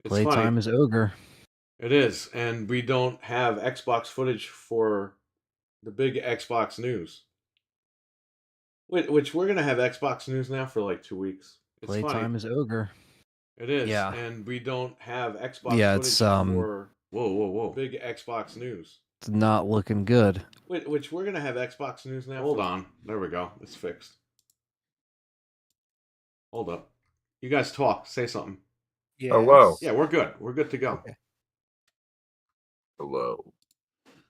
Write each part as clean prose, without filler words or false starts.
It's funny. Playtime is ogre. It is, and we don't have Xbox footage for the big Xbox news. Which we're gonna have Xbox news now for like 2 weeks. It's funny. Playtime is ogre. It is, Yeah. and we don't have Xbox Yeah, footage for whoa big Xbox news. it's not looking good. Which we're gonna have Xbox news now. Hold on, there we go. It's fixed. Hold up. You guys talk. Say something. Yes. Hello. Yeah, we're good. We're good to go. Okay. Hello.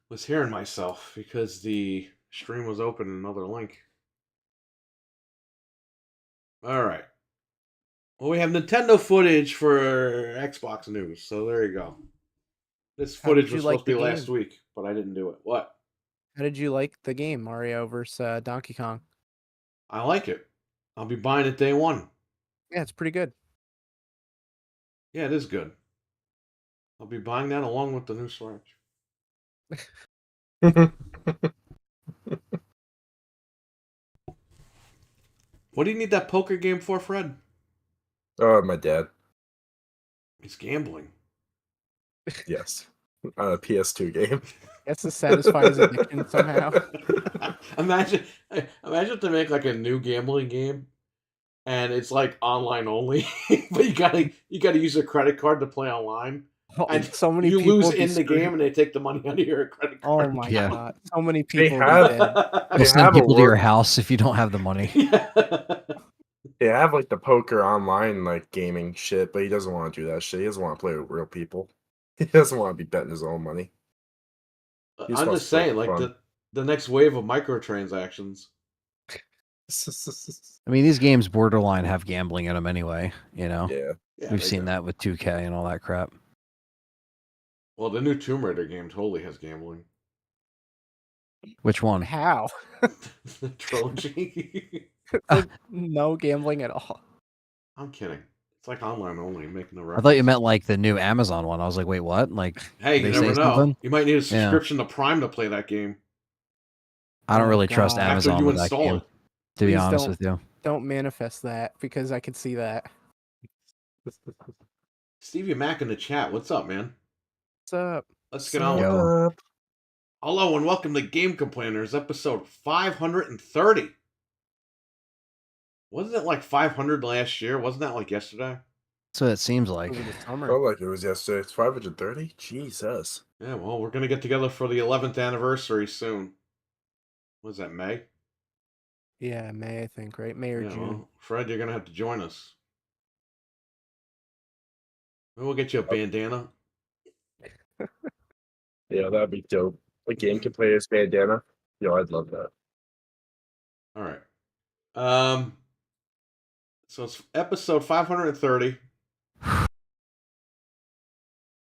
Was hearing myself because the stream was open in another link. All right. Well, we have Nintendo footage for Xbox news, so there you go. This How footage did you was like supposed to be the last game? week, but I didn't do it. What? How did you like the game, Mario versus Donkey Kong? I like it. I'll be buying it day one. Yeah, it's pretty good. Yeah, it is good. I'll be buying that along with the new Switch. What do you need that poker game for, Fred? My dad. He's gambling. Yes. On a PS2 game. That's to satisfy his addiction somehow. imagine if they make like a new gambling game, and it's like online only, but you gotta use a credit card to play online. And so many you people lose would be in the screwed. game, and they take the money out of your credit card. Oh my Yeah. god! So many people. have- would be dead. They'll send have a people to your work- house if you don't have the money. They have like the poker online like gaming shit, but he doesn't want to do that shit. He doesn't want to play with real people. He doesn't want to be betting his own money. He I'm wants just to play saying, for like fun. the next wave of microtransactions. I mean, these games borderline have gambling in them anyway. You know, Yeah. Yeah, we've they seen do. that with 2K and all that crap. Well, the new Tomb Raider game totally has gambling. Which one? How? The trilogy. Like, no gambling at all. I'm kidding. It's like online only, making the reference. I thought you meant like the new Amazon one. I was like, wait, what? Like, Hey, you they never say know. something? You might need a subscription to Prime to play that game. I don't Oh, really trust God. After Amazon you with that install game, it. to be Please honest don't. with you. Don't manifest that because I could see that. Stevie Mac in the chat. What's up, man? What's up? Let's get on with it. Yo. Hello and welcome to Game Complainers, episode 530. Wasn't it like 500 last year? Wasn't that like yesterday? That's what it seems like. Over the summer. Felt like it was yesterday. It's 530? Jesus. Yeah, well, we're going to get together for the 11th anniversary soon. What is that, May? Yeah, May, I think, right? May or Yeah, June. well, Fred, you're going to have to join us. Maybe we'll get you a bandana. Yeah, that'd be dope. A game can play as bandana. Yo, I'd love that. All right. So it's episode 530.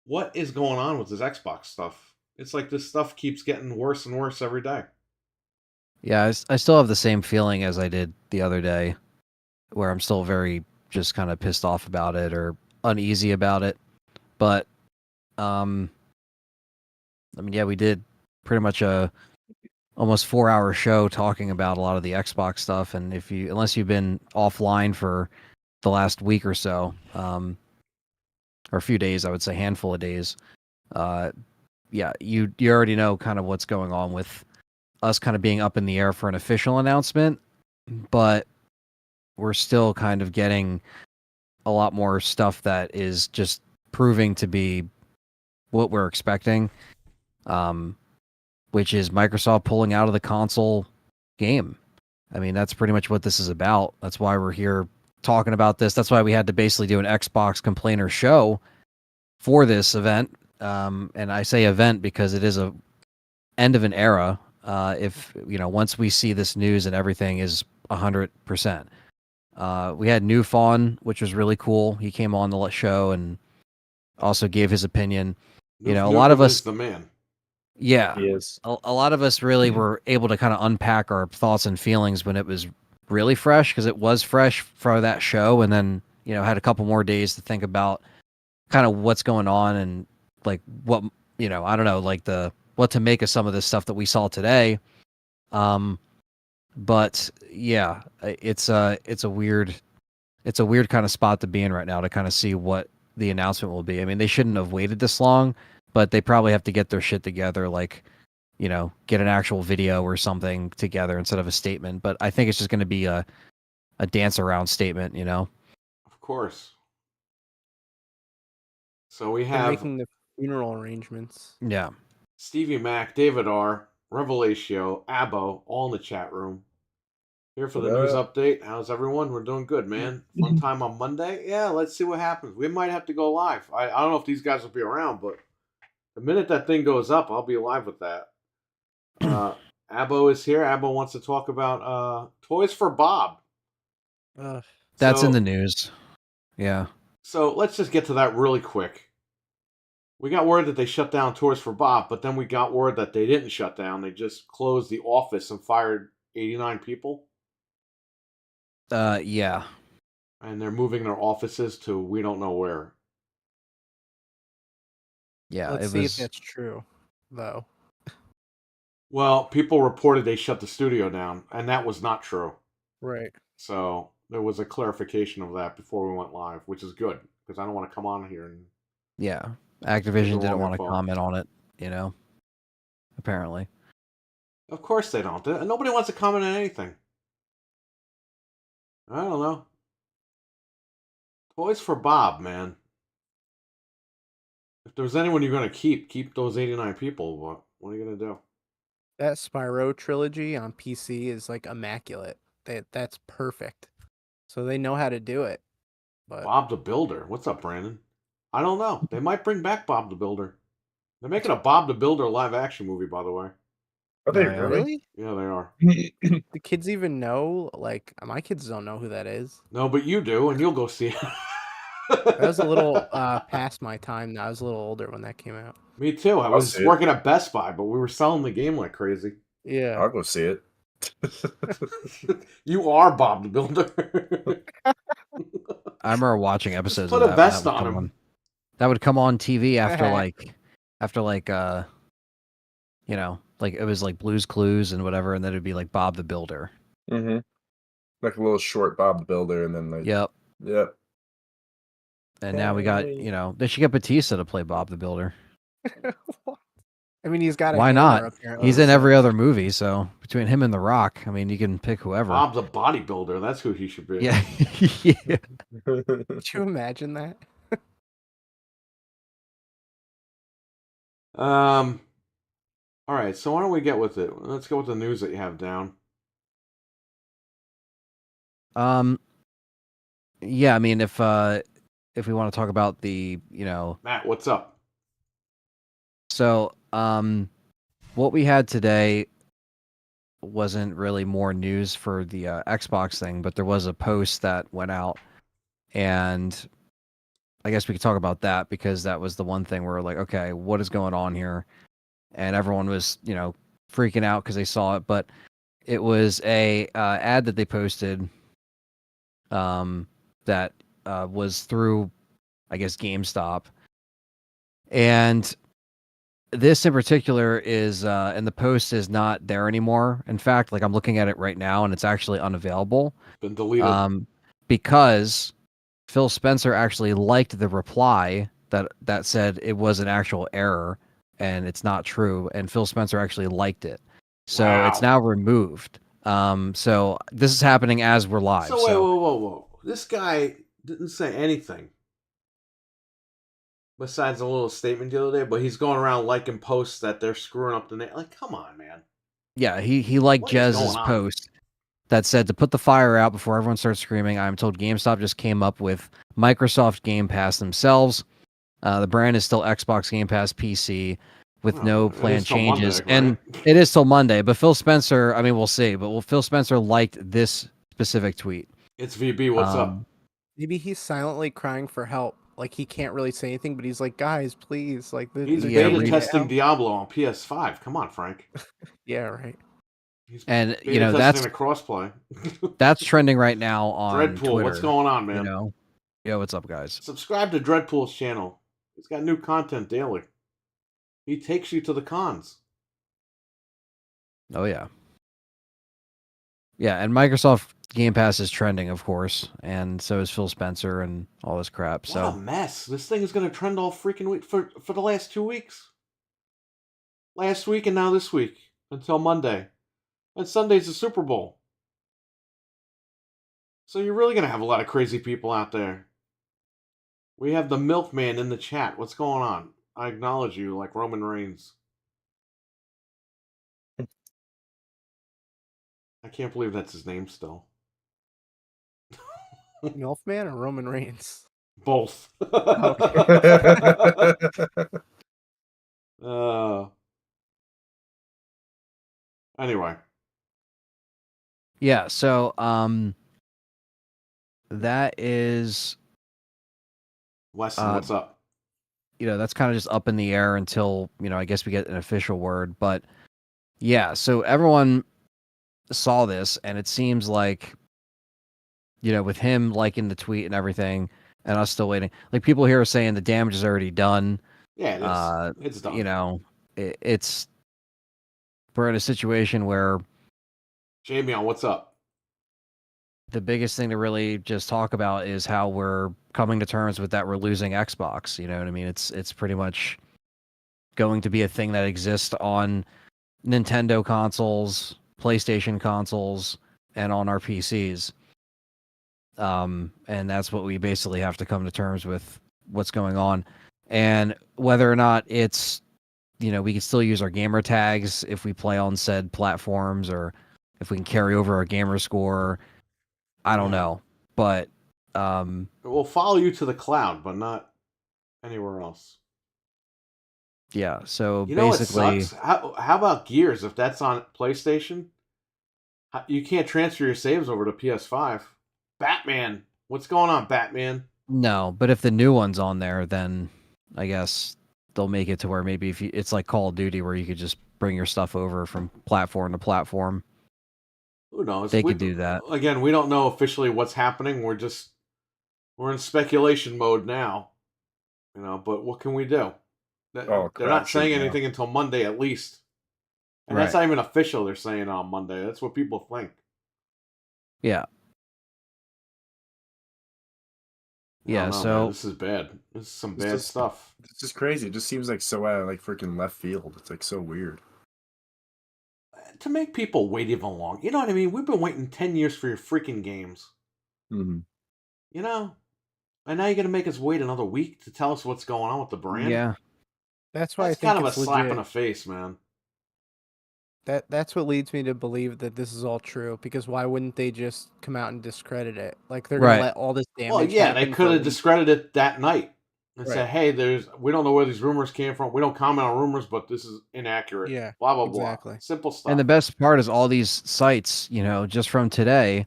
What is going on with this Xbox stuff? It's like this stuff keeps getting worse and worse every day. Yeah, I still have the same feeling as I did the other day, where I'm still very just kind of pissed off about it or uneasy about it. But, I mean, yeah, we did pretty much a almost 4-hour show talking about a lot of the Xbox stuff. And unless you've been offline for the last week or so, or a few days, I would say handful of days, yeah, you already know kind of what's going on with us kind of being up in the air for an official announcement, but we're still kind of getting a lot more stuff that is just proving to be what we're expecting, which is Microsoft pulling out of the console game. I mean, that's pretty much what this is about. That's why we're here talking about this. That's why we had to basically do an Xbox complainer show for this event. And I say event because it is a end of an era. If once we see this news and everything is 100%. We had New Fawn, which was really cool. He came on the show and also gave his opinion. A lot of us, the man. Yeah, He is. a lot of us really were able to kind of unpack our thoughts and feelings when it was really fresh, because it was fresh for that show, and then had a couple more days to think about kind of what's going on and like what I don't know, like what to make of some of this stuff that we saw today. But yeah, it's a weird kind of spot to be in right now, to kind of see what the announcement will be. I mean, they shouldn't have waited this long, but they probably have to get their shit together, like, get an actual video or something together instead of a statement. But I think it's just going to be a dance around statement, Of course. So we They're have making the funeral arrangements. Yeah. Stevie Mac, David R, Revelatio, Abo, all in the chat room. Here for the What news up? update. How's everyone? We're doing good, man. Fun time on Monday. Yeah, let's see what happens. We might have to go live. I don't know if these guys will be around, but the minute that thing goes up, I'll be live with that. Abo is here. Abo wants to talk about Toys for Bob. That's in So- the news. Yeah. So let's just get to that really quick. We got word that they shut down Toys for Bob, but then we got word that they didn't shut down. They just closed the office and fired 89 people. Yeah. And they're moving their offices to we don't know where. Yeah. Let's it see was. if that's true, though. Well, people reported they shut the studio down, and that was not true. Right. So there was a clarification of that before we went live, which is good because I don't want to come on here and Yeah. Activision wrong didn't want to info. comment on it, apparently. Of course they don't. Nobody wants to comment on anything. I don't know. Toys for Bob, man. If there's anyone you're going to keep those 89 people. What are you going to do? That Spyro trilogy on PC is like immaculate. That's perfect. So they know how to do it. But Bob the Builder. What's up, Brandon? I don't know. They might bring back Bob the Builder. They're making a Bob the Builder live action movie, by the way. Are they Oh, yeah. really? Yeah, they are. the kids even know? Like, my kids don't know who that is. No, but you do, and you'll go see it. That was a little past my time. I was a little older when that came out. Me too. I I'll was see it. working at Best Buy, but we were selling the game like crazy. Yeah. I'll go see it. You are Bob the Builder. I remember watching episodes put of a that. vest that would on come him. That would come on TV after like it was like Blue's Clues and whatever, and then it'd be like Bob the Builder. Mm-hmm. Like a little short Bob the Builder, and then like Yep. Yep. And now we got, they should get Batista to play Bob the Builder. I mean, he's got a Why hammer, not? apparently. He's in so- every other movie, so between him and The Rock, I mean, you can pick whoever. Bob's a bodybuilder. That's who he should be. Yeah. Yeah. Could you imagine that? All right. So why don't we get with it? Let's go with the news that you have down. Yeah, I mean, if we want to talk about the, Matt, what's up? so what we had today wasn't really more news for the Xbox thing, but there was a post that went out, and I guess we could talk about that because that was the one thing where we're like, okay, what is going on here? And everyone was, freaking out because they saw it, but it was a ad that they posted that was through, I guess, GameStop. And this in particular is, and the post is not there anymore. In fact, like I'm looking at it right now and it's actually unavailable. Been deleted. Because Phil Spencer actually liked the reply that said it was an actual error and it's not true. And Phil Spencer actually liked it. So it's Wow. now removed. So this is happening as we're live. So wait, whoa. This guy didn't say anything besides a little statement the other day, but he's going around liking posts that they're screwing up the name. Like, come on, man. Yeah, he liked What is Jez's going on? post that said to put the fire out before everyone starts screaming. I'm told GameStop just came up with Microsoft Game Pass themselves. The brand is still Xbox Game Pass PC with Well, no it planned is till changes. Monday, And right? it is till Monday, but Phil Spencer, I mean, we'll see, but Phil Spencer liked this specific tweet. It's VB. What's up? Maybe he's silently crying for help. Like, he can't really say anything, but he's like, guys, please. Like, He's Yeah, beta read it testing out. Diablo on PS5. Come on, Frank. Yeah, right. He's And, beta testing a crossplay. that's trending right now on Dreadpool, Twitter. what's going on, man? Yo, what's up, guys? Subscribe to Dreadpool's channel. He's got new content daily. He takes you to the cons. Oh, yeah. Yeah, and Microsoft Game Pass is trending, of course, and so is Phil Spencer and all this crap. What a So mess! This thing is going to trend all freaking week for the last 2 weeks. Last week and now this week until Monday, and Sunday's the Super Bowl. So you're really going to have a lot of crazy people out there. We have the Milkman in the chat. What's going on? I acknowledge you, like Roman Reigns. I can't believe that's his name still. Milfman or Roman Reigns? Both. Okay. Anyway, yeah, so that is Weston, what's up? That's kind of just up in the air until, I guess we get an official word. But yeah, so everyone saw this, and it seems like, with him liking the tweet and everything, and us still waiting, like people here are saying the damage is already done. Yeah, it's done. It's we're in a situation where Jamie, what's up? the biggest thing to really just talk about is how we're coming to terms with that we're losing Xbox. You know what I mean? It's pretty much going to be a thing that exists on Nintendo consoles, PlayStation consoles, and on our PCs. And that's what we basically have to come to terms with what's going on. And whether or not it's, we can still use our gamer tags if we play on said platforms, or if we can carry over our gamer score, I don't know. But it will follow you to the cloud, but not anywhere else. Yeah, so basically, basically, what sucks? How about Gears? If that's on PlayStation, you can't transfer your saves over to PS5. Batman, what's going on, Batman? No, but if the new one's on there, then I guess they'll make it to where maybe it's like Call of Duty, where you could just bring your stuff over from platform to platform. Who knows? They could do that. Again, we don't know officially what's happening. We're in speculation mode now. But what can we do? They're not saying anything until Monday at least. And that's not even official. They're saying on Monday. That's what people think. Yeah. Yeah, so man, this is bad. This is some bad stuff. This is crazy. It just seems like so out of freaking left field. It's like so weird. To make people wait even long. You know what I mean? We've been waiting 10 years for your freaking games. Mm-hmm. And now you're going to make us wait another week to tell us what's going on with the brand? Yeah. That's why that's I think kind of it's a slap legit. in the face, man. That's what leads me to believe that this is all true, because why wouldn't they just come out and discredit it? Like, they're going to let all this damage Well, yeah, they happen could for a have week. discredited it that night and Right. said, hey, we don't know where these rumors came from. We don't comment on rumors, but this is inaccurate. Yeah, Blah, blah, exactly. blah. Simple stuff. And the best part is all these sites, just from today,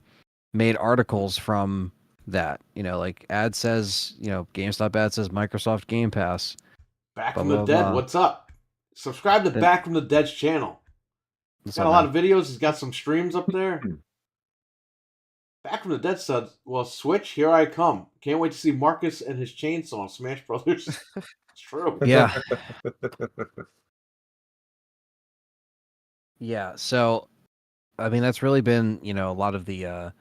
made articles from that. Like ad says, GameStop ad says Microsoft Game Pass. Back from the Dead, what's up? Subscribe to Back from the Dead's channel. He's got a lot of videos. He's got some streams up there. Back from the Dead said, well, Switch, here I come. Can't wait to see Marcus and his chainsaw Smash Brothers. It's true. Yeah. Yeah, so, I mean, that's really been, a lot of the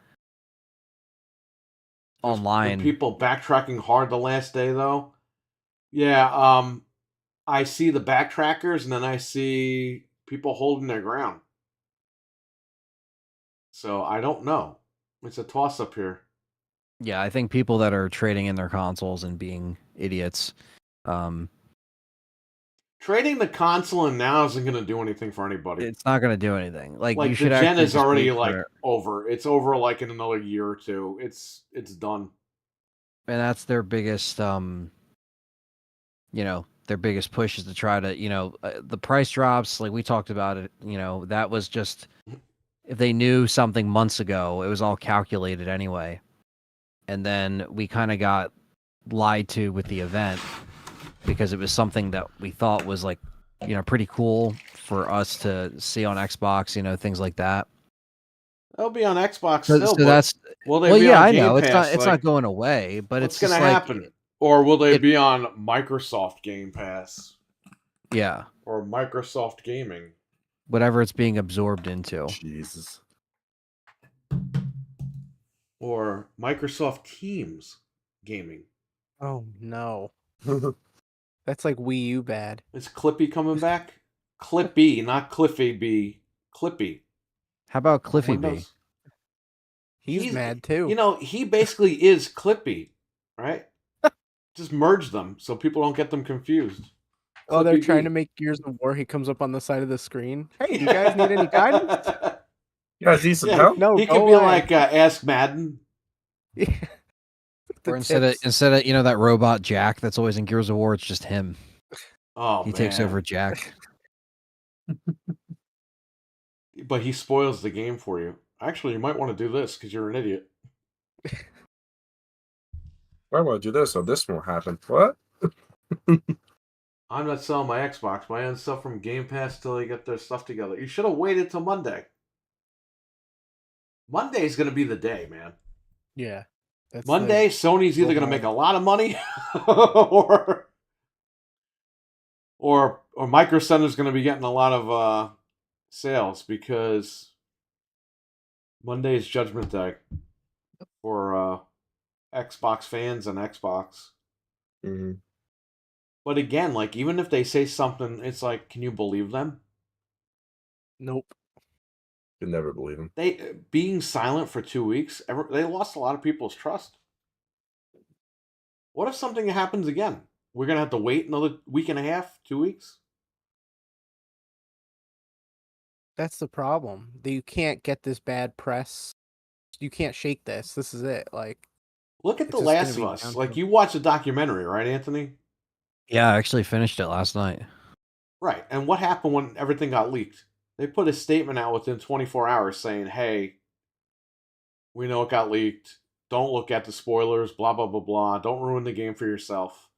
online. People backtracking hard the last day, though. Yeah, I see the backtrackers, and then I see people holding their ground. So I don't know. It's a toss-up here. Yeah, I think people that are trading in their consoles and being idiots. Trading the console in now isn't going to do anything for anybody. It's not going to do anything. Like you the should gen actually is already over. It's over like in another year or two. It's done. And that's their biggest their biggest push is to try to, the price drops, like we talked about it, that was just, if they knew something months ago, it was all calculated anyway. And then we kind of got lied to with the event, because it was something that we thought was like, pretty cool for us to see on Xbox, things like that. They'll be on Xbox still. So that's I know it's not going away, but what's it's going to happen? Or will they be on Microsoft Game Pass? Yeah. Or Microsoft Gaming? Whatever it's being absorbed into. Jesus. or Microsoft Teams gaming. Oh no. That's like Wii U bad. Is Clippy coming back? Clippy, not Cliffy B. Clippy. How about on Cliffy B? Windows. He's mad too. He basically is Clippy, right? Just merge them so people don't get them confused. Oh, they're Clippy trying B. to make Gears of War. He comes up on the side of the screen. Hey, do you guys need any guidance? You guys need some help? No, he go could be away. like Ask Madden. Yeah. Or instead of that robot Jack that's always in Gears of War, it's just him. Oh, He takes over Jack. But he spoils the game for you. Actually, you might want to do this because you're an idiot. Why would I do this? So this won't happen. What? I'm not selling my Xbox. I own stuff from Game Pass till they get their stuff together. You should have waited till Monday. Monday's going to be the day, man. Yeah. Monday, Sony's either going to make a lot of money or Micro Center's going to be getting a lot of sales because Monday is Judgment Day for Xbox fans and Xbox. Mm-hmm. But again, like, even if they say something, it's like, can you believe them? Nope. Could never believe them. They being silent for 2 weeks, they lost a lot of people's trust. What if something happens again? We're going to have to wait another week and a half, 2 weeks? That's the problem. You can't get this bad press. You can't shake this. This is it. Like, look at it's The just Last gonna of be Us. down Like, to- you watched a documentary, right, Anthony? Yeah, I actually finished it last night. Right. And what happened when everything got leaked? They put a statement out within 24 hours saying, hey, we know it got leaked. Don't look at the spoilers, blah, blah, blah, blah. Don't ruin the game for yourself.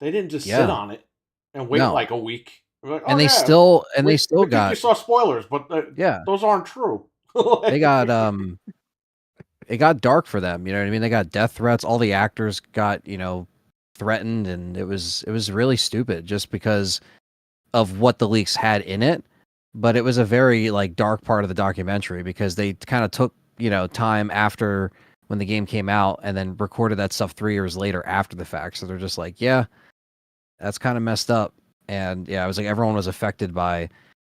They didn't just sit on it and wait like a week. Like, and they still we got. think you saw spoilers, but those aren't true. Like, they got it got dark for them. You know what I mean? They got death threats. All the actors got threatened, and it was really stupid just because of what the leaks had in it. But it was a very dark part of the documentary because they kind of took time after when the game came out and then recorded that stuff 3 years later after the fact. So they're just like, yeah, that's kind of messed up. And yeah, it was like everyone was affected by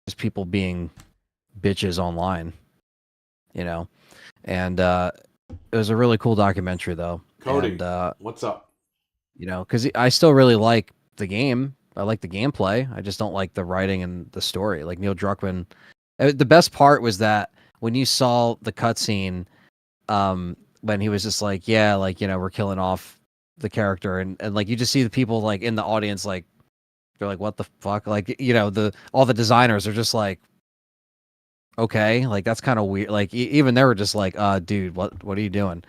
just people being bitches online, and it was a really cool documentary though. Cody, and, what's up? Because I still really like the game. I like the gameplay. I just don't like the writing and the story. Like Neil Druckmann, the best part was that when you saw the cutscene, when he was just like, yeah, we're killing off the character, and you just see the people in the audience, they're like, what the fuck? All the designers are just like, okay, that's kind of weird. Even they were just like, dude, what are you doing?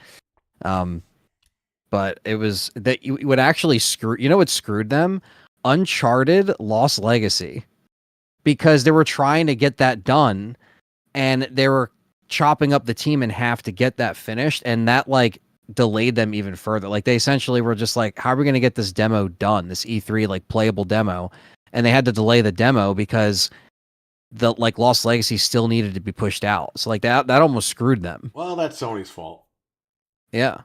But it was that you would actually what screwed them? Uncharted Lost Legacy, because they were trying to get that done and they were chopping up the team in half to get that finished, and that delayed them even further. They essentially were just like, how are we going to get this demo done, this E3 playable demo? And they had to delay the demo because the Lost Legacy still needed to be pushed out. So that almost screwed them. Well, that's Sony's fault. Yeah.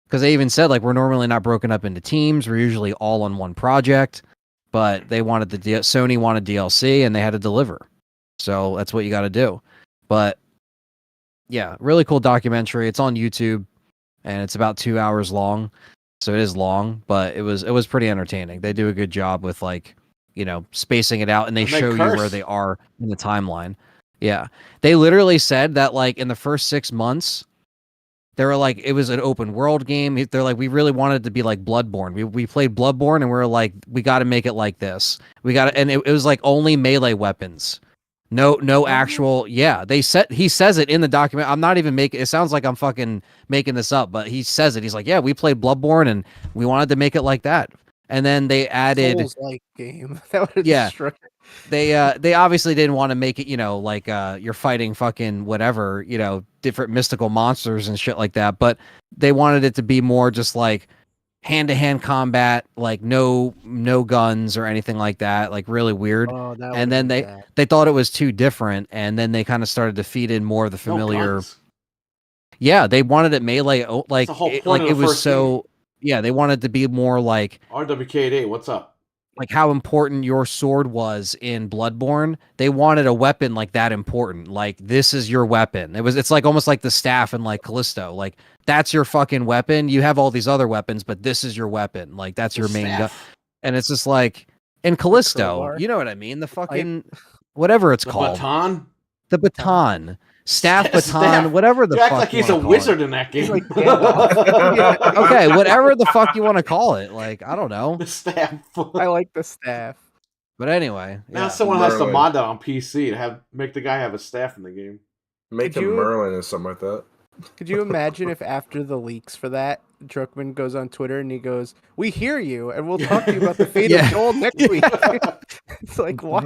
Because they even said we're normally not broken up into teams. We're usually all on one project, but they wanted Sony wanted DLC and they had to deliver. So that's what you got to do. But yeah, really cool documentary. It's on YouTube and it's about 2 hours long. So it is long, but it was pretty entertaining. They do a good job with spacing it out, and they show you where they are in the timeline. Yeah. They literally said that in the first 6 months, they were like, it was an open world game. They're like, we really wanted it to be like Bloodborne. We played Bloodborne and we were like, we got to make it like this. And it was only melee weapons. No actual. Yeah. He says it in the document. I'm not even making, it sounds like I'm fucking making this up, but he says it. He's like, yeah, we played Bloodborne and we wanted to make it like that. And then they added Souls-like game. That would destroy. They obviously didn't want to make it, you're fighting fucking whatever, different mystical monsters and shit like that. But they wanted it to be more just hand-to-hand combat, no guns or anything like that, really weird. Oh, that and then they thought it was too different, and then they kind of started to feed in more of the familiar. Yeah, they wanted it melee, like the whole point of it the was first so. Yeah, they wanted to be more like RWK8, what's up? Like how important your sword was in Bloodborne. They wanted a weapon like that important. Like this is your weapon. It's like almost like the staff in like Callisto. Like that's your fucking weapon. You have all these other weapons, but this is your weapon. Like that's your main gun. And it's just like in Callisto, you know what I mean? The fucking whatever it's called. Baton? The baton. Staff, baton, whatever the you fuck act like you he's a wizard in that game. Like okay, whatever the fuck you want to call it. Like, I don't know. The staff. I like the staff. But anyway, now someone has to mod that on PC to make the guy have a staff in the game. Make him Merlin or something like that. Could you imagine if after the leaks for that, Druckmann goes on Twitter and he goes, "We hear you, and we'll talk to you about the fate of Joel next week." It's like, what?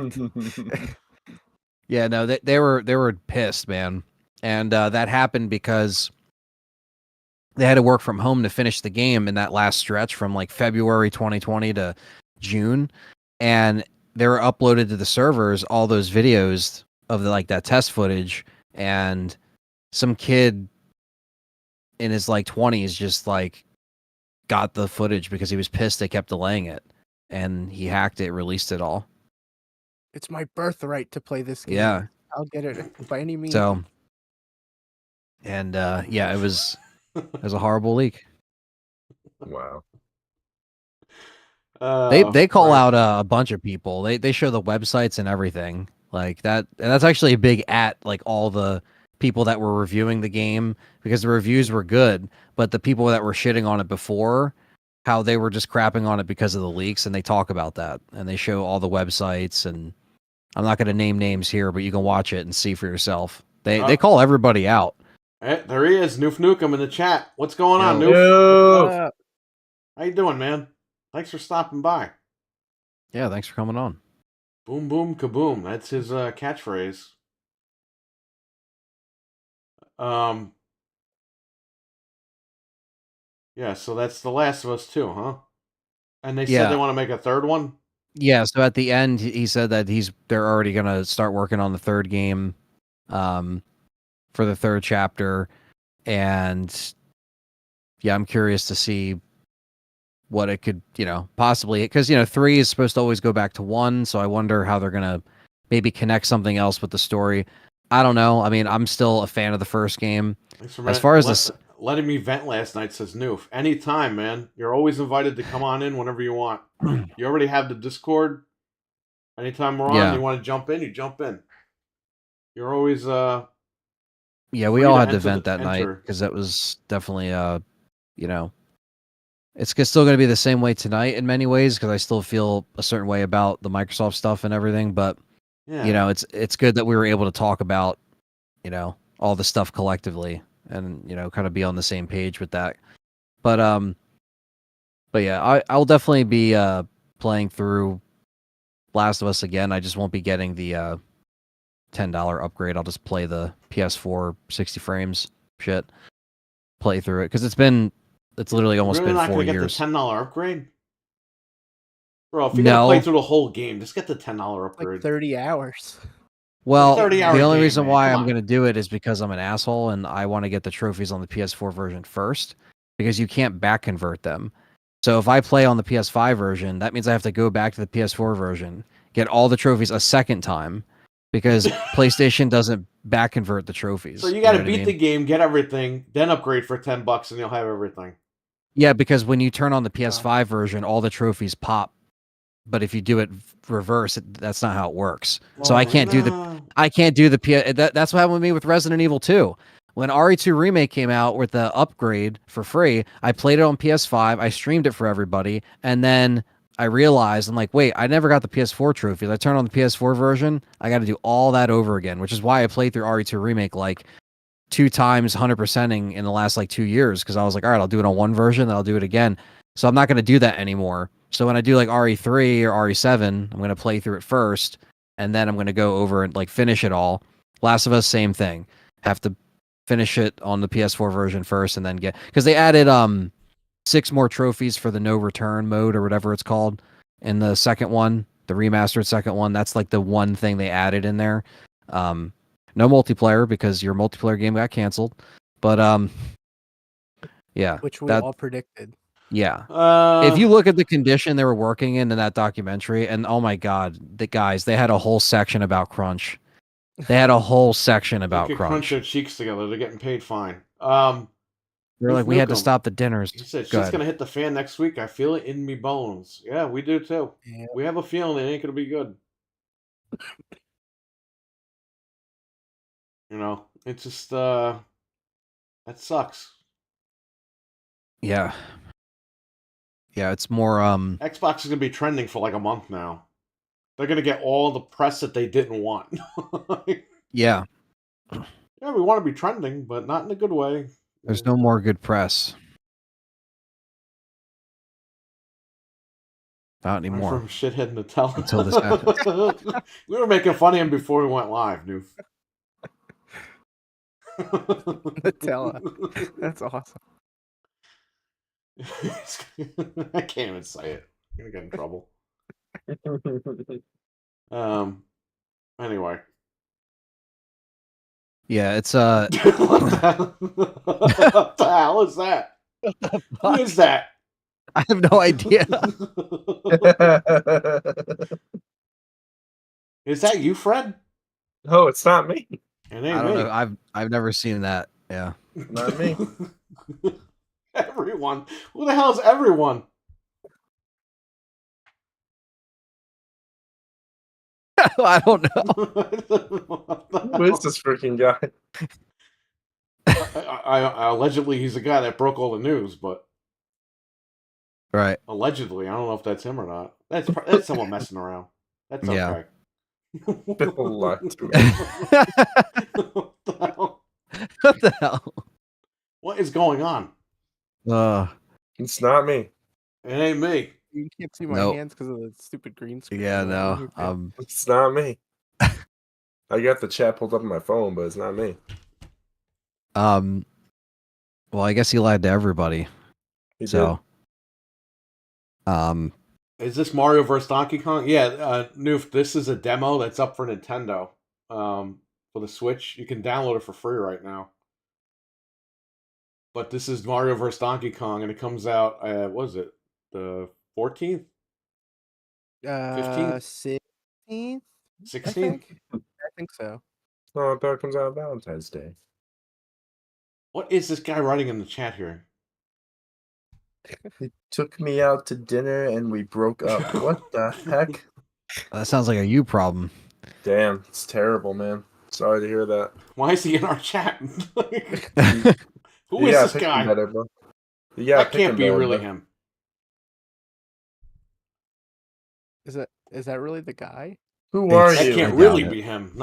Yeah, no, they were pissed, man, and that happened because they had to work from home to finish the game in that last stretch from like February 2020 to June, and they were uploaded to the servers all those videos of that test footage, and some kid in his like 20s just like got the footage because he was pissed they kept delaying it, and he hacked it, released it all. It's my birthright to play this game. Yeah, I'll get it by any means. So, and yeah, it was a horrible leak. Wow. They call out a bunch of people. They show the websites and everything like that, and that's actually a big like all the people that were reviewing the game, because the reviews were good, but the people that were shitting on it before, how they were just crapping on it because of the leaks, and they talk about that, and they show all the websites, and I'm not going to name names here, but you can watch it and see for yourself. They call everybody out. Hey, there he is, Noof Nukem in the chat. What's going on, Noof? How you doing, man? Thanks for stopping by. Yeah, thanks for coming on. Boom, boom, kaboom. That's his catchphrase. Yeah, so that's The Last of Us 2, huh? And they said they want to make a third one? Yeah, so at the end, he said that they're already going to start working on the third game for the third chapter. And yeah, I'm curious to see what it could, possibly, because, 3 is supposed to always go back to 1. So I wonder how they're going to maybe connect something else with the story. I don't know. I mean, I'm still a fan of the first game. As far as this, letting me vent last night, says Noof. Anytime, man. You're always invited to come on in whenever you want. You already have the Discord. Anytime we're on, you want to jump in, you jump in. You're always yeah, we all had to vent that night because that was definitely it's still going to be the same way tonight in many ways, because I still feel a certain way about the Microsoft stuff and everything, but it's good that we were able to talk about all the stuff collectively and kind of be on the same page with that. But yeah, I'll definitely be playing through Last of Us again. I just won't be getting the $10 upgrade. I'll just play the PS4 60 frames shit, play through it, because it's literally almost been 4 years. You're not gonna get the $10 upgrade, bro? If you're gonna play through the whole game, just get the $10 upgrade. Like 30 hours. Well, the only reason why I'm going to do it is because I'm an asshole and I want to get the trophies on the PS4 version first, because you can't back convert them. So if I play on the PS5 version, that means I have to go back to the PS4 version, get all the trophies a second time, because PlayStation doesn't back convert the trophies. So you got to beat the game, get everything, then upgrade for $10 and you'll have everything. Yeah, because when you turn on the PS5 version, all the trophies pop. But if you do it reverse, that's not how it works. So I can't do the that's what happened with me with Resident Evil 2. When RE2 Remake came out with the upgrade for free, I played it on PS5, I streamed it for everybody, and then I realized, I'm like, wait, I never got the PS4 trophies. I turned on the PS4 version, I got to do all that over again, which is why I played through RE2 Remake like 2 times 100%ing in the last like 2 years, because I was like, all right, I'll do it on one version, then I'll do it again. So I'm not going to do that anymore. So when I do like RE3 or RE7, I'm going to play through it first, and then I'm going to go over and like finish it all. Last of Us, same thing. Have to finish it on the PS4 version first, and then because they added 6 more trophies for the no return mode or whatever it's called in the second one, the remastered second one. That's like the one thing they added in there. No multiplayer, because your multiplayer game got canceled. But yeah, which we all predicted. Yeah. If you look at the condition they were working in that documentary, and oh my god, they had a whole section about crunch. They had a whole section about they could crunch their cheeks together. They're getting paid fine. They're like, we had to stop the dinners. He said, shit's going to hit the fan next week. I feel it in me bones. Yeah, we do too. Yeah. We have a feeling it ain't going to be good. You know, it's just, that sucks. Yeah. Yeah, it's more, Xbox is going to be trending for like a month now. They're going to get all the press that they didn't want. Yeah. Yeah, we want to be trending, but not in a good way. There's no more good press. Not anymore. From shithead Nutella. Until this happens. We were making fun of him before we went live, Noof. Nutella. That's awesome. I can't even say it. I'm gonna get in trouble. Anyway. Yeah, it's what the hell is that? Who is that? I have no idea. Is that you, Fred? No, it's not me. It ain't I don't me. know. I've never seen that. Yeah. Not me. Everyone. Who the hell is everyone? I don't know. Who is this freaking guy? Allegedly, he's the guy that broke all the news, but right. Allegedly, I don't know if that's him or not. That's someone messing around. That's okay. Yeah. People lie to me. What the hell? What the hell? What is going on? It's not me. It ain't me. You can't see my hands because of the stupid green screen. Yeah, no. It's not me. I got the chat pulled up on my phone, but it's not me. Well, I guess he lied to everybody. He so did. Is this Mario vs. Donkey Kong? Yeah, Noof, this is a demo that's up for Nintendo. For the Switch. You can download it for free right now. But this is Mario vs. Donkey Kong, and it comes out, what is it? The 14th? 15th? 16th? 16th? I think so. Oh, I thought it comes out on Valentine's Day. What is this guy writing in the chat here? He took me out to dinner and we broke up. What the heck? That sounds like a you problem. Damn, it's terrible, man. Sorry to hear that. Why is he in our chat? Who is this guy? Better, bro. Yeah, that can't be really him. Is that really the guy? Who are you? That can't really be him.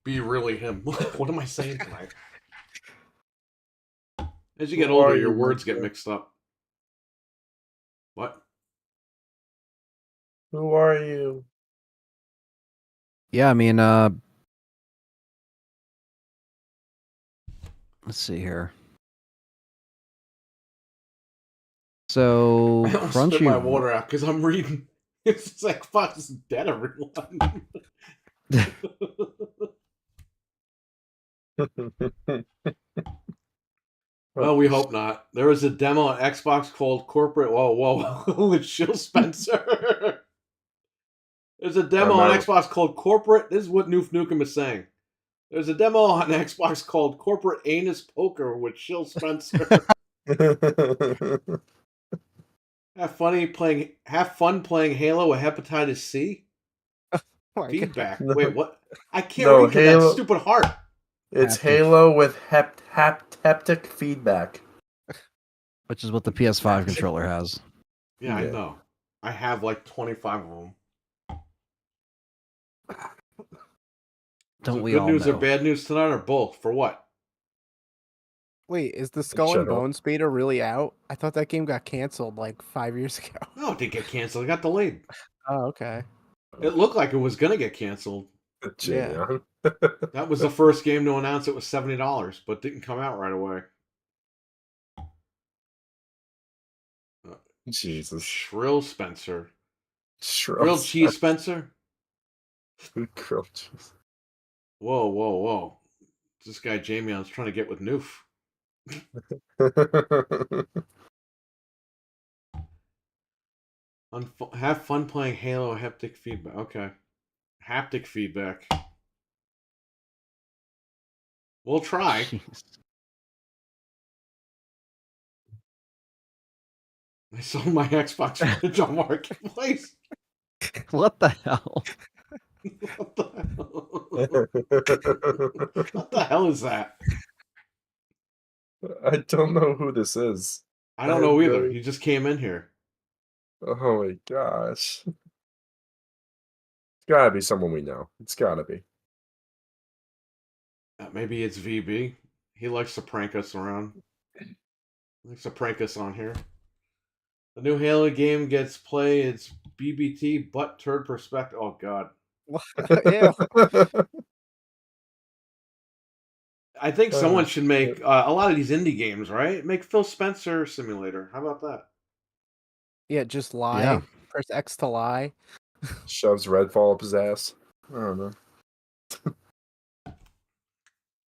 Be really him. What am I saying tonight? As you get older, your words get mixed up. What? Who are you? Yeah, I mean, let's see here. So, I almost spit my water out because I'm reading. It's like, fuck, this is dead, everyone. Well, we hope not. There was a demo on Xbox called Corporate. Whoa, with Shill Spencer. There's a demo on Xbox called Corporate. This is what Noof Nukem is saying. There's a demo on Xbox called Corporate Anus Poker with Shill Spencer. Have fun playing Halo with Hepatitis C. Feedback. God. Wait, what? I can't read that stupid heart. It's Halo with haptic feedback. Which is what the PS5 controller has. Yeah, I know. I have like 25 of them. Don't we good all news know? or bad news tonight, or both? For what? Wait, is the Skull and Bones beta really out? I thought that game got canceled like 5 years ago. No, it didn't get canceled. It got delayed. Oh, okay. It looked like it was going to get canceled. Yeah. That was the first game to announce it was $70, but didn't come out right away. Jesus. Shrill Spencer. Grilled cheese Spencer? Grilled cheese. Whoa. This guy Jamion's trying to get with Noof. Have fun playing Halo haptic feedback. Okay. Haptic feedback. We'll try. Jeez. I sold my Xbox footage on Marketplace. What the hell? What the hell? What the hell is that? I don't know who this is. I don't know either. He just came in here. Oh my gosh. It's gotta be someone we know. It's gotta be. Maybe it's VB. He likes to prank us around. He likes to prank us on here. The new Halo game gets play. It's BBT, butt turd perspective. Oh, God. Ew. I think someone should make a lot of these indie games, right? Make Phil Spencer Simulator. How about that? Yeah, just lie. Yeah. Press X to lie. Shoves Redfall up his ass. I don't know.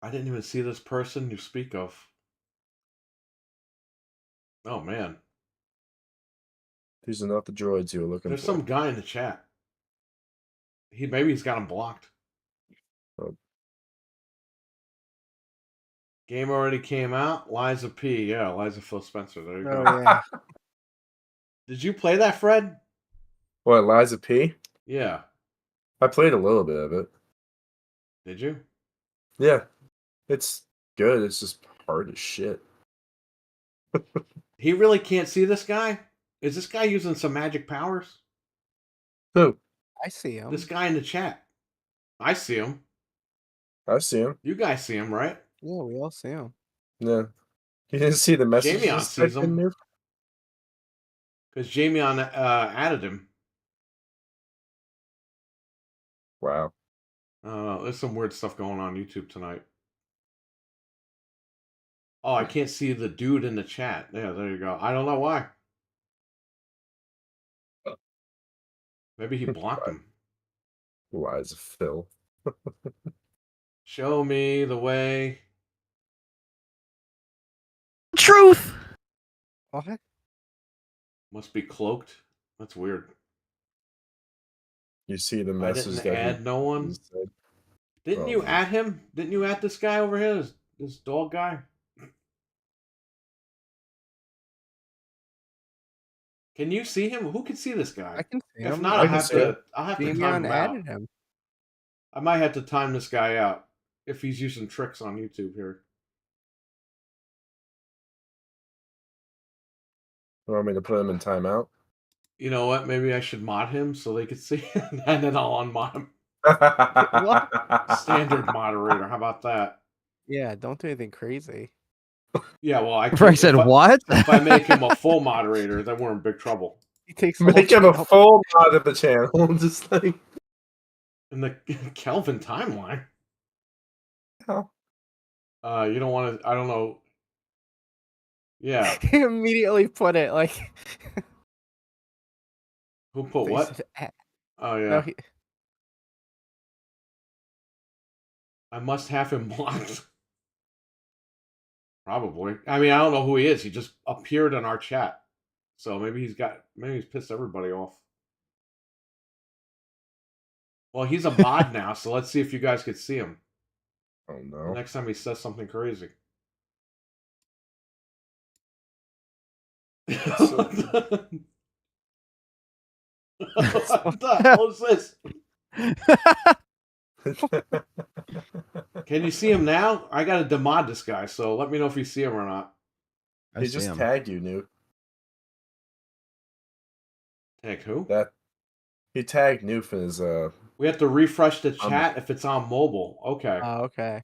I didn't even see this person you speak of. Oh, man. These are not the droids you were looking There's for. some guy in the chat. Maybe he's got him blocked. Oh. Game already came out. Liza P. Yeah, Liza Phil Spencer. There you go. Oh yeah. Did you play that, Fred? What, Liza P? Yeah. I played a little bit of it. Did you? Yeah. It's good. It's just hard as shit. He really can't see this guy? Is this guy using some magic powers? Who? I see him. This guy in the chat. I see him. I see him. You guys see him, right? Yeah, we all see him. Yeah. You didn't see the message? Jamie sees him. Because Jamie added him. Wow. There's some weird stuff going on YouTube tonight. Oh, I can't see the dude in the chat. Yeah, there you go. I don't know why. Maybe he blocked him. Liza Phil. Show me the way. Truth. What? Must be cloaked. That's weird. You see the I message didn't that add no one. he said? Didn't Oh, you man. add him? Didn't you add this guy over here? This dog guy? Can you see him? Who can see this guy? I can see If him. not, I can see him. I'll have to time Damian him out. added him. I might have to time this guy out if he's using tricks on YouTube here. You want me to put him in timeout? You know what? Maybe I should mod him so they could see him, and then I'll unmod him. Standard moderator. How about that? Yeah, don't do anything crazy. Yeah, well, I Frank said, "What?" If I make him a full moderator, then we're in big trouble. He takes the Make whole him a channel. full mod of the channel. Just like, In the Kelvin timeline. oh. You don't want to. I don't know. Yeah. He immediately put it like. Who put what? Oh yeah. No, I must have him blocked. Probably. I mean, I don't know who he is. He just appeared in our chat. So maybe he's pissed everybody off. Well, he's a mod now, so let's see if you guys could see him. Oh The no. next time he says something crazy. What the hell is this? Can you see him now? I gotta demod this guy, so let me know if you see him or not. He just tagged you, Nuke. Tag who? He tagged Noof in his We have to refresh the chat if it's on mobile. Okay. Oh, okay.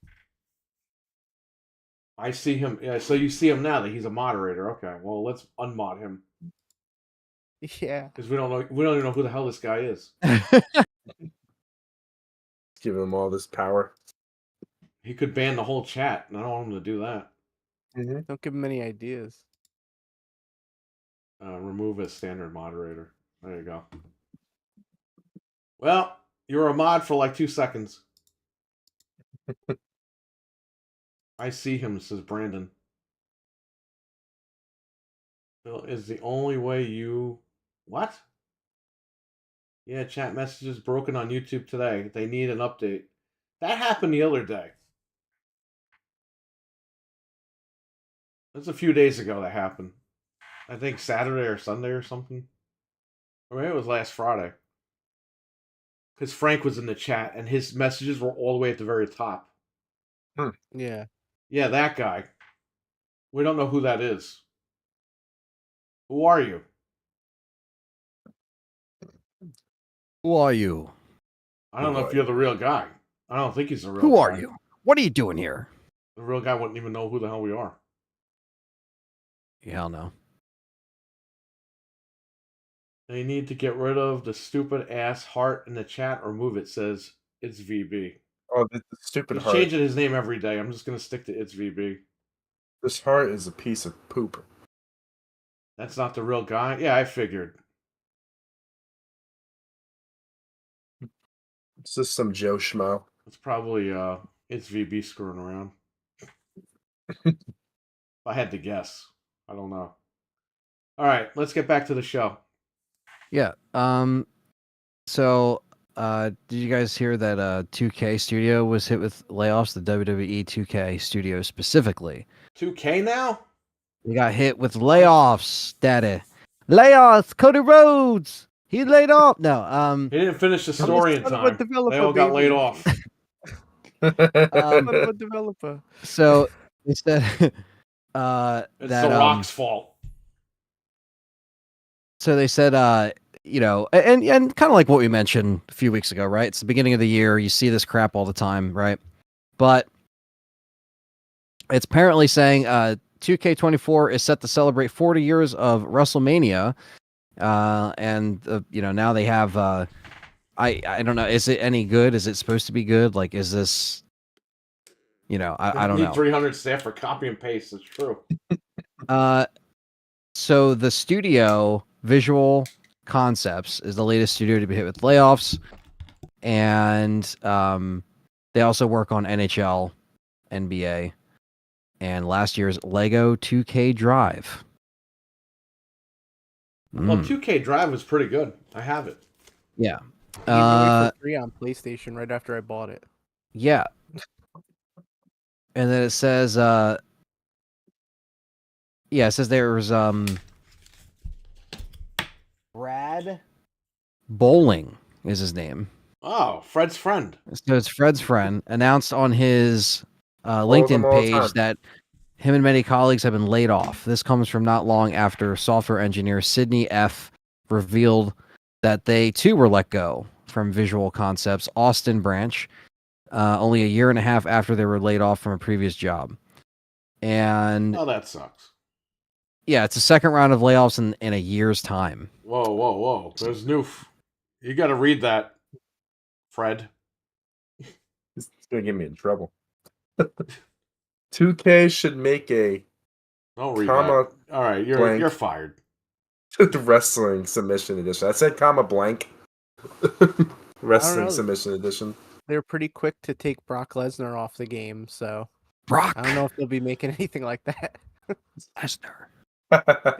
I see him. Yeah, so you see him now that he's a moderator. Okay. Well, let's unmod him Yeah. because we don't even know who the hell this guy is. giving him all this power. He could ban the whole chat, and I don't want him to do that. Mm-hmm. Don't give him any ideas. Remove as standard moderator. There you go. Well, you were a mod for like 2 seconds. I see him, says Brandon. Is the only way you... What? Yeah, chat messages broken on YouTube today. They need an update. That happened the other day. That's a few days ago that happened. I think Saturday or Sunday or something. Or maybe it was last Friday. Because Frank was in the chat and his messages were all the way at the very top. Yeah. Yeah, that guy. We don't know who that is. Who are you? Who are you? I don't know if you're the real guy. I don't think he's the real guy. Who are you? What are you doing here? The real guy wouldn't even know who the hell we are. Hell no. They need to get rid of the stupid ass heart in the chat or move it. Says it's VB. Oh, the stupid He's heart. changing his name every day. I'm just gonna stick to it's VB. This heart is a piece of poop. That's not the real guy. Yeah, I figured. It's just some Joe Schmo. It's probably it's VB screwing around. If I had to guess. I don't know. All right, let's get back to the show. Yeah. So, did you guys hear that 2K Studio was hit with layoffs? The WWE 2K Studio specifically. 2K now? We got hit with layoffs, daddy. Layoffs, Cody Rhodes. He laid off. No, He didn't finish the story in Son of a time. developer, They all got laid baby. off. Son of a developer. so they said It's that The Rock's fault. So they said, you know, and kind of like what we mentioned a few weeks ago, right? It's the beginning of the year. You see this crap all the time, right? But it's apparently saying 2K24 is set to celebrate 40 years of WrestleMania. And, you know, now they have, I don't know. Is it any good? Is it supposed to be good? Like, is this, you know, I don't know. 300 staff for copy and paste. It's true. So the studio, Visual Concepts, is the latest studio to be hit with layoffs, and they also work on NHL, NBA, and last year's Lego 2K Drive. Well, 2K Drive was pretty good. I have it. Yeah. Gave it away for free on PlayStation right after I bought it. Yeah. And then it says, yeah, it says there was Brad Bowling is his name. Oh, Fred's friend. So it's Fred's friend announced on his LinkedIn page that him and many colleagues have been laid off. This comes from not long after software engineer Sydney F. revealed that they too were let go from Visual Concepts Austin branch only a year and a half after they were laid off from a previous job. And oh, that sucks. Yeah, it's a second round of layoffs in a year's time. Whoa. There's new... You got to read that, Fred. It's going to get me in trouble. 2K should make a Don't read that. All right, you're fired. The wrestling submission edition. I said comma blank. Wrestling submission edition. They're pretty quick to take Brock Lesnar off the game, so Brock. I don't know if they'll be making anything like that. Lesnar.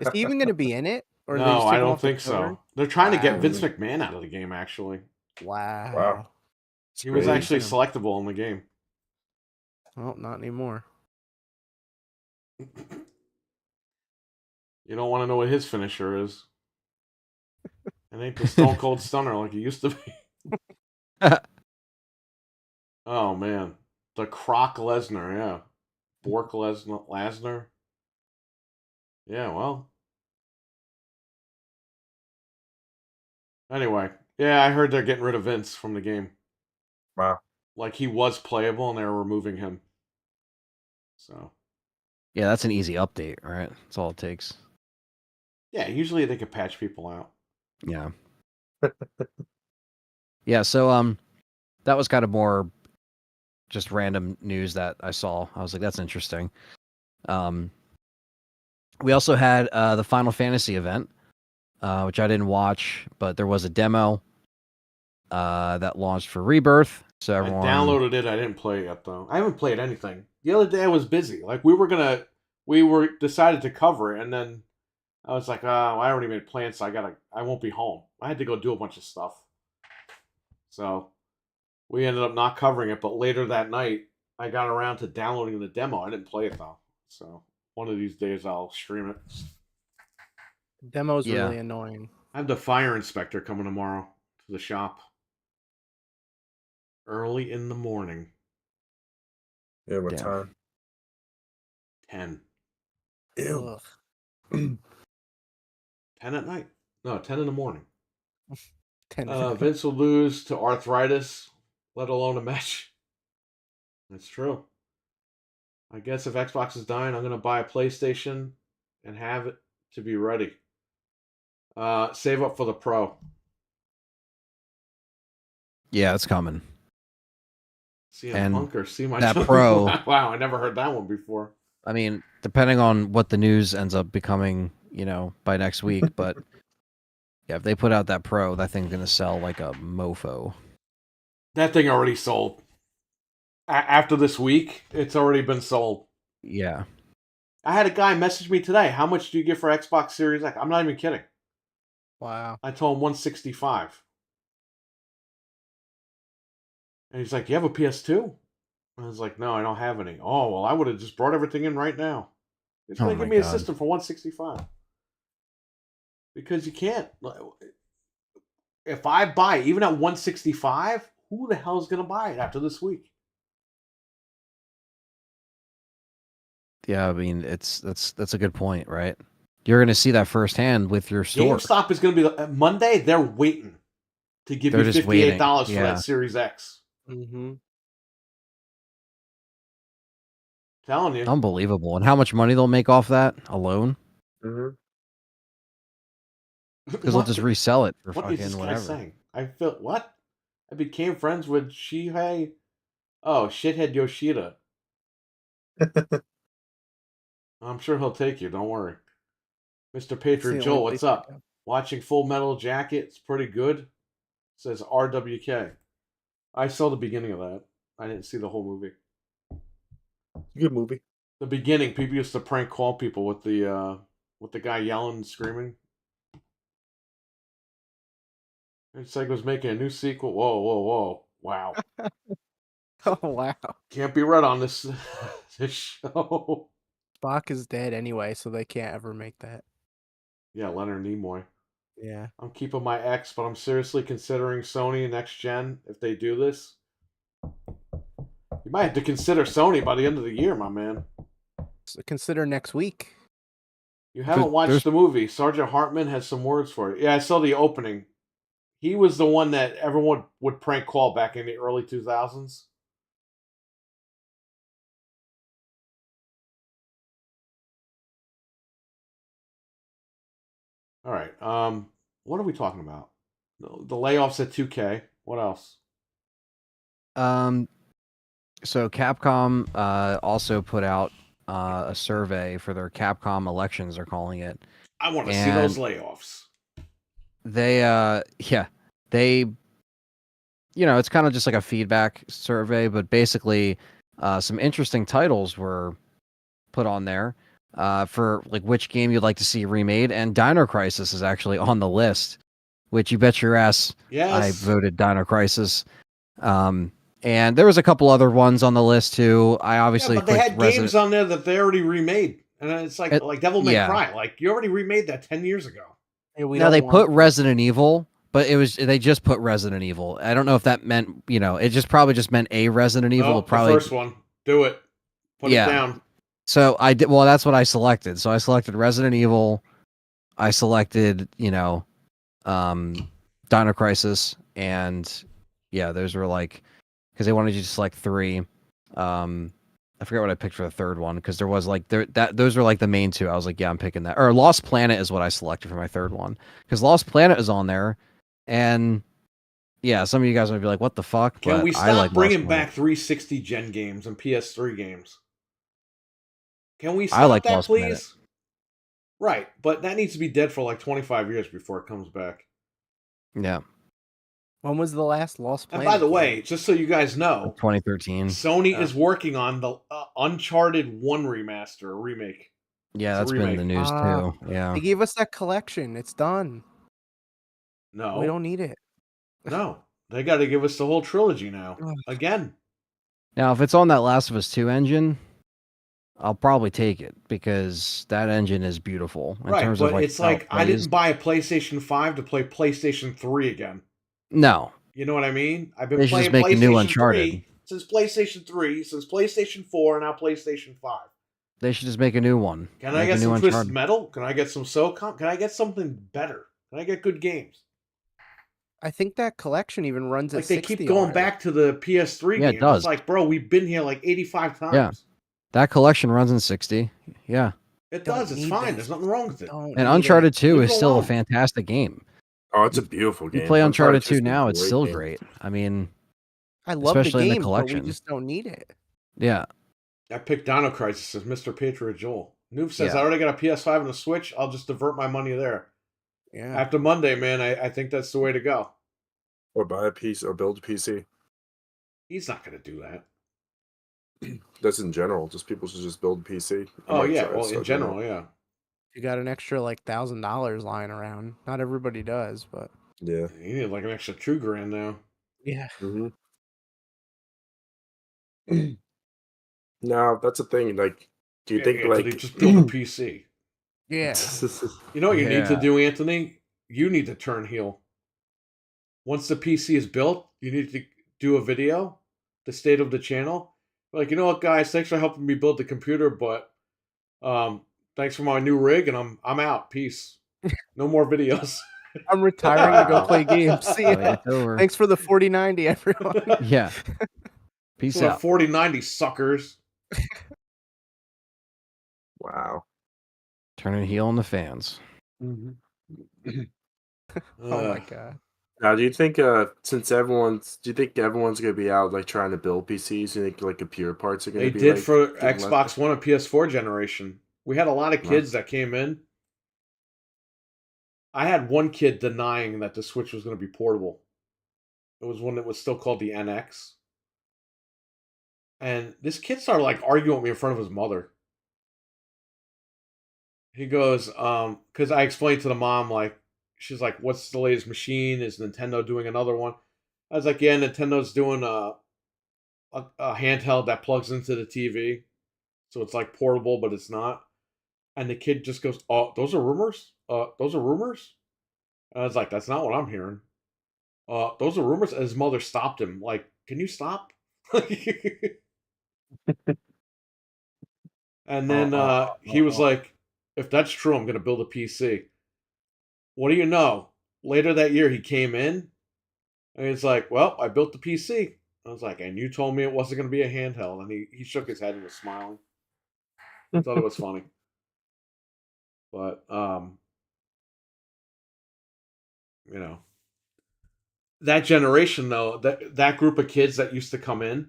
Is he even going to be in it? Or no, I don't think so. They're trying to get Vince McMahon out of the game, actually. Wow. He was actually selectable in the game. Well, not anymore. You don't want to know what his finisher is. It ain't the Stone Cold Stunner like it used to be. Oh, man. The Croc Lesnar, yeah. Bork Lesnar. Yeah, well. Anyway, yeah, I heard they're getting rid of Vince from the game. Wow. Like he was playable and they're removing him. So. Yeah, that's an easy update, right? That's all it takes. Yeah, usually they could patch people out. Yeah. Yeah, so that was kind of more just random news that I saw. I was like, that's interesting. We also had the Final Fantasy event, which I didn't watch, but there was a demo that launched for Rebirth. So everyone... I downloaded it. I didn't play it yet, though. I haven't played anything. The other day I was busy. Like we were decided to cover it, and then I was like, I already made plans, so I won't be home. I had to go do a bunch of stuff. So we ended up not covering it, but later that night, I got around to downloading the demo. I didn't play it though. So one of these days I'll stream it. Demo's really annoying. I have the fire inspector coming tomorrow to the shop. Early in the morning. Yeah, what time? 10. Ew. 10 at night. No, 10 in the morning. 10. Vince will lose to arthritis, let alone a match. That's true. I guess if Xbox is dying, I'm going to buy a PlayStation and have it to be ready. Save up for the Pro. Yeah, it's coming. CM Punk or see my that Pro. Wow, I never heard that one before. I mean, depending on what the news ends up becoming, by next week, but yeah, if they put out that Pro, that thing's gonna sell like a mofo. That thing already sold. After this week, it's already been sold. Yeah. I had a guy message me today. How much do you get for Xbox Series X? I'm not even kidding. Wow. I told him $165. And he's like, you have a PS2? I was like, no, I don't have any. Oh, well, I would have just brought everything in right now. It's going to give me a system for $165. Because you can't. If I buy it, even at $165, who the hell is going to buy it after this week? Yeah, I mean, that's a good point, right? You're going to see that firsthand with your store. GameStop is going to be Monday. They're waiting to give you $58 for that Series X. Mm-hmm. Telling you, unbelievable. And how much money they'll make off that alone? Mm-hmm. Because they'll just resell it for what is fucking this whatever. Guy saying? I feel what? I became friends with Shihei. Oh, shithead Yoshida. I'm sure he'll take you. Don't worry. Mr. Patriot Joel, what's up? Watching Full Metal Jacket. It's pretty good. Says RWK. I saw the beginning of that. I didn't see the whole movie. Good movie. The beginning, people used to prank call people with the guy yelling and screaming. It's like it was making a new sequel. Whoa. Wow. Oh, wow. Can't be read on this show. Spock is dead anyway, so they can't ever make that. Yeah, Leonard Nimoy. Yeah. I'm keeping my X, but I'm seriously considering Sony next gen if they do this. You might have to consider Sony by the end of the year, my man. So consider next week. You haven't watched the movie. Sergeant Hartman has some words for it. Yeah, I saw the opening. He was the one that everyone would prank call back in the early 2000s. All right. What are we talking about? The layoffs at 2K. What else? So Capcom also put out a survey for their Capcom elections, they're calling it. I want to see those layoffs. They it's kind of just like a feedback survey, but basically some interesting titles were put on there for like which game you'd like to see remade, and Dino Crisis is actually on the list, which you bet your ass I voted Dino Crisis. And there was a couple other ones on the list too. I obviously but they had games on there that they already remade, and it's like Devil May Cry. Like you already remade that 10 years ago. Now they put Resident Evil, but they just put Resident Evil. I don't know if that meant it probably just meant a Resident Evil. Probably the first one. Do it. Put it down. So I did. Well, that's what I selected. So I selected Resident Evil. I selected Dino Crisis, and those were like. Because they wanted you to select 3. I forget what I picked for the third one, because there was like those were like the main 2. I was like, yeah, I'm picking that. Or Lost Planet is what I selected for my third one, because Lost Planet is on there, and some of you guys might be like, what the fuck? Can we stop bringing back 360 gen games and PS3 games? Can we stop that, please? Planet. Right, but that needs to be dead for like 25 years before it comes back. Yeah. When was the last Lost Planet? And by the way, just so you guys know, 2013. Sony is working on the Uncharted 1 remake. Yeah, It's a that's been in the remake. news too. Yeah. They gave us that collection. It's done. No. We don't need it. No. They got to give us the whole trilogy now. Again. Now, if it's on that Last of Us 2 engine, I'll probably take it because that engine is beautiful in Right, terms but of like it's how it like I plays. didn't buy a PlayStation 5 to play PlayStation 3 again. No, You know what I mean? I've been they should just playing make a new PlayStation Uncharted. 3 since PlayStation 3, since PlayStation 4, and now PlayStation 5. They should just make a new one. Can Make I a get new some Twisted Uncharted. Metal? Can I get some SOCOM? Can I get something better? Can I get good games? I think that collection even runs Like at they 60 keep going already. back to the PS3 Yeah, it games. does. It's like, bro, we've been here like 85 times. Yeah. That collection runs in 60. Yeah. It Don't does. It's need fine. this. There's nothing wrong with it. Don't And need Uncharted it. 2 Leave is it still a alone. fantastic game. Oh, it's a beautiful game. You play Uncharted 2 is a now, it's great still game. great. I mean, I love the especially in the games, but we collection. just don't need it. Yeah. I picked Dino Crisis as Mr. Patriot Joel. Noob says, Yeah. I already got a PS5 and a Switch. I'll just divert my money there. Yeah. After Monday, man, I think that's the way to go. Or buy a piece or build a PC. He's not going to do that. That's in general. Just people should just build a PC. Oh, yeah. Well, in general, yeah. You got an extra like $1,000 lying around. Not everybody does, but Yeah. You need like an extra $2,000 now. yeah. Mm-hmm. Now that's a thing. Like, do you think Anthony, like just build a PC? Yeah. You know what you need to Yeah. do, Anthony? You need to turn heel. Once the PC is built, you need to do a video, the state of the channel. Like, you know what, guys? Thanks for helping me build the computer, but thanks for my new rig, and I'm out. Peace. No more videos. I'm retiring to go play games. See ya. It's over. Thanks for the 4090, everyone. Yeah. Peace For the out. 4090 suckers. wow. Turning heel on the fans. Oh my god. Now, do you think since everyone's gonna be out like trying to build PCs? You think like computer parts are gonna They be did like, for getting Xbox less- One and PS4 generation. We had a lot of kids that came in. I had one kid denying that the Switch was going to be portable. It was one that was still called the NX. And this kid started like arguing with me in front of his mother. He goes, because I explained to the mom, like, she's like, what's the latest machine? Is Nintendo doing another one? I was like, yeah, Nintendo's doing a handheld that plugs into the TV. So it's like portable, but it's not. And the kid just goes, oh, those are rumors? Those are rumors? And I was like, that's not what I'm hearing. Those are rumors. And his mother stopped him. Like, can you stop? And then he was like, if that's true, I'm going to build a PC. What do you know? Later that year, he came in and he's like, well, I built the PC. I was like, and you told me it wasn't going to be a handheld. And he shook his head and was smiling. I thought it was funny. But, you know, that generation, though, that group of kids that used to come in,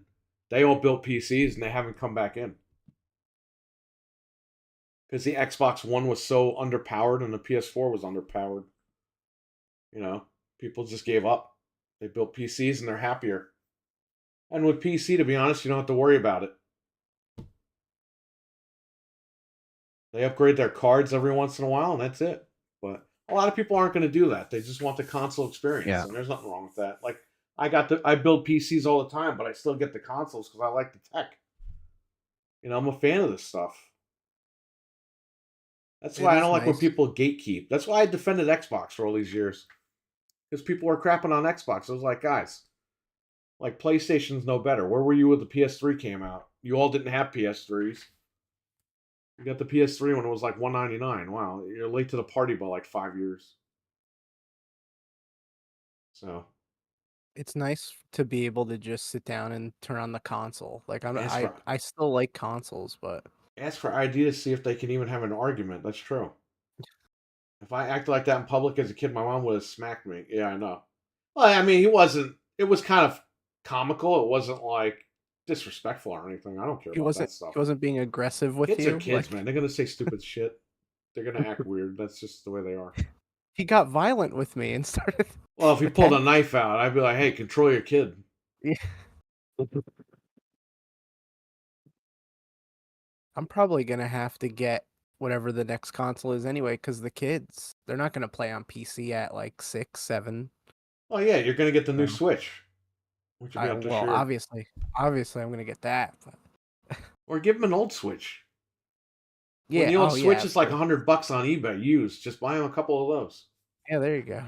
they all built PCs and they haven't come back in. Because the Xbox One was so underpowered and the PS4 was underpowered. You know, people just gave up. They built PCs and they're happier. And with PC, to be honest, you don't have to worry about it. They upgrade their cards every once in a while, and that's it. But a lot of people aren't going to do that. They just want the console experience, Yeah. and there's nothing wrong with that. Like I build PCs all the time, but I still get the consoles because I like the tech. You know, I'm a fan of this stuff. That's why I don't like when people gatekeep. That's why I defended Xbox for all these years. Because people were crapping on Xbox. I was like, guys, like PlayStation's no better. Where were you when the PS3 came out? You all didn't have PS3s. You got the PS3 when it was like $199. Wow, you're late to the party by like 5 years. So It's nice to be able to just sit down and turn on the console. Like That's right. I still like consoles, but ask for ID to see if they can even have an argument. That's true. If I acted like that in public as a kid, my mom would have smacked me. Yeah, I know. Well, I mean, it was kind of comical. It wasn't like disrespectful or anything. I don't care about that stuff. He wasn't being aggressive with Kids you. are kids, man. They're gonna say stupid shit. They're gonna act weird. That's just the way they are. He got violent with me and started. Well, if he pulled a knife out, I'd be like, "Hey, control your kid." Yeah. I'm probably gonna have to get whatever the next console is anyway, because the kids, they're not going to play on PC at like 6, 7. Oh yeah, you're gonna get the new No. Switch, which will be out this year. Obviously I'm going to get that. But... Or give them an old Switch. Yeah, when the old Switch is like course. $100 on eBay used, just buy them a couple of those. Yeah, there you go.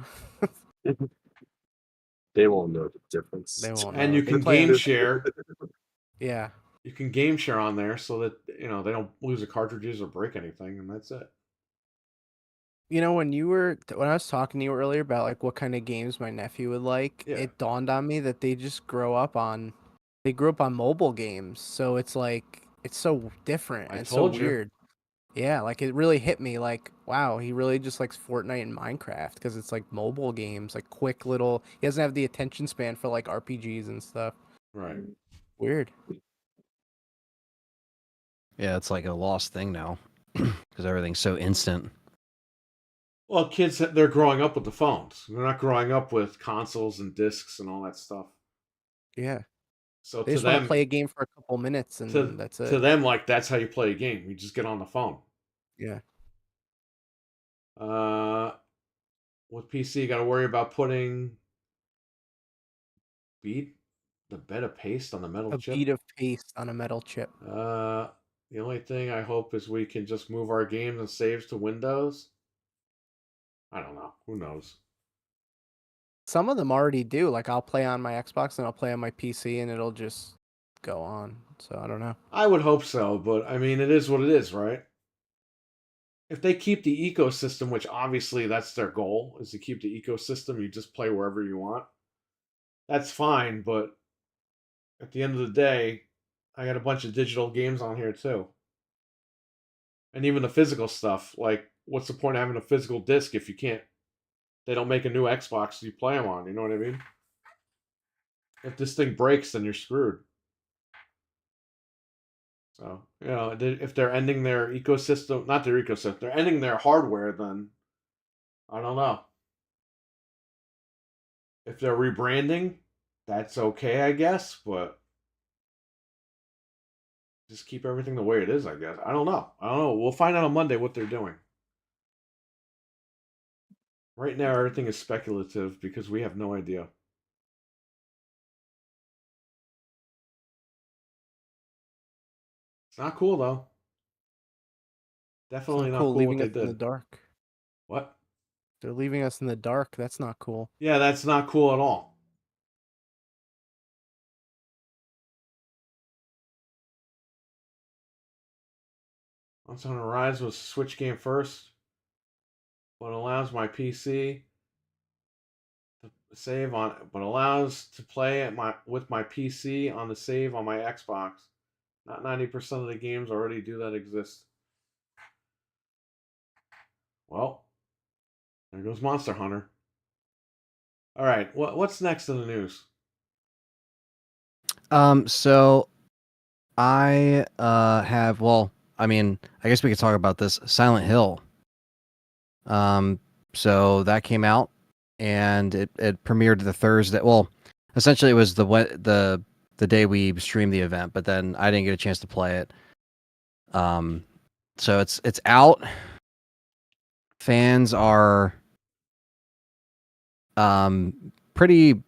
They won't know the difference. They won't. And know. you They can play on- game share. Yeah. You can game share on there so that they don't lose the cartridges or break anything, and that's it. You know, when I was talking to you earlier about like what kind of games my nephew would like, Yeah. it dawned on me that they grew up on mobile games. So it's like it's so different I and told so you. weird. Yeah, like it really hit me like, wow, he really just likes Fortnite and Minecraft because it's like mobile games, like quick little. He doesn't have the attention span for like RPGs and stuff. Right. Weird. Yeah, it's like a lost thing now because everything's so instant. Well, kids, they're growing up with the phones. They're not growing up with consoles and discs and all that stuff. Yeah. So They to just want them, to play a game for a couple minutes and that's it. to them, like that's how you play a game. You just get on the phone. Yeah. With PC, you got to worry about putting the bed of paste on the metal chip. A bead of paste on a metal chip. The only thing I hope is we can just move our games and saves to Windows. I don't know. Who knows? Some of them already do. Like I'll play on my Xbox and I'll play on my PC and it'll just go on. So I don't know. I would hope so, but I mean, it is what it is, right? If they keep the ecosystem, which obviously that's their goal, is to keep the ecosystem, you just play wherever you want. That's fine, but at the end of the day, I got a bunch of digital games on here too. And even the physical stuff, like what's the point of having a physical disc if they don't make a new Xbox you play them on, you know what I mean? If this thing breaks, then you're screwed. So, if they're ending their ecosystem, not their ecosystem, they're ending their hardware, then I don't know. If they're rebranding, that's okay, I guess, but just keep everything the way it is, I guess. I don't know. We'll find out on Monday what they're doing. Right now, everything is speculative because we have no idea. It's not cool, though. Definitely not cool leaving what us they in the did. dark. What? They're leaving us in the dark. That's not cool. Yeah, that's not cool at all. Once on Rise was a Switch game first, but allows my PC to save on, but allows to play with my PC on the save on my Xbox. Not 90% of the games already do that exist. Well, there goes Monster Hunter. All right, what's next in the news? So I have, well, I mean, I guess we could talk about this. Silent Hill. So that came out and it premiered the Thursday. Well, essentially it was the day we streamed the event, but then I didn't get a chance to play it. So it's out. Fans are pretty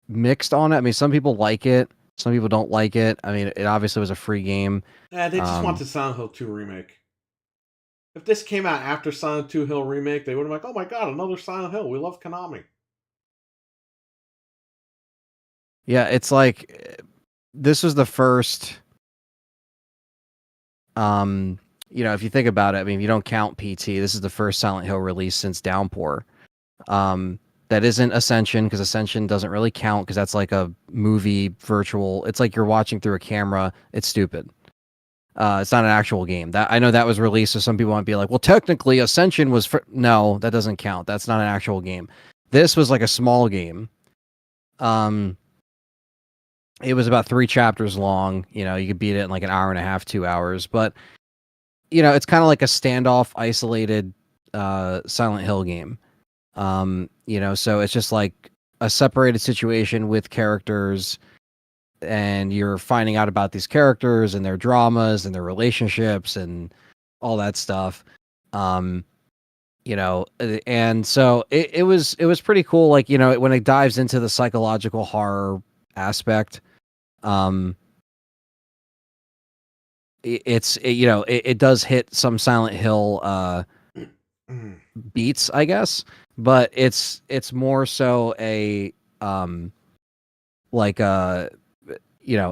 mixed on it. I mean, some people like it, some people don't like it. I mean, it obviously was a free game. Yeah, they just want the Silent Hill 2 remake. If this came out after Silent Hill remake, they would have been like, oh my god, another Silent Hill. We love Konami. Yeah, it's like this was the first if you think about it, I mean, if you don't count PT, this is the first Silent Hill release since Downpour. That isn't Ascension, because Ascension doesn't really count because that's like a movie virtual. It's like you're watching through a camera. It's stupid. It's not an actual game. That I know that was released, so some people might be like, well, technically Ascension was no, that doesn't count. That's not an actual game. This was like a small game. It was about 3 chapters long. You could beat it in like an hour and a half, 2 hours. But it's kind of like a standoff, isolated Silent Hill game. So it's just like a separated situation with characters, and you're finding out about these characters and their dramas and their relationships, and all that stuff. You know, and so it was pretty cool. Like, you know, when it dives into the psychological horror aspect, it does hit some Silent Hill beats, I guess, but it's more so a like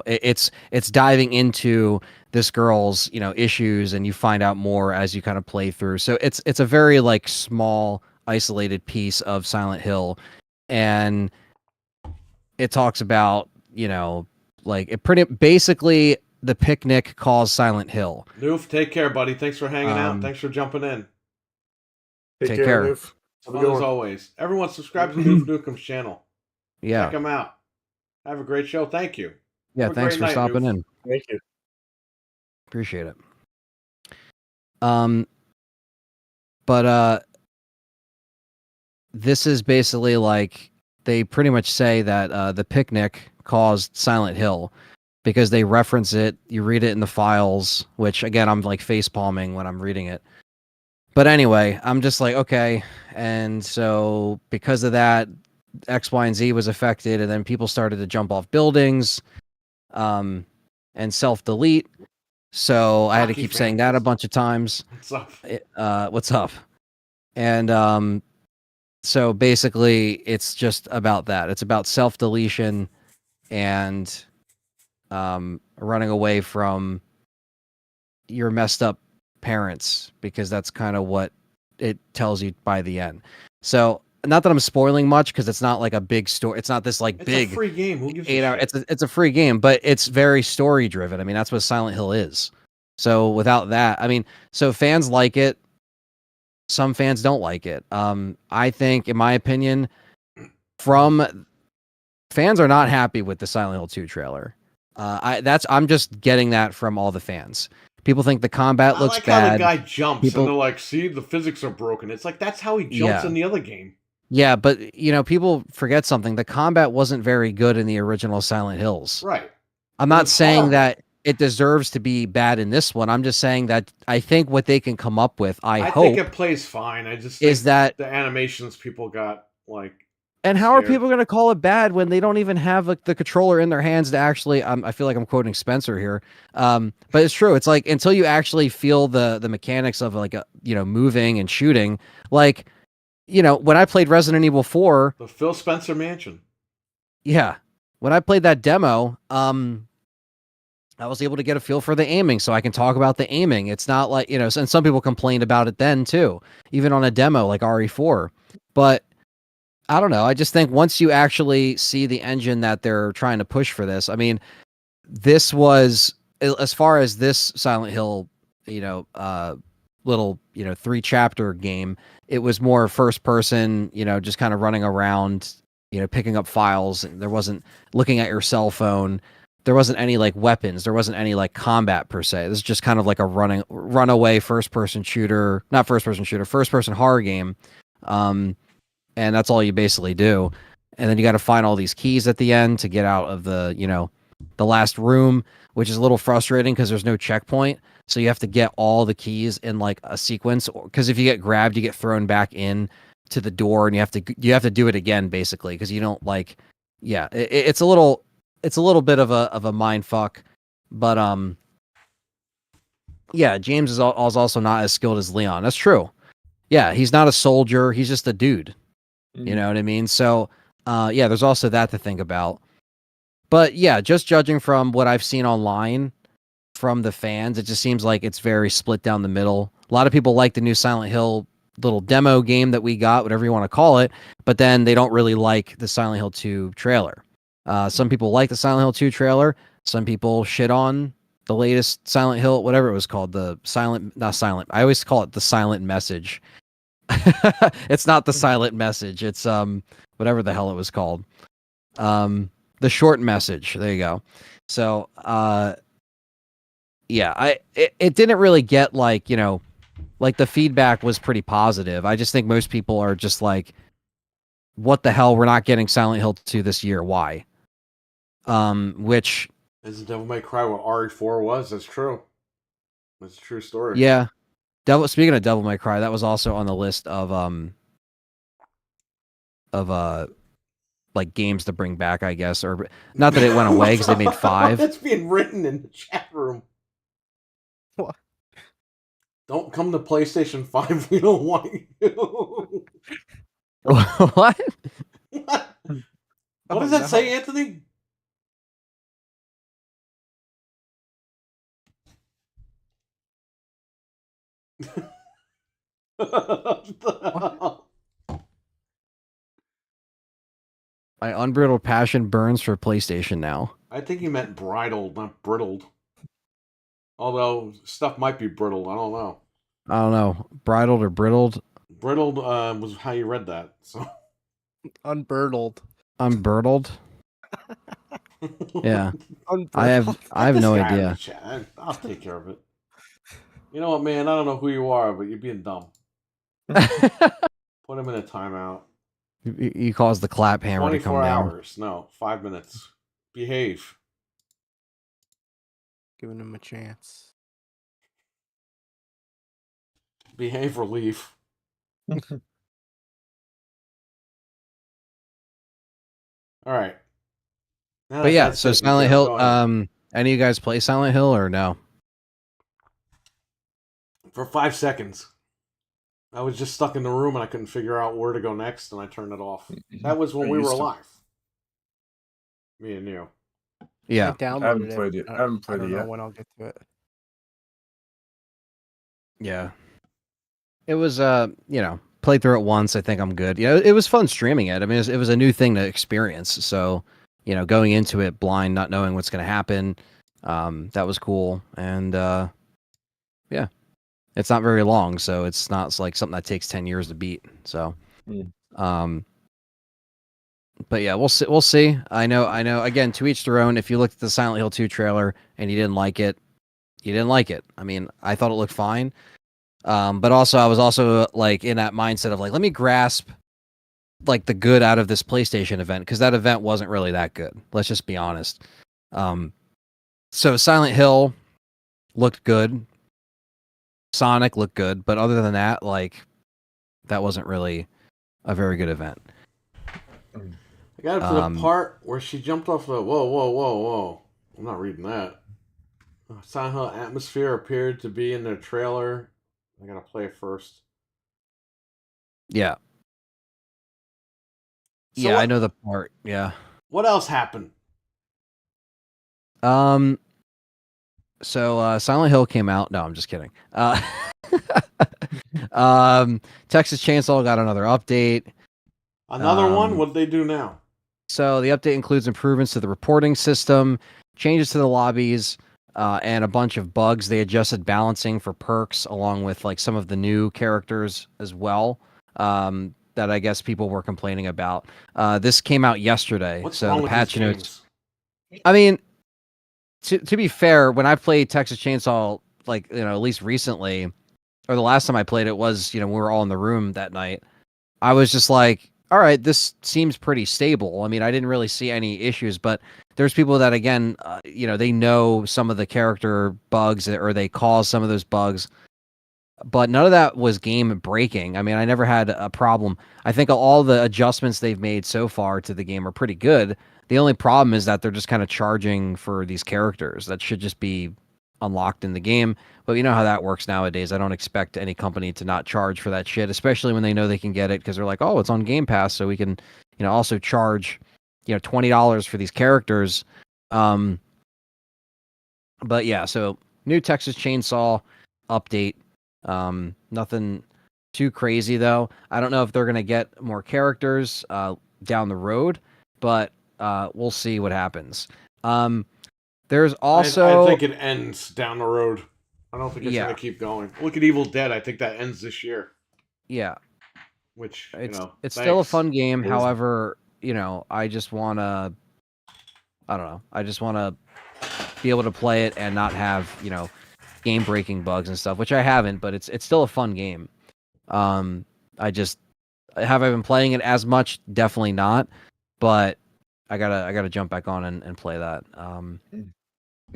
it's diving into this girl's, you know, issues, and you find out more as you kind of play through. So it's a very like small isolated piece of Silent Hill, and it talks about, you know, like it pretty basically the picnic calls Silent Hill. Noof, take care, buddy. Thanks for hanging out. Thanks for jumping in. Take care. Noof. It's fun as always. Everyone subscribe to Noof Nukem's channel. Yeah. Check him out. Have a great show. Thank you. Yeah, thanks for stopping in. Thank you. Appreciate it. But this is basically like they pretty much say that the picnic caused Silent Hill because they reference it. You read it in the files, which again, I'm like face palming when I'm reading it. But anyway, I'm just like, okay. And so because of that, X, Y, and Z was affected, and then people started to jump off buildings and self-delete. So I had to keep saying that a bunch of times. What's up? What's up? And so basically, it's just about that. It's about self-deletion and running away from your messed up parents, because that's kind of what it tells you by the end. So not that I'm spoiling much, because it's not like a big story. It's not this like big free game. Who gives 8 hour? a shit? It's a free game, but it's very story driven. I mean, that's what Silent Hill is. So without that, I mean, so fans like it. Some fans don't like it. I think, in my opinion, fans are not happy with the Silent Hill 2 trailer. I'm just getting that from all the fans. People think the combat looks bad. How the guy jumps and they're like, see, the physics are broken. It's like, that's how he jumps in the other game. Yeah, but, you know, people forget something. The combat wasn't very good in the original Silent Hills. Right. I'm not saying that it deserves to be bad in this one. I'm just saying that I think what they can come up with, I hope, think it plays fine. I just think is that the animations people got, like... And how are people going to call it bad when they don't even have like the controller in their hands to actually? I feel like I'm quoting Spencer here, but it's true. It's like until you actually feel the mechanics of like moving and shooting. Like, you know, when I played Resident Evil 4, the Phil Spencer Mansion. Yeah, when I played that demo, I was able to get a feel for the aiming, so I can talk about the aiming. It's not like, you know, and some people complained about it then too, even on a demo like RE4, but. I don't know. I just think once you actually see the engine that they're trying to push for this, I mean, this was, as far as this Silent Hill, little, 3-chapter game, it was more first person, just kind of running around, picking up files. There wasn't looking at your cell phone. There wasn't any like weapons. There wasn't any like combat per se. This is just kind of like a runaway first person horror game. And that's all you basically do. And then you got to find all these keys at the end to get out of the last room, which is a little frustrating because there's no checkpoint. So you have to get all the keys in like a sequence, because if you get grabbed, you get thrown back in to the door, and you have to do it again basically, because you don't like, it's a little bit of a mind fuck. But James is also not as skilled as Leon. That's true. Yeah, he's not a soldier. He's just a dude. You know what I mean? So, there's also that to think about. But yeah, just judging from what I've seen online from the fans, it just seems like it's very split down the middle. A lot of people like the new Silent Hill little demo game that we got, whatever you want to call it, but then they don't really like the Silent Hill 2 trailer. Some people like the Silent Hill 2 trailer. Some people shit on the latest Silent Hill, whatever it was called, I always call it the silent message. It's not the silent message. It's whatever the hell it was called. The short message. There you go. So it didn't really get like the feedback was pretty positive. I just think most people are just like, what the hell? We're not getting Silent Hill 2 this year. Why? Which is Devil May Cry what RE4 was? That's true. That's a true story. Yeah. Speaking of Devil May Cry, that was also on the list of like games to bring back, I guess, or not that it went away because they made 5. That's being written in the chat room. What? Don't come to PlayStation 5. We don't want you. What? What does that say, Anthony? My unbridled passion burns for PlayStation now. I think he meant bridled, not brittled. Although stuff might be brittled. I don't know. I don't know. Bridled or brittled? Brittled was how you read that. So Unburdled. Unbridled? Yeah. Unburdled. I have no idea. I'll take care of it. You know what, man? I don't know who you are, but you're being dumb. Put him in a timeout. You caused the clap hammer to come 24 down. hours. No, 5 minutes. Behave. Giving him a chance. Behave or leave. All right. But yeah, so Silent Hill. Any of you guys play Silent Hill or no? For 5 seconds. I was just stuck in the room and I couldn't figure out where to go next, and I turned it off. That was when we were alive. Me and you. Yeah. I downloaded it. I haven't played it yet. I don't know when I'll get to it. Yeah. It was played through it once. I think I'm good. Yeah, it was fun streaming it. I mean, it was a new thing to experience. So, going into it blind, not knowing what's going to happen, that was cool. And yeah, it's not very long, so it's not like something that takes 10 years to beat. So, but yeah, we'll see. We'll see. I know. Again, to each their own. If you looked at the Silent Hill 2 trailer and you didn't like it, you didn't like it. I mean, I thought it looked fine. But also, I was also like in that mindset of like, let me grasp like the good out of this PlayStation event, because that event wasn't really that good. Let's just be honest. So Silent Hill looked good. Sonic looked good, but other than that, like, that wasn't really a very good event. I got up to the part where she jumped off the whoa. I'm not reading that. Silent Hill atmosphere appeared to be in their trailer. I gotta play it first. Yeah. So yeah, I know the part. Yeah. What else happened? So Silent Hill came out. No, I'm just kidding. Texas Chainsaw got another update. Another one? What did they do now? So the update includes improvements to the reporting system, changes to the lobbies, and a bunch of bugs. They adjusted balancing for perks, along with like some of the new characters as well. That I guess people were complaining about. This came out yesterday. What's so wrong the with patch these notes. games? I mean, to be fair, when I played Texas Chainsaw, like, at least recently, or the last time I played it was, we were all in the room that night. I was just like, all right, this seems pretty stable. I mean, I didn't really see any issues, but there's people that, again, they know some of the character bugs, or they cause some of those bugs, but none of that was game breaking. I mean, I never had a problem. I think all the adjustments they've made so far to the game are pretty good. The only problem is that they're just kind of charging for these characters that should just be unlocked in the game. But you know how that works nowadays. I don't expect any company to not charge for that shit, especially when they know they can get it, because they're like, oh, it's on Game Pass, so we can, also charge, $20 for these characters. But yeah, so new Texas Chainsaw update. Nothing too crazy though. I don't know if they're gonna get more characters down the road, but we'll see what happens. There's also I think it ends down the road. I don't think it's gonna keep going. Look at Evil Dead. I think that ends this year. Yeah. Which it's still a fun game. However, I just wanna, I don't know. I just wanna be able to play it and not have, game breaking bugs and stuff, which I haven't, but it's still a fun game. Have I been playing it as much? Definitely not. But I gotta jump back on and play that.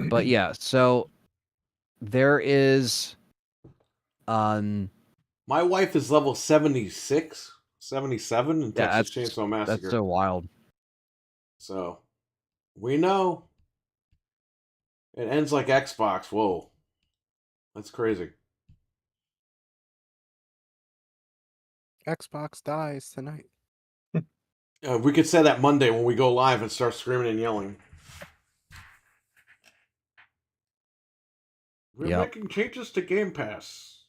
But yeah, so there is My wife is level 76, 77 in Texas Chainsaw Massacre. That's so wild. So, we know. It ends like Xbox. Whoa. That's crazy. Xbox dies tonight. We could say that Monday when we go live and start screaming and yelling. We're making changes to Game Pass.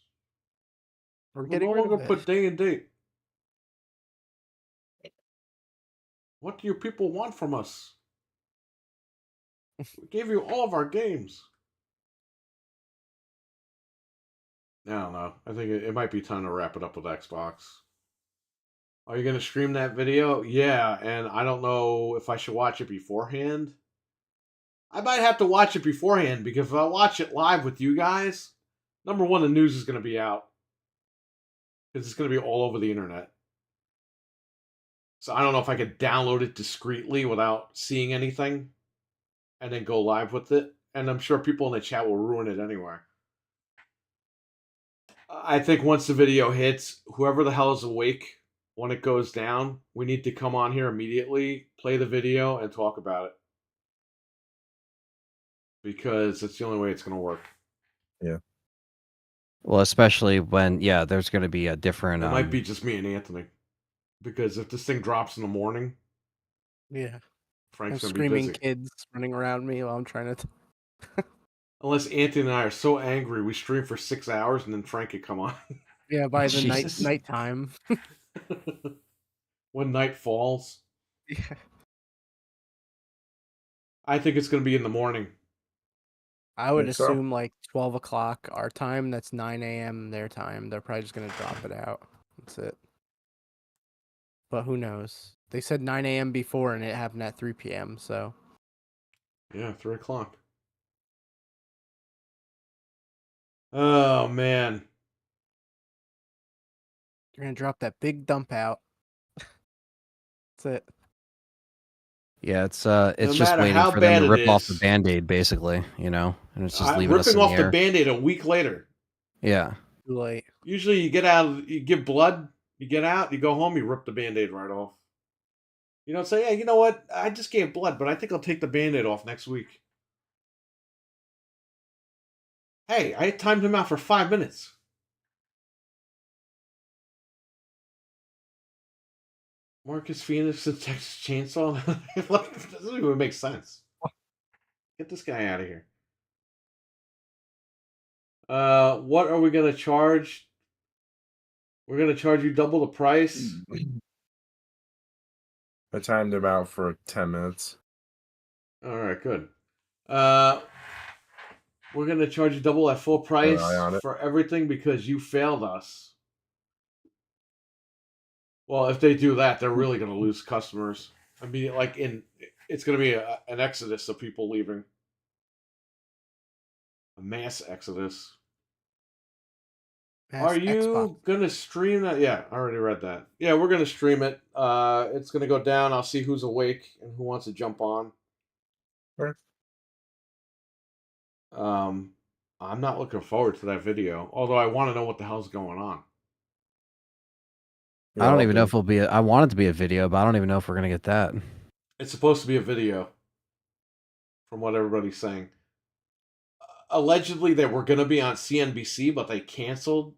We're getting rid of put day and date. What do you people want from us? We gave you all of our games. I don't know. I think it might be time to wrap it up with Xbox. Are you going to stream that video? Yeah, and I don't know if I should watch it beforehand. I might have to watch it beforehand because if I watch it live with you guys, number one, the news is going to be out. Because it's going to be all over the internet. So I don't know if I could download it discreetly without seeing anything and then go live with it. And I'm sure people in the chat will ruin it anyway. I think once the video hits, whoever the hell is awake when it goes down, we need to come on here immediately, play the video, and talk about it. Because it's the only way it's going to work. Yeah. Well, especially when, there's going to be a different... It might be just me and Anthony. Because if this thing drops in the morning... Yeah. Frank's going to be screaming busy. Kids running around me while I'm trying to... Unless Anthony and I are so angry, we stream for 6 hours and then Frank could come on. Yeah, by the nighttime. When night falls. Yeah. I think it's going to be in the morning. I would assume like 12 o'clock our time. That's 9 a.m. their time. They're probably just going to drop it out. That's it. But who knows? They said 9 a.m. before and it happened at 3 p.m. So. Yeah, 3 o'clock. Oh, man. You're going to drop that big dump out. That's it. Yeah, it's just waiting for them to rip off the Band-Aid, basically, and it's just leaving us in the air. Ripping off the Band-Aid a week later. Yeah. Too late. Usually you get out, you give blood, you get out, you go home, you rip the Band-Aid right off. You don't say, hey, you know what? I just gave blood, but I think I'll take the Band-Aid off next week. Hey, I timed him out for 5 minutes. Marcus Phoenix and Texas Chainsaw? It doesn't even make sense. Get this guy out of here. What are we going to charge? We're going to charge you double the price? I timed him out for 10 minutes. All right, good. We're going to charge you double at full price for everything because you failed us. Well, if they do that, they're really going to lose customers. I mean, it's going to be an exodus of people leaving. A mass exodus. Are you going to stream that? Yeah, I already read that. Yeah, we're going to stream it. It's going to go down. I'll see who's awake and who wants to jump on. Sure. I'm not looking forward to that video, although I want to know what the hell's going on. I don't even know if it'll be. I want it to be a video, but I don't even know if we're gonna get that. It's supposed to be a video, from what everybody's saying. Allegedly, they were gonna be on CNBC, but they canceled,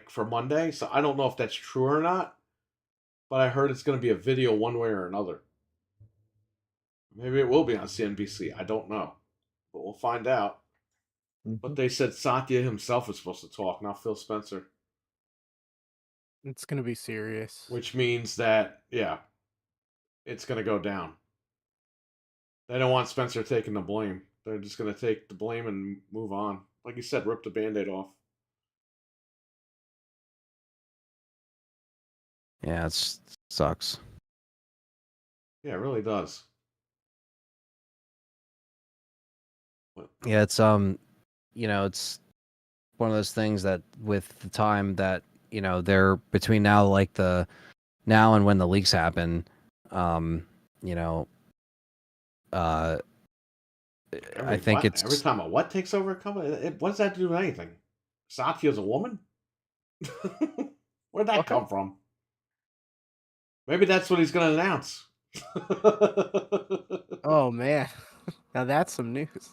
for Monday. So I don't know if that's true or not. But I heard it's gonna be a video one way or another. Maybe it will be on CNBC. I don't know, but we'll find out. Mm-hmm. But they said Satya himself is supposed to talk, not Phil Spencer. It's going to be serious. Which means that, it's going to go down. They don't want Spencer taking the blame. They're just going to take the blame and move on. Like you said, rip the Band-Aid off. Yeah, it sucks. Yeah, it really does. Yeah, it's it's one of those things that with the time that they're between now and when the leaks happen, I think it's every time a what takes over a company. What does that do with anything? Satya's a woman? Where'd that come from? Maybe that's what he's going to announce. Oh, man. Now that's some news.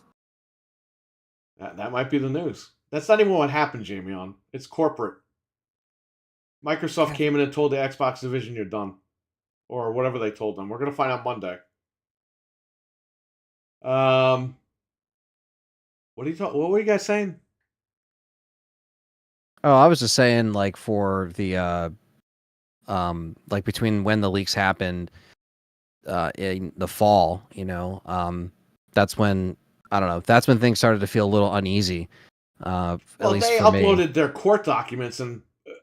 That might be the news. That's not even what happened, Jamie. It's corporate. Microsoft came in and told the Xbox division you're done. Or whatever they told them. We're going to find out Monday. What were you guys saying? Oh, I was just saying, like, for the like between when the leaks happened in the fall, that's when, I don't know, that's when things started to feel a little uneasy. At least they for uploaded me. their court documents and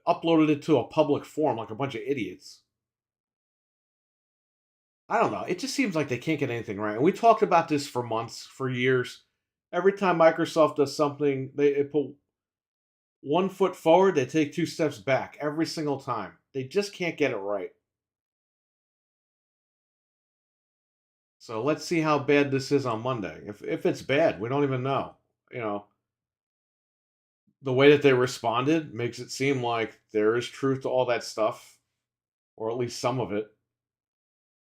uploaded it to a public forum like a bunch of idiots. I don't know. It just seems like they can't get anything right. And we talked about this for months, for years. Every time Microsoft does something, they put 1 foot forward, they take 2 steps back every single time. They just can't get it right. So let's see how bad this is on Monday. If it's bad, we don't even know. The way that they responded makes it seem like there is truth to all that stuff, or at least some of it.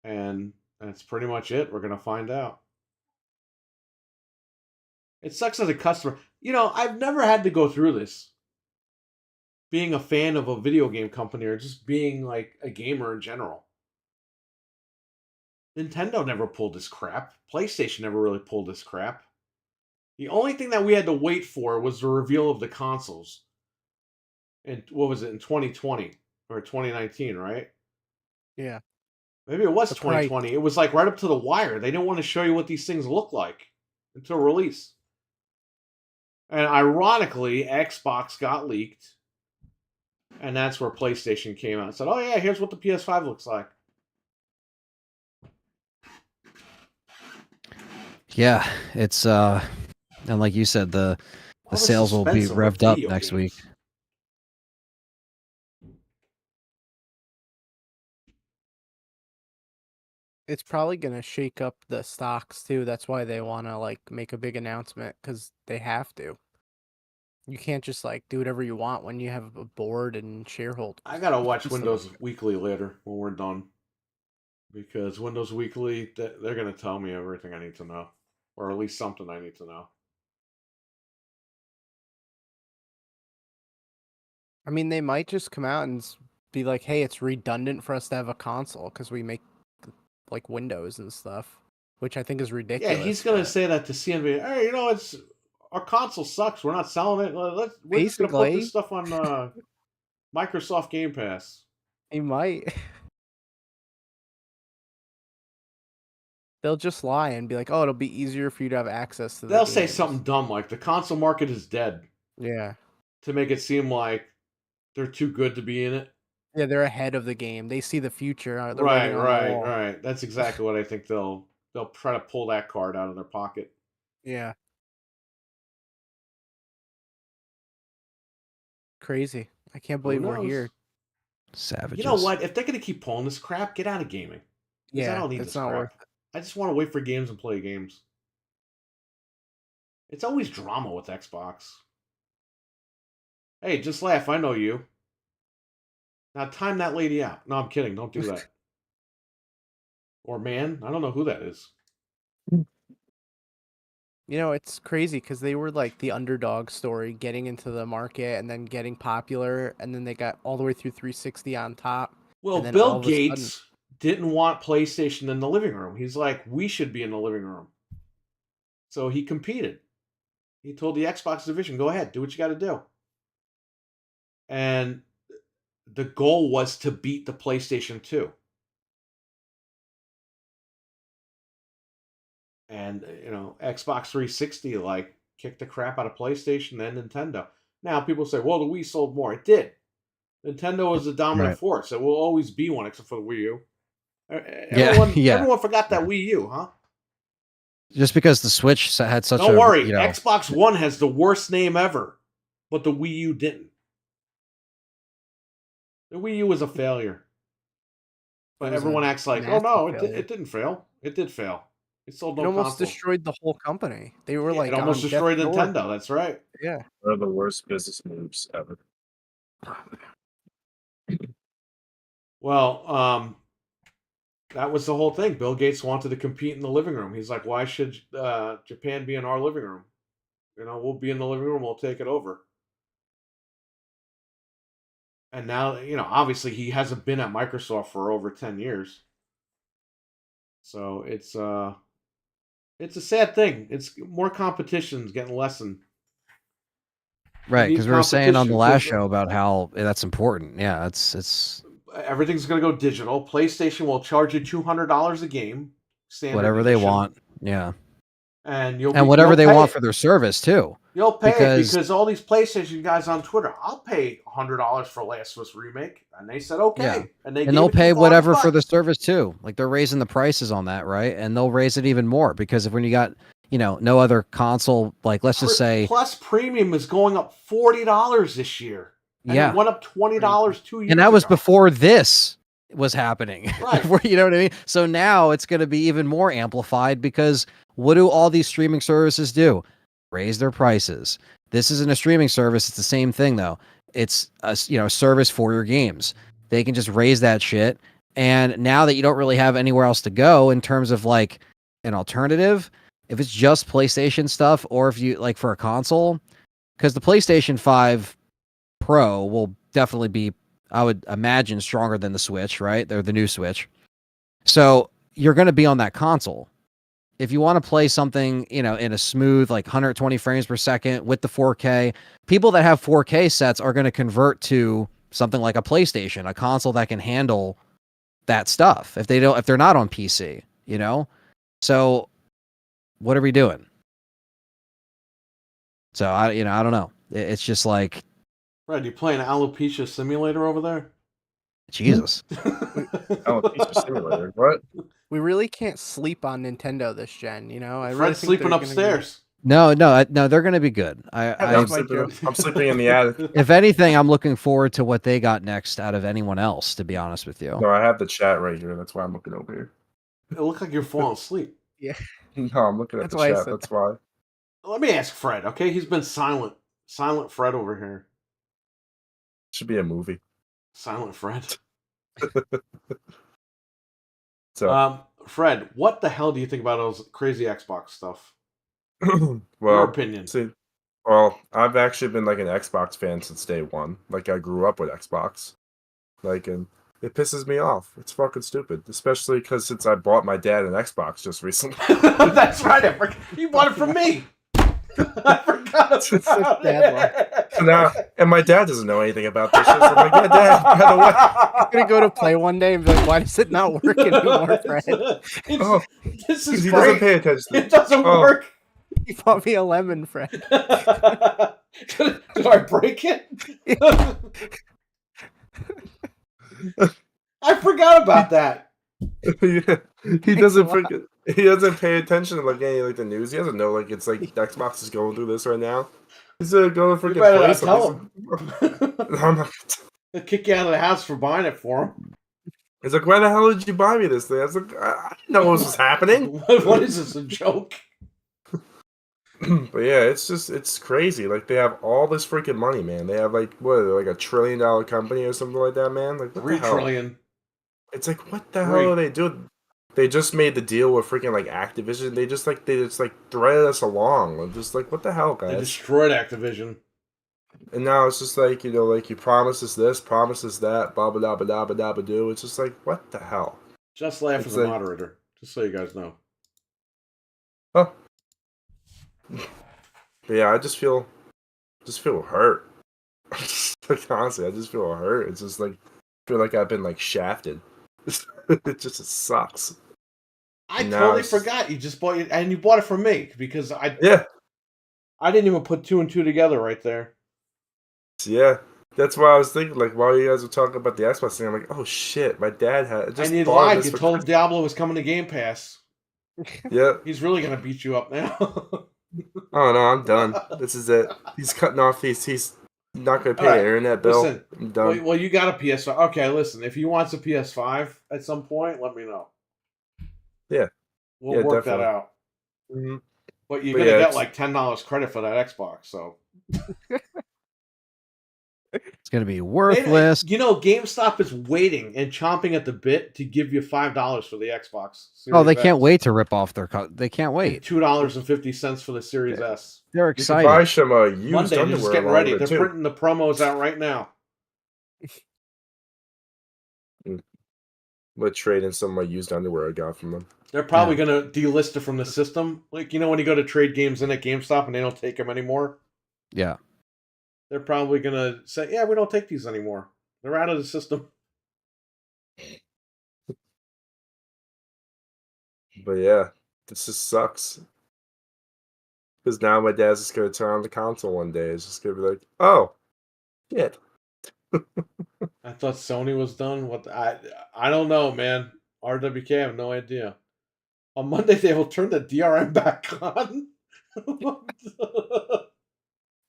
And that's pretty much it. We're going to find out. It sucks as a customer. I've never had to go through this. Being a fan of a video game company or just being like a gamer in general. Nintendo never pulled this crap. PlayStation never really pulled this crap. The only thing that we had to wait for was the reveal of the consoles. And what was it, in 2020 or 2019, right? Yeah. Maybe it was 2020. It was like right up to the wire. They didn't want to show you what these things look like until release. And ironically, Xbox got leaked. And that's where PlayStation came out and said, oh yeah, here's what the PS5 looks like. Yeah, it's and like you said, the sales will be revved up next week. It's probably going to shake up the stocks too. That's why they want to like make a big announcement, because they have to. You can't just like do whatever you want when you have a board and shareholders. I gotta watch Windows Weekly later when we're done, because Windows Weekly, they're gonna tell me everything I need to know, or at least something I need to know. I mean, they might just come out and be like, "Hey, it's redundant for us to have a console because we make like Windows and stuff," which I think is ridiculous. Yeah, he's gonna say that to CNBC. Hey, it's our console sucks. We're not selling it. We're just gonna put this stuff on Microsoft Game Pass. He might. They'll just lie and be like, "Oh, it'll be easier for you to have access to." They'll say something dumb like the console market is dead. Yeah. To make it seem like they're too good to be in it. Yeah, they're ahead of the game. They see the future. Right. That's exactly what I think they'll try to pull that card out of their pocket. Yeah. Crazy. I can't believe we're here. Savages. You know what? If they're going to keep pulling this crap, get out of gaming. Yeah, I don't need it's this not crap. worth it. I just want to wait for games and play games. It's always drama with Xbox. Hey, just laugh. I know you. Now time that lady out. No, I'm kidding. Don't do that. Or man, I don't know who that is. It's crazy because they were like the underdog story, getting into the market and then getting popular, and then they got all the way through 360 on top. Well, Bill Gates didn't want PlayStation in the living room. He's like, we should be in the living room. So he competed. He told the Xbox division, go ahead, do what you got to do. And the goal was to beat the PlayStation 2. And, Xbox 360, kicked the crap out of PlayStation and Nintendo. Now, people say, well, the Wii sold more. It did. Nintendo was the dominant force. It will always be one, except for the Wii U. Everyone forgot that Wii U, huh? Just because the Switch had such Don't worry, Xbox One has the worst name ever, but the Wii U didn't. The Wii U was a failure. But everyone acts like, oh no, it didn't fail. It did fail. It sold It no almost console. destroyed the whole company. They were like it almost on destroyed death's door. Nintendo. That's right. Yeah. One of the worst business moves ever. Well, that was the whole thing. Bill Gates wanted to compete in the living room. He's like, why should Japan be in our living room? We'll be in the living room. We'll take it over. And now, obviously he hasn't been at Microsoft for over 10 years. So it's a sad thing. It's more competition's getting lessened. Right, because we were saying on the last show about how that's important. Yeah, it's everything's going to go digital. PlayStation will charge you $200 a game, standard whatever edition, they want. Yeah, and whatever they want for their service too. You'll pay because all these PlayStation guys on Twitter, I'll pay $100 for Last of Us Remake, and they said okay, yeah. and they'll pay whatever for the service too. Like they're raising the prices on that, right? And they'll raise it even more because when you got no other console, like let's just say Plus Premium is going up $40 this year. And it went up $20 2 years ago. And that was before this was happening. Right. You know what I mean? So now it's going to be even more amplified because what do all these streaming services do? Raise their prices. This isn't a streaming service. It's the same thing though. It's a service for your games. They can just raise that shit. And now that you don't really have anywhere else to go in terms of like an alternative, if it's just PlayStation stuff, or if you like for a console, because the PlayStation 5 Pro will definitely be, I would imagine, stronger than the Switch, right? They're the new Switch. So you're going to be on that console. If you want to play something, in a smooth, like 120 frames per second with the 4K, people that have 4K sets are going to convert to something like a PlayStation, a console that can handle that stuff. If they're not on PC, So what are we doing? So I don't know. It's just like, Fred, you playing Alopecia Simulator over there? Jesus. Alopecia Simulator. What? We really can't sleep on Nintendo this gen, Fred's sleeping upstairs. No, they're going to be good. I'm sleeping in the attic. If anything, I'm looking forward to what they got next out of anyone else, to be honest with you. No, I have the chat right here. That's why I'm looking over here. It looks like you're falling asleep. Yeah. No, I'm looking at the chat. That's why. Let me ask Fred, okay? He's been silent. Silent Fred over here. Should be a movie. Silent Fred. So, Fred, what the hell do you think about those crazy Xbox stuff? well, your opinion. Well, I've actually been like an Xbox fan since day one. Like I grew up with Xbox. And it pisses me off. It's fucking stupid, especially because since I bought my dad an Xbox just recently. That's right. You bought it from me. I forgot about it. Now, and my dad doesn't know anything about this shit. So I'm like, yeah, Dad, by the way. I'm going to go to play one day and be like, why does it not work anymore, Fred? This is he great. doesn't pay attention. It doesn't work. He bought me a lemon, Fred. Did I break it? I forgot about that. Yeah, he doesn't pay attention to like any like the news. He doesn't know like it's like Xbox is going through this right now. He's going to freaking play tell him. I'm not They'll kick you out of the house for buying it for him. He's like, why the hell did you buy me this thing? I was like, I didn't know what was happening. What is this, a joke? But yeah, it's crazy. Like they have all this freaking money, man. They have like like $1 trillion company or something like that, man. Like what 3 the hell? trillion. It's like what the hell are they doing? They just made the deal with freaking like Activision. They just threaded us along. I'm just like, what the hell, guys? They destroyed Activision. And now it's just like, like you promise us this, promise us that, blah blah blah blah blah blah do. It's just like, what the hell? Just laugh as a moderator, just so you guys know. Oh. But yeah, I just feel hurt. Like honestly, I just feel hurt. It's just like I feel like I've been like shafted. It just sucks. I totally forgot you just bought it, and you bought it from me because I didn't even put 2 and 2 together right there. Yeah, that's why I was thinking like while you guys were talking about the Xbox thing, I'm like, oh shit, my dad had just. And you lied. You told him Diablo was coming to Game Pass. Yeah, he's really gonna beat you up now. Oh no, I'm done. This is it. He's cutting off. He's not going to pay an internet bill. Listen, I'm done. Well, you got a PS5. Okay, listen. If he wants a PS5 at some point, let me know. Yeah. We'll work definitely. that out. Mm-hmm. But you're gonna get like $10 credit for that Xbox, so it's gonna be worthless. GameStop is waiting and chomping at the bit to give you $5 for the Xbox Series they X. can't wait to rip off their they can't wait. $2.50 for the Series S. They're excited. You can buy some used Monday, underwear. they're just getting ready. They're printing the promos out right now. Let's trade in some of my used underwear I got from them. They're probably going to delist it from the system. Like, when you go to trade games in at GameStop and they don't take them anymore? Yeah. They're probably going to say, yeah, we don't take these anymore. They're out of the system. But yeah, this just sucks. Because now my dad's just going to turn on the console one day. It's just going to be like, oh, shit. I thought Sony was done. I don't know, man. RWK, I have no idea. On Monday, they will turn the DRM back on.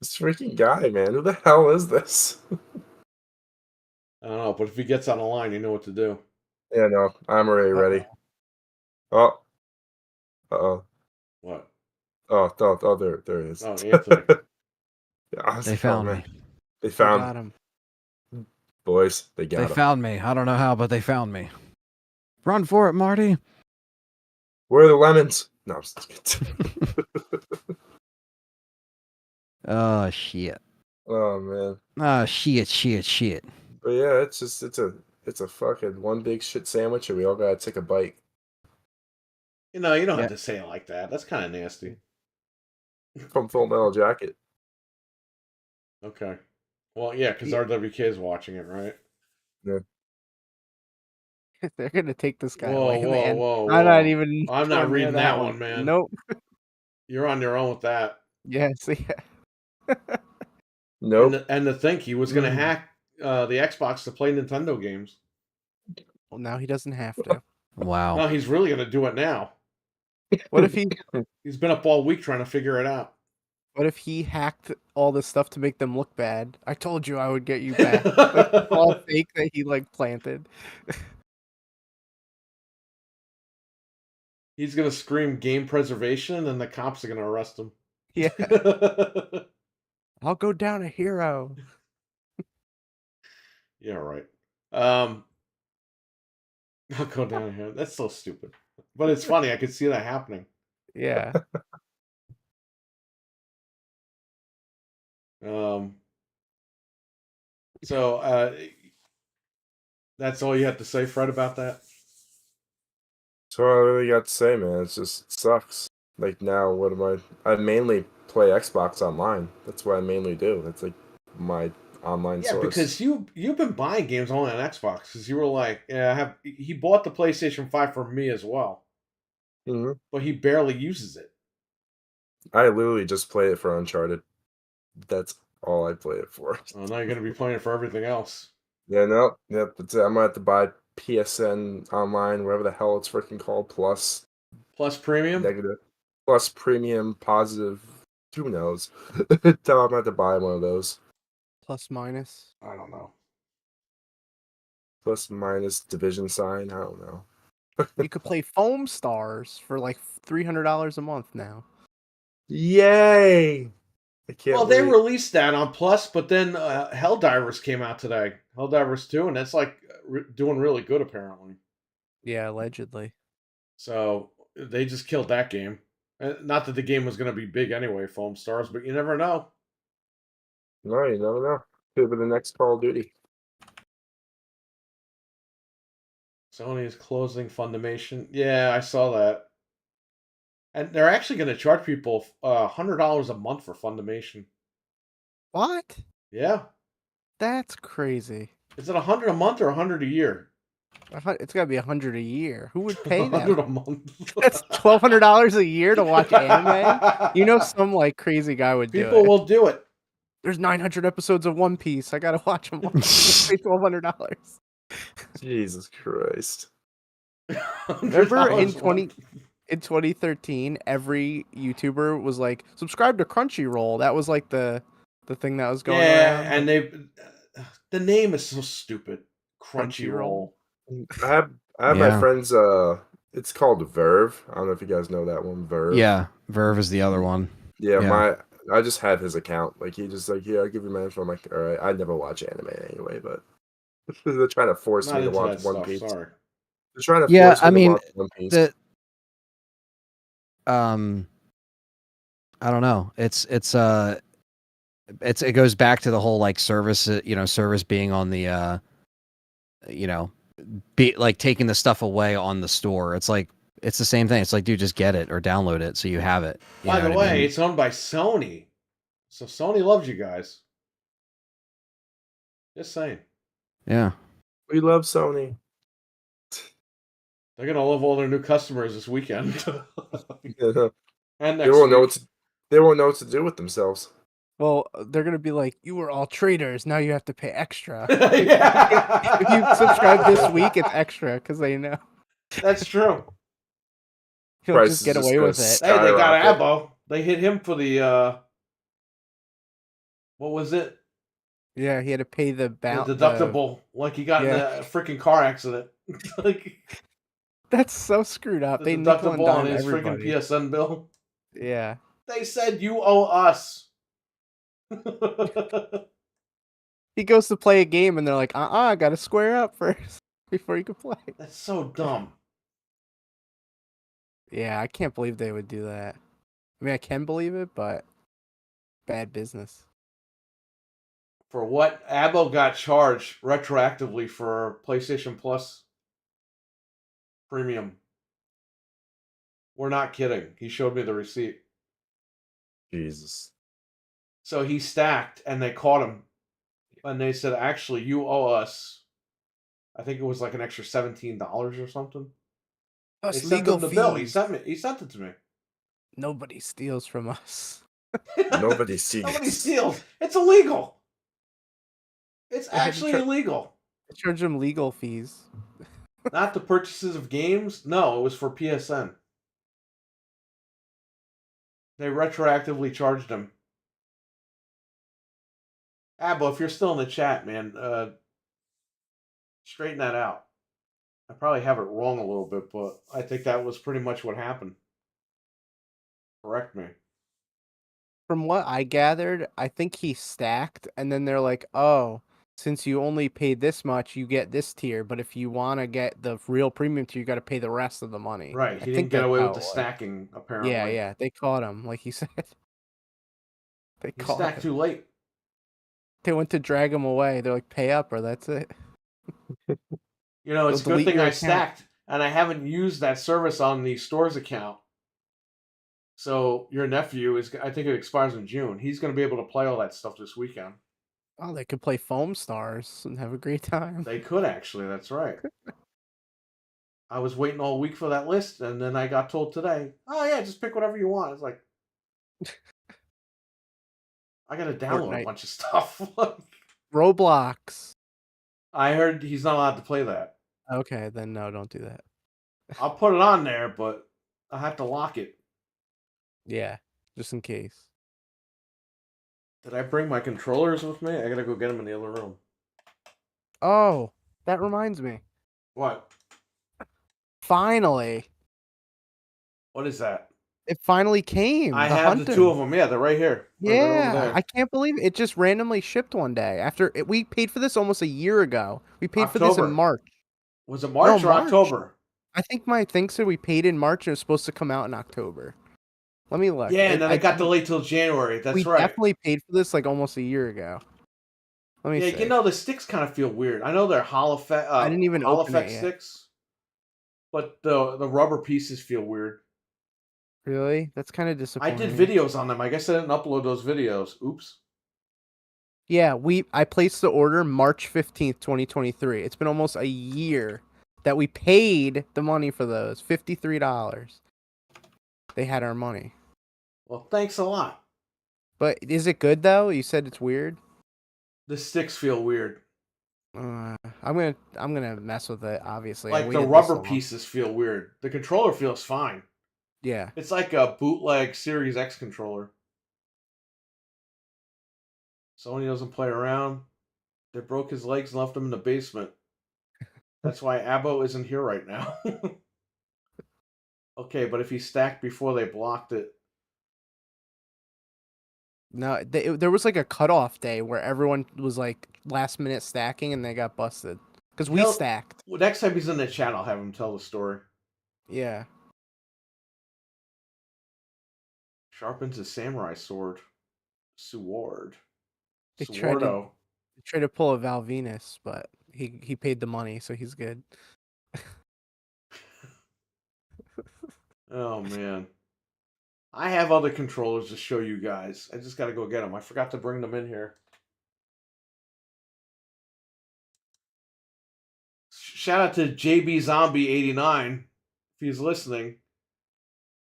This freaking guy, man. Who the hell is this? I don't know, but if he gets on the line, you know what to do. Yeah, no. I'm already ready. Oh. Uh-oh. What? Oh, there it is. Oh, Anthony. Yeah, they found me. They found got him. Boys, they got him. They found me. I don't know how, but they found me. Run for it, Marty. Where are the lemons? No, I'm just kidding. Oh, shit. Oh, man. Oh, shit. But yeah, it's a fucking one big shit sandwich, and we all gotta take a bite. You don't have to say it like that. That's kind of nasty. From Full Metal Jacket. Okay. Well, yeah, because RWK is watching it, right? Yeah. They're gonna take this guy Whoa, away, man. whoa. I'm not reading that one, man. Nope. You're on your own with that. Yes, yeah. Nope. And to think he was going to hack the Xbox to play Nintendo games. Well, now he doesn't have to. Wow. No, he's really going to do it now. What if He's been up all week trying to figure it out. What if he hacked all this stuff to make them look bad? I told you I would get you back. Like, all fake that he planted. He's going to scream game preservation and the cops are going to arrest him. Yeah. I'll go down a hero. Yeah, right. I'll go down here. That's so stupid. But it's funny. I could see that happening. Yeah. So that's all you have to say, Fred, about that? That's all I really got to say, man. It sucks. Like now, what am I mainly play Xbox online. That's what I mainly do. That's like my online source. Yeah, because you've been buying games only on Xbox because you were like, he bought the PlayStation 5 for me as well. Mm-hmm. But he barely uses it. I literally just play it for Uncharted. That's all I play it for. Oh, now you're going to be playing it for everything else. Yeah, no. Yep. I'm going to have to buy PSN Online, whatever the hell it's freaking called, Plus Premium? Negative. Plus Premium, Positive. Who knows? I'm going to have to buy one of those. Plus minus? I don't know. Plus minus division sign? I don't know. You could play Foam Stars for like $300 a month now. Yay! They released that on Plus, but then Helldivers came out today. Helldivers 2, and that's like doing really good apparently. Yeah, allegedly. So they just killed that game. Not that the game was going to be big anyway, Foam Stars, but you never know. No, you never know. Could be the next Call of Duty. Sony is closing Funimation. Yeah, I saw that. And they're actually going to charge people $100 a month for Funimation. What? Yeah. That's crazy. Is it $100 a month or $100 a year? It's got to be $100 a year. Who would pay that? $100 a month. That's $1,200 a year to watch anime? You know some like crazy guy would do it. People will do it. There's 900 episodes of One Piece. I got to watch them all. Pay $1,200. Jesus Christ. Remember in 2013, every YouTuber was like, subscribe to Crunchyroll. That was like the thing that was going around. Yeah, and the name is so stupid. Crunchyroll. I have my friends It's called Verve. I don't know if you guys know that one. Verve. Yeah, Verve is the other one. Yeah, I just have his account. Like he just like, yeah, I'll give you my info. I'm like, all right. I never watch anime anyway, but they're trying to force Not me to into watch that One stuff. Piece. Sorry. They're trying to Yeah, force me I to mean, watch One Piece. I don't know. It goes back to the whole like service, service being on the be like taking the stuff away on the store. It's like it's the same thing. It's like, dude, just get it or download it so you have it. By the way, it's owned by Sony, so Sony loves you guys. Just saying. Yeah, We love Sony. They're gonna love all their new customers this weekend. And They next won't know week. they won't know what to do with themselves. Well, they're gonna be like, "You were all traders. Now you have to pay extra." Yeah. If you subscribe this week, it's extra because they know That's true. he'll Price just is get just away gonna with it. Hey, they got skyrocket. Abo. They hit him for the what was it? Yeah, he had to pay the The deductible, like he got in a freaking car accident. Like That's so screwed up. the They nickel and deductible on dime his freaking everybody. PSN bill. Yeah. They said you owe us. He goes to play a game and they're like, I gotta square up first before you can play. That's so dumb. Yeah, I can't believe they would do that. I mean, I can believe it, but bad business. For what Abo got charged retroactively for PlayStation Plus Premium. We're not kidding. He showed me the receipt. Jesus. So he stacked and they caught him. And they said, actually, you owe us. I think it was like an extra $17 or something. Plus They sent legal him the fees. bill. He sent it to me. Nobody steals from us. Nobody sees. Nobody steals. It's illegal. It's They had to actually illegal. They charge them legal fees. Not the purchases of games. No, it was for PSN. They retroactively charged him. Abo, if you're still in the chat, man, straighten that out. I probably have it wrong a little bit, but I think that was pretty much what happened. Correct me. From what I gathered, I think he stacked, and then they're like, oh, since you only paid this much, you get this tier, but if you want to get the real premium tier, you got to pay the rest of the money. Right, I he think didn't get that's away how with the it was. stacking, apparently. Yeah, they caught him, like he said. They He caught stacked him. too late. They went to drag him away. They're like, pay up or that's it. You know, it's a They'll good delete thing your I account. stacked, and I haven't used that service on the store's account. So your nephew is, I think it expires in June. He's going to be able to play all that stuff this weekend. Oh, they could play Foam Stars and have a great time. They could actually, that's right. I was waiting all week for that list, and then I got told today, oh yeah, just pick whatever you want. It's like, I got to download Fortnite. a bunch of stuff. Roblox. I heard he's not allowed to play that. Okay, then no, don't do that. I'll put it on there, but I have to lock it. Yeah, just in case. Did I bring my controllers with me? I gotta go get them in the other room. Oh, that reminds me. What? Finally. What is that? It finally came. I the have Hunter. the two of them. Yeah, they're right here. They're over Yeah, there. I can't believe it. It just randomly shipped one day. We paid for this almost a year ago. We paid for this October. in March. Was it March or March. October? I think my thing said we paid in March and it was supposed to come out in October. Let me look. Yeah, and then it got delayed till January. That's we right. definitely paid for this like almost a year ago. Let me see. You know, the sticks kind of feel weird. I know they're I didn't even open it yet. sticks, but the rubber pieces feel weird. Really? That's kind of I disappointing. did videos on them. I guess I didn't upload those videos. Oops. Yeah, I placed the order March 15th, 2023. It's been almost a year that we paid the money for those. $53. They had our money. Well, thanks a lot. But is it good though? You said it's weird. The sticks feel weird. I'm gonna mess with it. Obviously, Like the rubber pieces feel weird. The controller feels fine. Yeah. It's like a bootleg Series X controller. Sony doesn't play around. They broke his legs and left him in the basement. That's why Abo isn't here right now. Okay, but if he stacked before they blocked it. No, there was like a cutoff day where everyone was like last minute stacking and they got busted because we stacked. Well, next time he's in the chat, I'll have him tell the story. Yeah. Sharpens his samurai sword. Sword. They tried Swordo. to pull a Val Venus, but he paid the money, so he's good. Oh man. I have other controllers to show you guys. I just got to go get them. I forgot to bring them in here. Shout out to JB Zombie 89 if he's listening.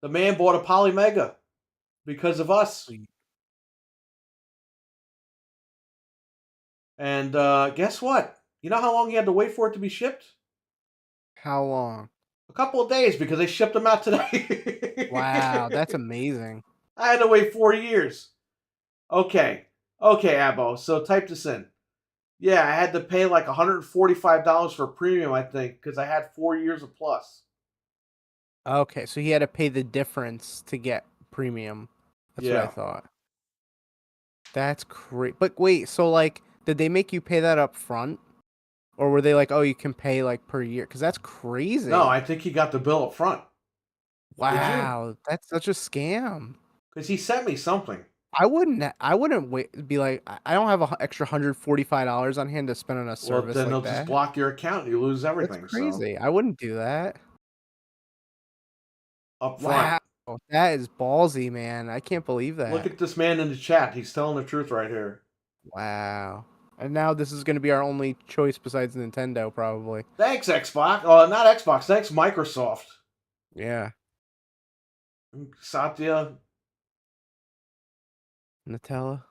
The man bought a Polymega because of us. And guess what? You know how long he had to wait for it to be shipped? How long? A couple of days because they shipped them out today. Wow, that's amazing. I had to wait 4 years. Okay, Abo. So type this in. Yeah, I had to pay like $145 for premium, I think, because I had 4 years of plus. Okay, so he had to pay the difference to get premium. That's what I thought. That's great. But wait, so like, did they make you pay that up front? Or were they like, oh, you can pay like per year? Because that's crazy. No, I think he got the bill up front. Wow, that's such a scam. Because he sent me something. I wouldn't wait. Be like, I don't have an extra $145 on hand to spend on a service. Well, then like they'll just block your account and you lose everything. That's crazy. So. I wouldn't do that. Up front. Wow, that is ballsy, man. I can't believe that. Look at this man in the chat. He's telling the truth right here. Wow. And now this is going to be our only choice besides Nintendo, probably. Thanks, Xbox. Oh, not Xbox. Thanks, Microsoft. Yeah. Satya. Nutella.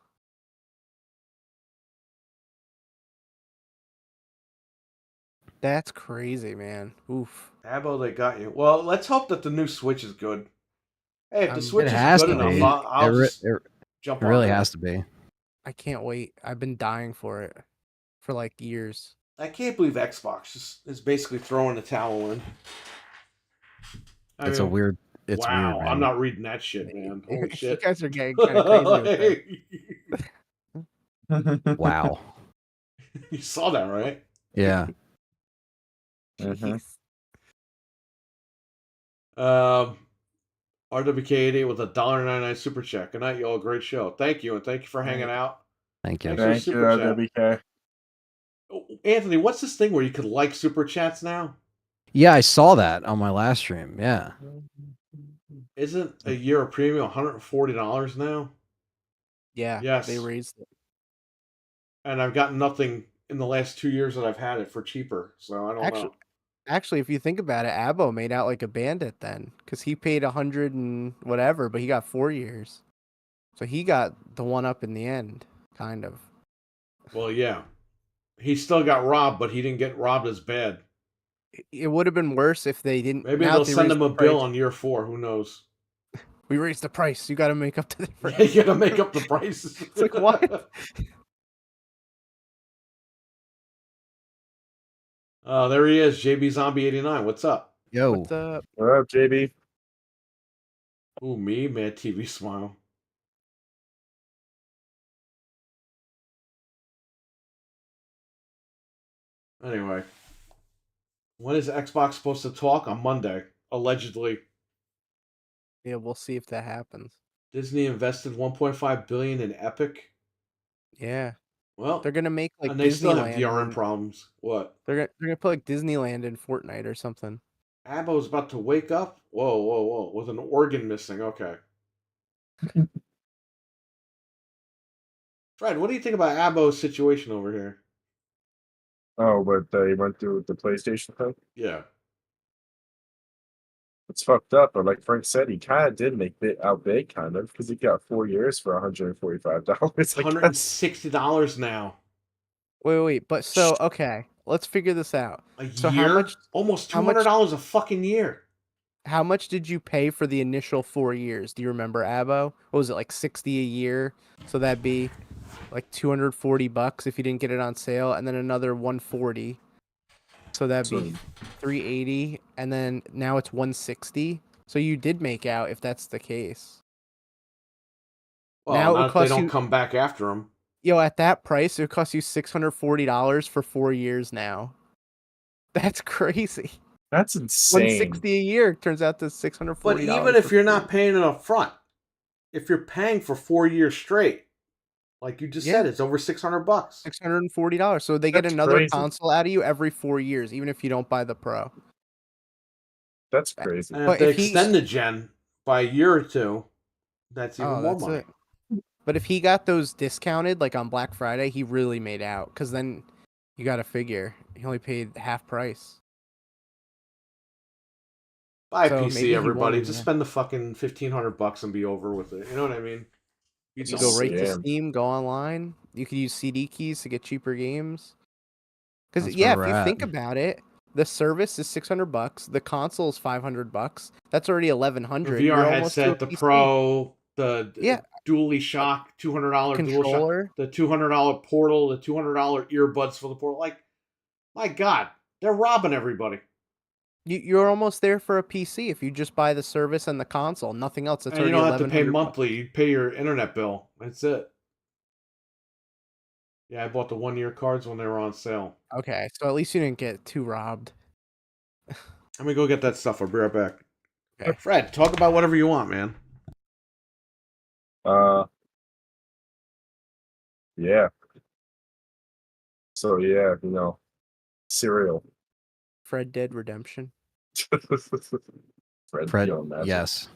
That's crazy, man. Oof. Abo, they got you. Well, let's hope that the new Switch is good. Hey, if the Switch is good enough, I'll just jump on it. It really has to be. I can't wait. I've been dying for it for like years. I can't believe Xbox is basically throwing the towel in. It's weird. It's wow, weird, I'm not reading that shit, man. Holy shit. You guys are getting kind of crazy with that. Wow. You saw that, right? Yeah. RWK88 with a $1.99 super check. Good night, y'all. Great show. Thank you, and thank you for hanging out. Thank you. Thank you, RWK. Anthony, what's this thing where you could like super chats now? Yeah, I saw that on my last stream. Yeah. Isn't a year of premium $140 now? Yeah. Yes. They raised it. And I've gotten nothing in the last 2 years that I've had it for cheaper. So I don't know. Actually, if you think about it, Abo made out like a bandit then, because he paid 100 and whatever, but he got 4 years, so he got the one up in the end, kind of. Well, yeah, he still got robbed, but he didn't get robbed as bad. It would have been worse if they didn't. Maybe they'll send him a bill on year 4. Who knows? We raised the price. You got to make up the difference. Yeah, you got to make up the prices. It's like what? Oh, there he is, JB Zombie 89. What's up? Yo. What's up? What up, JB? Ooh, me, Mad TV Smile. Anyway, when is Xbox supposed to talk? On Monday, allegedly. Yeah, we'll see if that happens. Disney invested $1.5 billion in Epic. Yeah. Well, they're gonna make like and they still have Disneyland DRM problems. What? They're gonna put like Disneyland in Fortnite or something. Abo's about to wake up. Whoa! With an organ missing. Okay. Fred, what do you think about Abo's situation over here? Oh, what they went through with the PlayStation thing? Yeah. It's fucked up, but like Frank said, he kind of did make it out big, kind of, because he got 4 years for $145. $160 now. Wait, but so okay, let's figure this out. So year? How much? Almost $200 a fucking year. How much did you pay for the initial 4 years? Do you remember, Abo? What was it, like 60 a year? So that'd be like $240 if you didn't get it on sale, and then another 140. So that'd be 380, and then now it's 160. So you did make out if that's the case. Well, now it would not if they cost don't you. come back after them. Yo, at that price, it would cost you $640 for 4 years now. That's crazy. That's insane. $160 a year turns out to $640. But even if you're not paying it up front, if you're paying for 4 years straight, like you just said, it's over $600. $640. So they get another console out of you every 4 years, even if you don't buy the Pro. That's crazy. And if they extend the gen by a year or two, that's even more money. But if he got those discounted, like on Black Friday, he really made out. Because then you got to figure he only paid half price. Buy a PC, everybody. Just spend the fucking $1,500 and be over with it. You know what I mean? You go right to Steam, go online. You could use CD keys to get cheaper games. Because if you think about it, the service is $600. The console is $500. That's already $1,100. The VR headset, the Pro, the Dually Shock, $200 controller, the $200 portal, the $200 earbuds for the portal. Like, my God, they're robbing everybody. You're almost there for a PC if you just buy the service and the console, nothing else. That's and you don't have to pay monthly. You pay your internet bill. That's it. Yeah, I bought the 1-year cards when they were on sale. Okay, so at least you didn't get too robbed. Let me go get that stuff. I'll be right back. Okay. Fred, talk about whatever you want, man. Yeah. So yeah, cereal. Fred Dead Redemption. Fred, yes.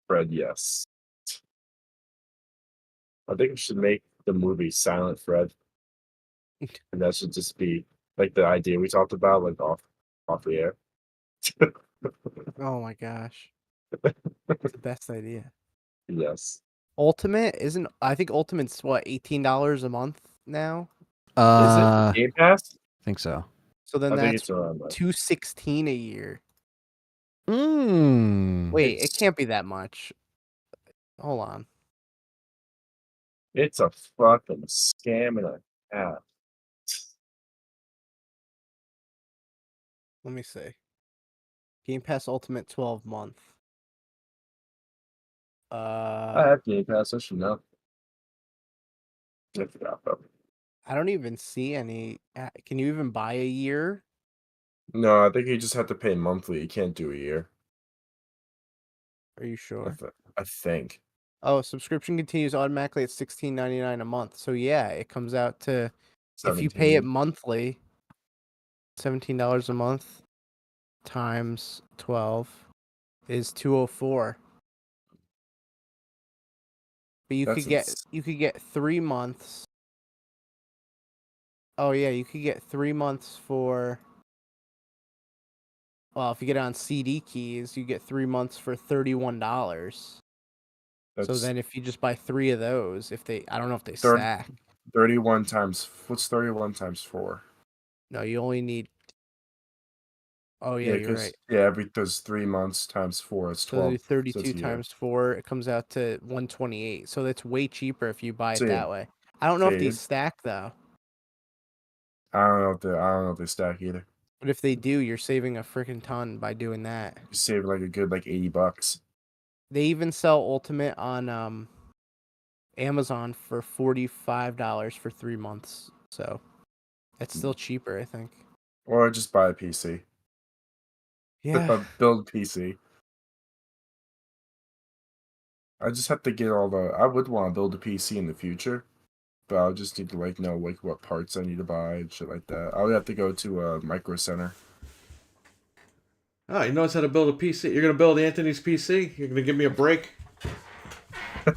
Fred, yes. I think we should make the movie Silent Fred, and that should just be like the idea we talked about, like off the air. Oh my gosh, that's the best idea. Yes. Ultimate isn't. I think Ultimate's what, $18 a month now. Is it Game Pass? I think so. So then that's $216 a year. Wait, it can't be that much. Hold on. It's a fucking scam and a half. Let me see. Game Pass Ultimate 12-month. I have Game Pass. I should know. I forgot though. I don't even see any. Can you even buy a year? No, I think you just have to pay monthly. You can't do a year. Are you sure? I think. Oh, subscription continues automatically at $16.99 a month. So yeah, it comes out to 17. If you pay it monthly, $17 a month times 12 is $204. But you could get 3 months. Oh yeah, you could get 3 months for. Well, if you get it on CD keys, you get 3 months for $31. So then if you just buy 3 of those, I don't know if they stack. 31 times, what's 31 times 4? No, you only need. Oh yeah, you're right. Yeah, there's 3 months times 4. It's 12. So 32 times 4, it comes out to $128. So that's way cheaper if you buy it that way. I don't know if these stack though. I don't know if they stack either. But if they do, you're saving a freaking ton by doing that. You save like a good $80. They even sell Ultimate on Amazon for $45 for 3 months. So it's still cheaper, I think. Or just buy a PC. Yeah. Build PC. I just have to get I would want to build a PC in the future, but I'll just need to know what parts I need to buy and shit like that. I would have to go to a Micro Center. Oh, he knows how to build a PC. You're gonna build Anthony's PC? You're gonna give me a break? I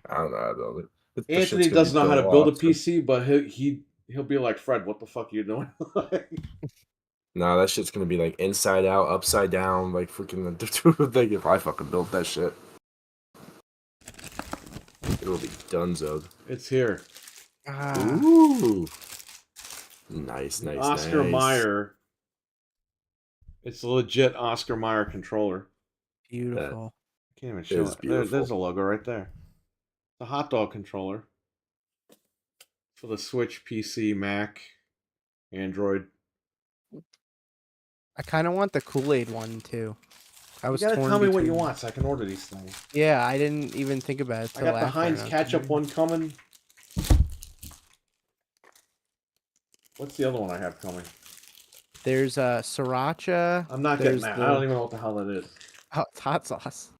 don't know how to build it. Anthony doesn't know how to build a PC, but he'll be like, Fred, what the fuck are you doing? Nah, that shit's gonna be like inside out, upside down, like freaking like if I fucking built that shit. It'll be donezoed. It's here. Ooh. Nice. Oscar Mayer. It's a legit Oscar Mayer controller. Beautiful. Can't even show it. There's a logo right there. The hot dog controller. For the Switch, PC, Mac, Android. I kind of want the Kool-Aid one too. I was You gotta torn tell me what you between- want so I can order these things. Yeah, I didn't even think about it. I Till got the after, Heinz and I was ketchup wondering- one coming. What's the other one I have coming? There's sriracha. I'm not getting that. I don't even know what the hell that is. Oh, it's hot sauce.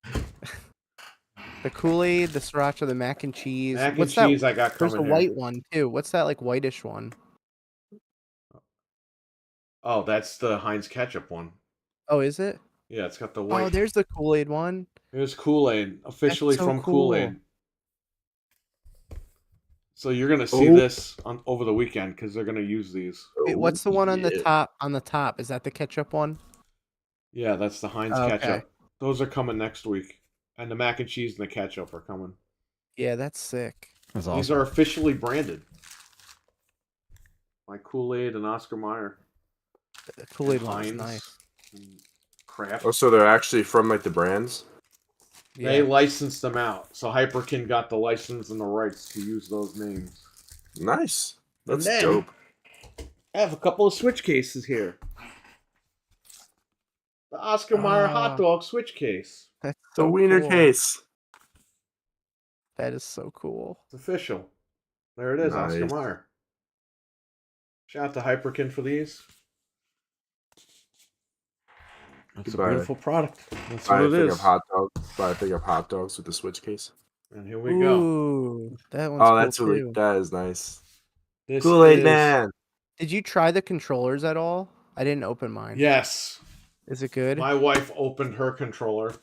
The Kool-Aid, the sriracha, the mac and cheese. Mac and What's cheese that? I got There's coming a here. white one too. What's that like whitish one? Oh, that's the Heinz ketchup one. Oh, is it? Yeah, it's got the white. Oh, there's the Kool-Aid one. Here's Kool-Aid, officially so from cool. Kool-Aid. So you're gonna see this over the weekend because they're gonna use these. Wait, what's the one on the yeah. top? On the top, is that the ketchup one? Yeah, that's the Heinz Oh, okay. ketchup. Those are coming next week, and the mac and cheese and the ketchup are coming. Yeah, that's sick. That's These awesome. are officially branded by Kool-Aid and Oscar Mayer. The Kool-Aid one is Heinz nice. and Kraft. Oh, so they're actually from like the brands. They Yeah. licensed them out, so Hyperkin got the license and the rights to use those names. Nice. That's then- dope. I have a couple of switch cases here. The Oscar Mayer hot dog switch case. That's The so wiener cool. case. That is so cool. It's official. There it is, Oscar Nice. Mayer. Shout out to Hyperkin for these. It's Goodbye. a beautiful product. That's Buy what a it thing is. of hot dogs. Buy a thing of hot dogs with the switch case. And here we go. Ooh, that one's Oh, cool that's really too. that is nice. This Kool-Aid is- Man. Did you try the controllers at all? I didn't open mine. Yes. Is it good? My wife opened her controller,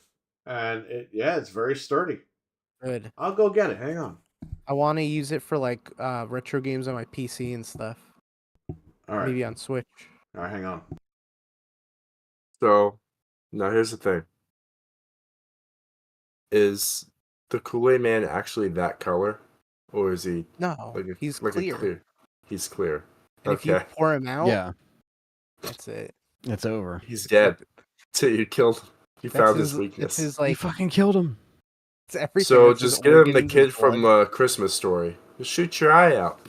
and it's very sturdy. Good. I'll go get it. Hang on. I want to use it for like retro games on my PC and stuff. All right. Maybe on Switch. All right, hang on. So, now here's the thing. Is the Kool-Aid Man actually that color? Or is he No, like a, he's like clear. a clear? He's clear. And if you Okay. pour him out, Yeah, that's it. it's over. He's dead. So you killed him. You That's found his, his weakness. That's his You like. fucking killed him. It's everything. So It's his just give him the organs, kid his from blood. Christmas Story. Just shoot your eye out.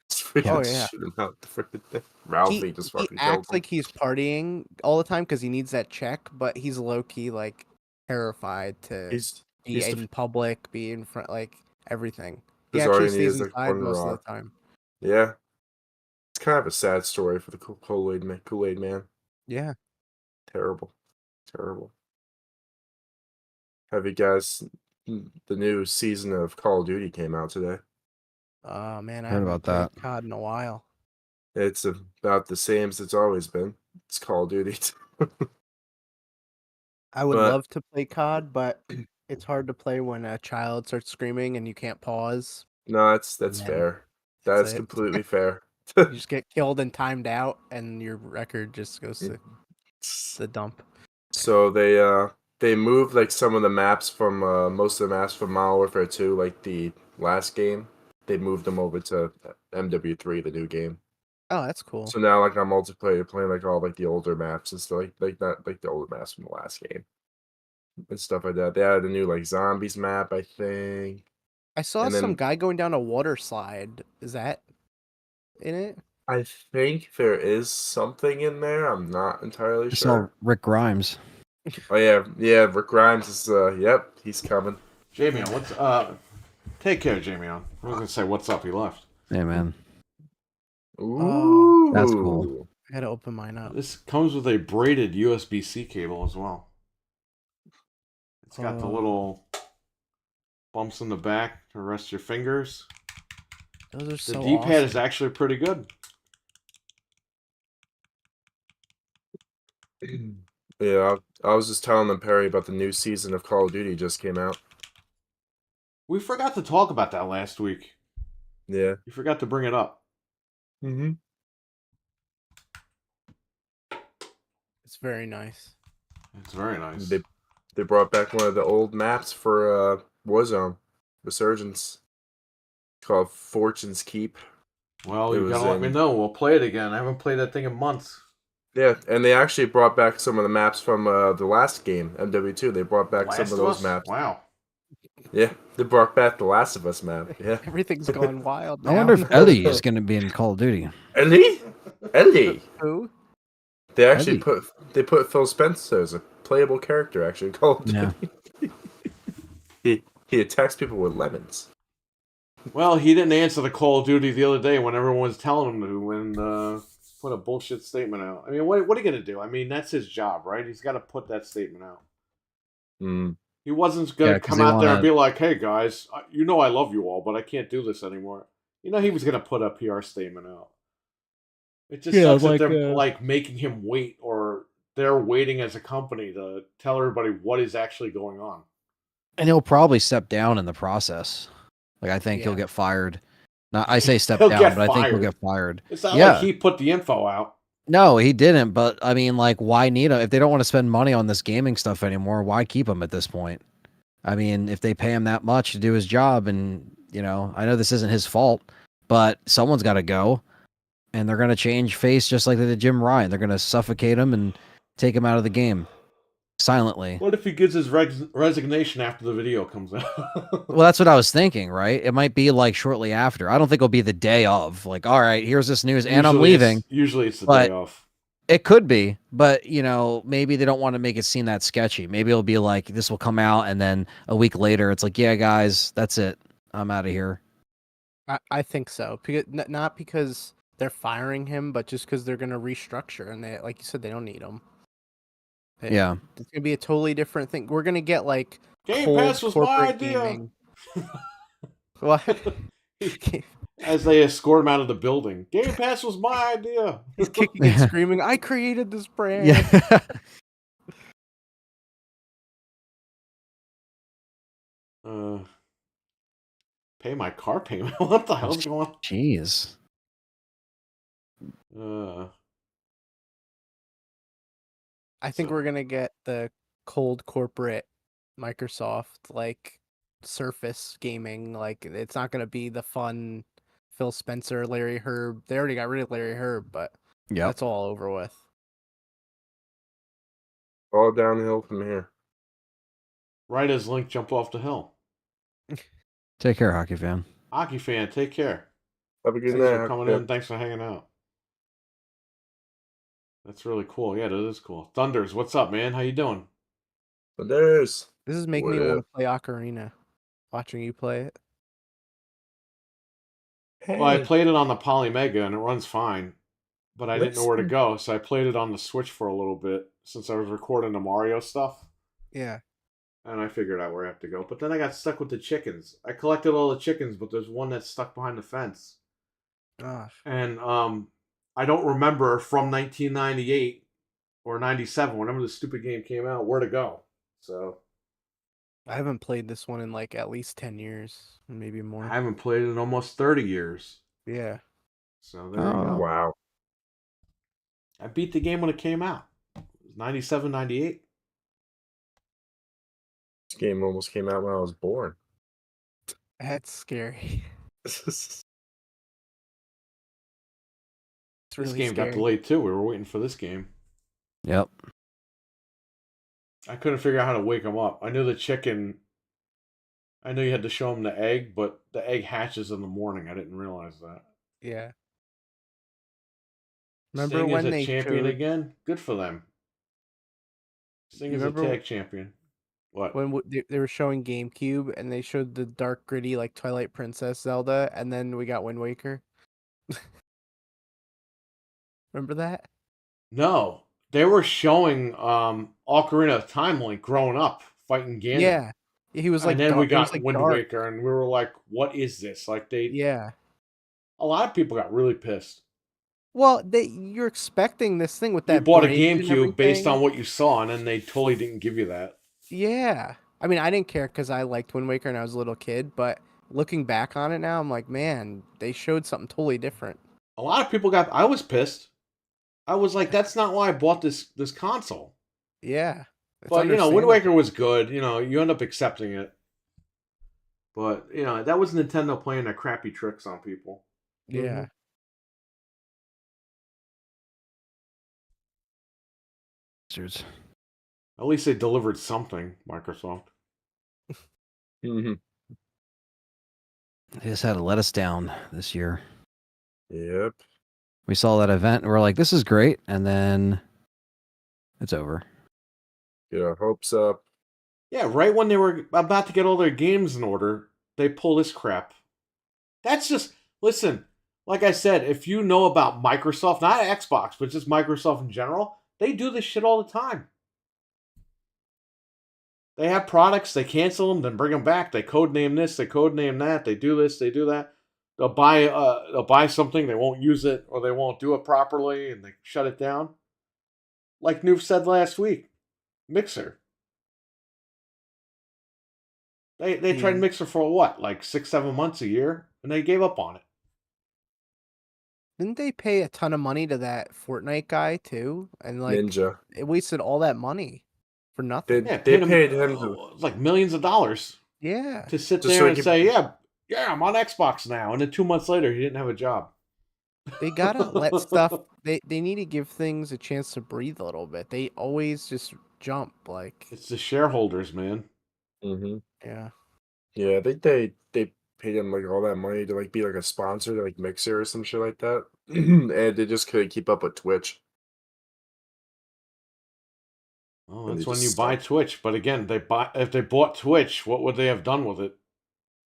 Just freaking Oh, yeah. shoot him out the freaking thing. Ralphie just He fucking killed acts him. like he's partying all the time because he needs that check, but he's low key like terrified to He's be he's in the, public, be in front, like everything. He His all actually he needs stays is, like, inside one most of rock. the time. yeah. It's kind of a sad story for the Kool-Aid Man. Yeah. Terrible. Terrible. Have you guys the new season of Call of Duty came out today? Oh man, I Heard haven't about played that. COD in a while. It's about the same as it's always been. It's Call of Duty. I would But- love to play COD, but it's hard to play when a child starts screaming and you can't pause. No, that's Yeah. fair. That's That's it. completely fair. You just get killed and timed out, and your record just goes to the dump. So they moved like some of the maps from most of the maps from Modern Warfare 2, like the last game. They moved them over to MW3, the new game. Oh, that's cool. So now like on multiplayer, you're playing like all like the older maps and stuff, like not like the older maps from the last game and stuff like that. They added a new like zombies map, I think. I saw and some then- guy going down a water slide. Is that in it? I think there is something in there. I'm not entirely I saw sure. Rick Grimes. Oh yeah. Rick Grimes is yep, he's coming. Jamie, what's take care, Jamie. I was gonna say what's up. He left. Hey man, Ooh, That's cool. I gotta open mine up. This comes with a braided USB-C cable as well. It's got the Oh. little bumps in the back to rest your fingers. Those are The so D-pad awesome. is actually pretty good. Yeah, I was just telling them, Perry, about the new season of Call of Duty just came out. We forgot to talk about that last week. Yeah. You forgot to bring it up. Mm-hmm. It's very nice. It's very nice. They brought back one of the old maps for Warzone, Resurgence, called Fortune's Keep. Well, It you was gotta let me in- know. We'll play it again. I haven't played that thing in months. Yeah, and they actually brought back some of the maps from the last game, MW2. They brought back Last some of of those Us? maps. Wow. Yeah, they brought back the Last of Us map. Yeah. Everything's going wild. I wonder if now. Ellie is going to be in Call of Duty. Ellie? Ellie? Who? They actually put Phil Spencer as a playable character. Actually, Call of Duty. Yeah. he attacks people with lemons. Well, he didn't answer the Call of Duty the other day when everyone was telling him to, and put a bullshit statement out. I mean, what are you gonna do? I mean, that's his job, right? He's got to put that statement out. Mm. He wasn't gonna come out there and be like, "Hey guys, you know I love you all, but I can't do this anymore." You know, he was gonna put a PR statement out. It just sucks that they're like making him wait, or they're waiting as a company to tell everybody what is actually going on. And he'll probably step down in the process. Like, I think he'll get fired. Now, I say step down, but I think he'll get fired. It's not like he put the info out. No, he didn't. But I mean, like, why need him? If they don't want to spend money on this gaming stuff anymore, why keep him at this point? I mean, if they pay him that much to do his job, and, you know, I know this isn't his fault, but someone's got to go. And they're going to change face just like they did Jim Ryan. They're going to suffocate him and take him out of the game silently. What if he gives his resignation after the video comes out? Well, that's what I was thinking, right? It might be like shortly after. I don't think it'll be the day of. Like, all right, here's this news, and I'm leaving. Usually it's the day off. It could be, but, you know, maybe they don't want to make it seem that sketchy. Maybe it'll be like, this will come out, and then a week later, it's like, yeah, guys, that's it. I'm out of here. I think so. Not because they're firing him, but just because they're going to restructure, and they, like you said, they don't need him. It's going to be a totally different thing. We're going to get like Game Pass was my idea. What? As they escort him out of the building. Game Pass was my idea. He's kicking and screaming, I created this brand. Yeah. Pay my car payment. What the hell's going on? Jeez. I think we're gonna get the cold corporate Microsoft like Surface gaming. Like, it's not gonna be the fun Phil Spencer, Larry Herb. They already got rid of Larry Herb, but that's all over with. All downhill from here. Right as Link jumped off the hill. Take care, hockey fan. Hockey fan, take care. Have a good night. Thanks for coming in. Thanks for hanging out. That's really cool. Yeah, that is cool. Thunders, what's up, man? How you doing? Thunders. This is making me want to play Ocarina. Watching you play it. Hey. Well, I played it on the Polymega and it runs fine, but I didn't know where to go, so I played it on the Switch for a little bit since I was recording the Mario stuff. Yeah. And I figured out where I have to go. But then I got stuck with the chickens. I collected all the chickens, but there's one that's stuck behind the fence. Gosh. And I don't remember from 1998 or 97, whenever the stupid game came out, where to go. So I haven't played this one in like at least 10 years, maybe more. I haven't played it in almost 30 years. Yeah. So there you go. Wow. I beat the game when it came out. It was 97, 98. This game almost came out when I was born. That's scary. This game got delayed too. We were waiting for this game. Yep. I couldn't figure out how to wake him up. I knew the chicken. I knew you had to show him the egg, but the egg hatches in the morning. I didn't realize that. Yeah. Remember Sting when is a champion again? Good for them. Sting is a tag champion. What? When they were showing GameCube and they showed the dark, gritty, like Twilight Princess Zelda, and then we got Wind Waker. Remember that? No. They were showing Ocarina of Time Link growing up, fighting Ganon. Yeah. He was like, and then dark. we got Like Wind dark. Waker, and we were like, what is this? Like, Yeah. A lot of people got really pissed. Well, you're expecting this thing with that. You bought a GameCube based on what you saw, and then they totally didn't give you that. Yeah. I mean, I didn't care because I liked Wind Waker and I was a little kid, but looking back on it now, I'm like, man, they showed something totally different. A lot of people I was pissed. I was like, that's not why I bought this console. Yeah. But, Wind Waker was good. You end up accepting it. But, that was Nintendo playing their crappy tricks on people. Yeah. At least they delivered something, Microsoft. They just had to let us down this year. Yep. We saw that event and we're like, this is great. And then It's over. Get our hopes up. Yeah, right when they were about to get all their games in order, they pull this crap. That's just listen. Like I said, if you know about Microsoft, not Xbox, but just Microsoft in general, they do this shit all the time. They have products, they cancel them, then bring them back. They code name this, they code name that. They do this, they do that. They'll buy something, they won't use it, or they won't do it properly, and they shut it down. Like Noob said last week, Mixer. They tried Mixer for what, like 6-7 months a year, and they gave up on it. Didn't they pay a ton of money to that Fortnite guy too? And like Ninja. it wasted all that money for nothing. Yeah, They paid him to, like millions of dollars Yeah. to sit Just there so he and could- say, yeah, I'm on Xbox now, and then 2 months later, he didn't have a job. They gotta let stuff. They need to give things a chance to breathe a little bit. They always just jump like. It's the shareholders, man. Yeah. Yeah, they paid him like all that money to like be like a sponsor to like Mixer or some shit like that, and they just couldn't keep up with Twitch. Oh, And that's they when just you buy stopped. Twitch. But again, if they bought Twitch, what would they have done with it?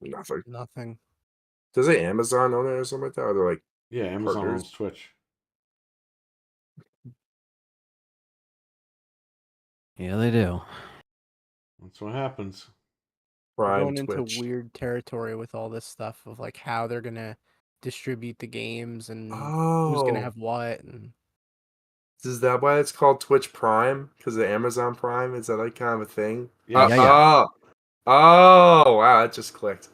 Nothing. Nothing. Does it Amazon own it or something like that? Or they're like Yeah, Amazon partners? owns Twitch. Yeah, they do. That's what happens. We're Prime going Twitch. into weird territory with all this stuff of like how they're gonna distribute the games and who's gonna Oh, have what. And is that why it's called Twitch Prime? Because of Amazon Prime? Is that like kind of a thing? Yeah. Yeah. Oh, wow, that just clicked.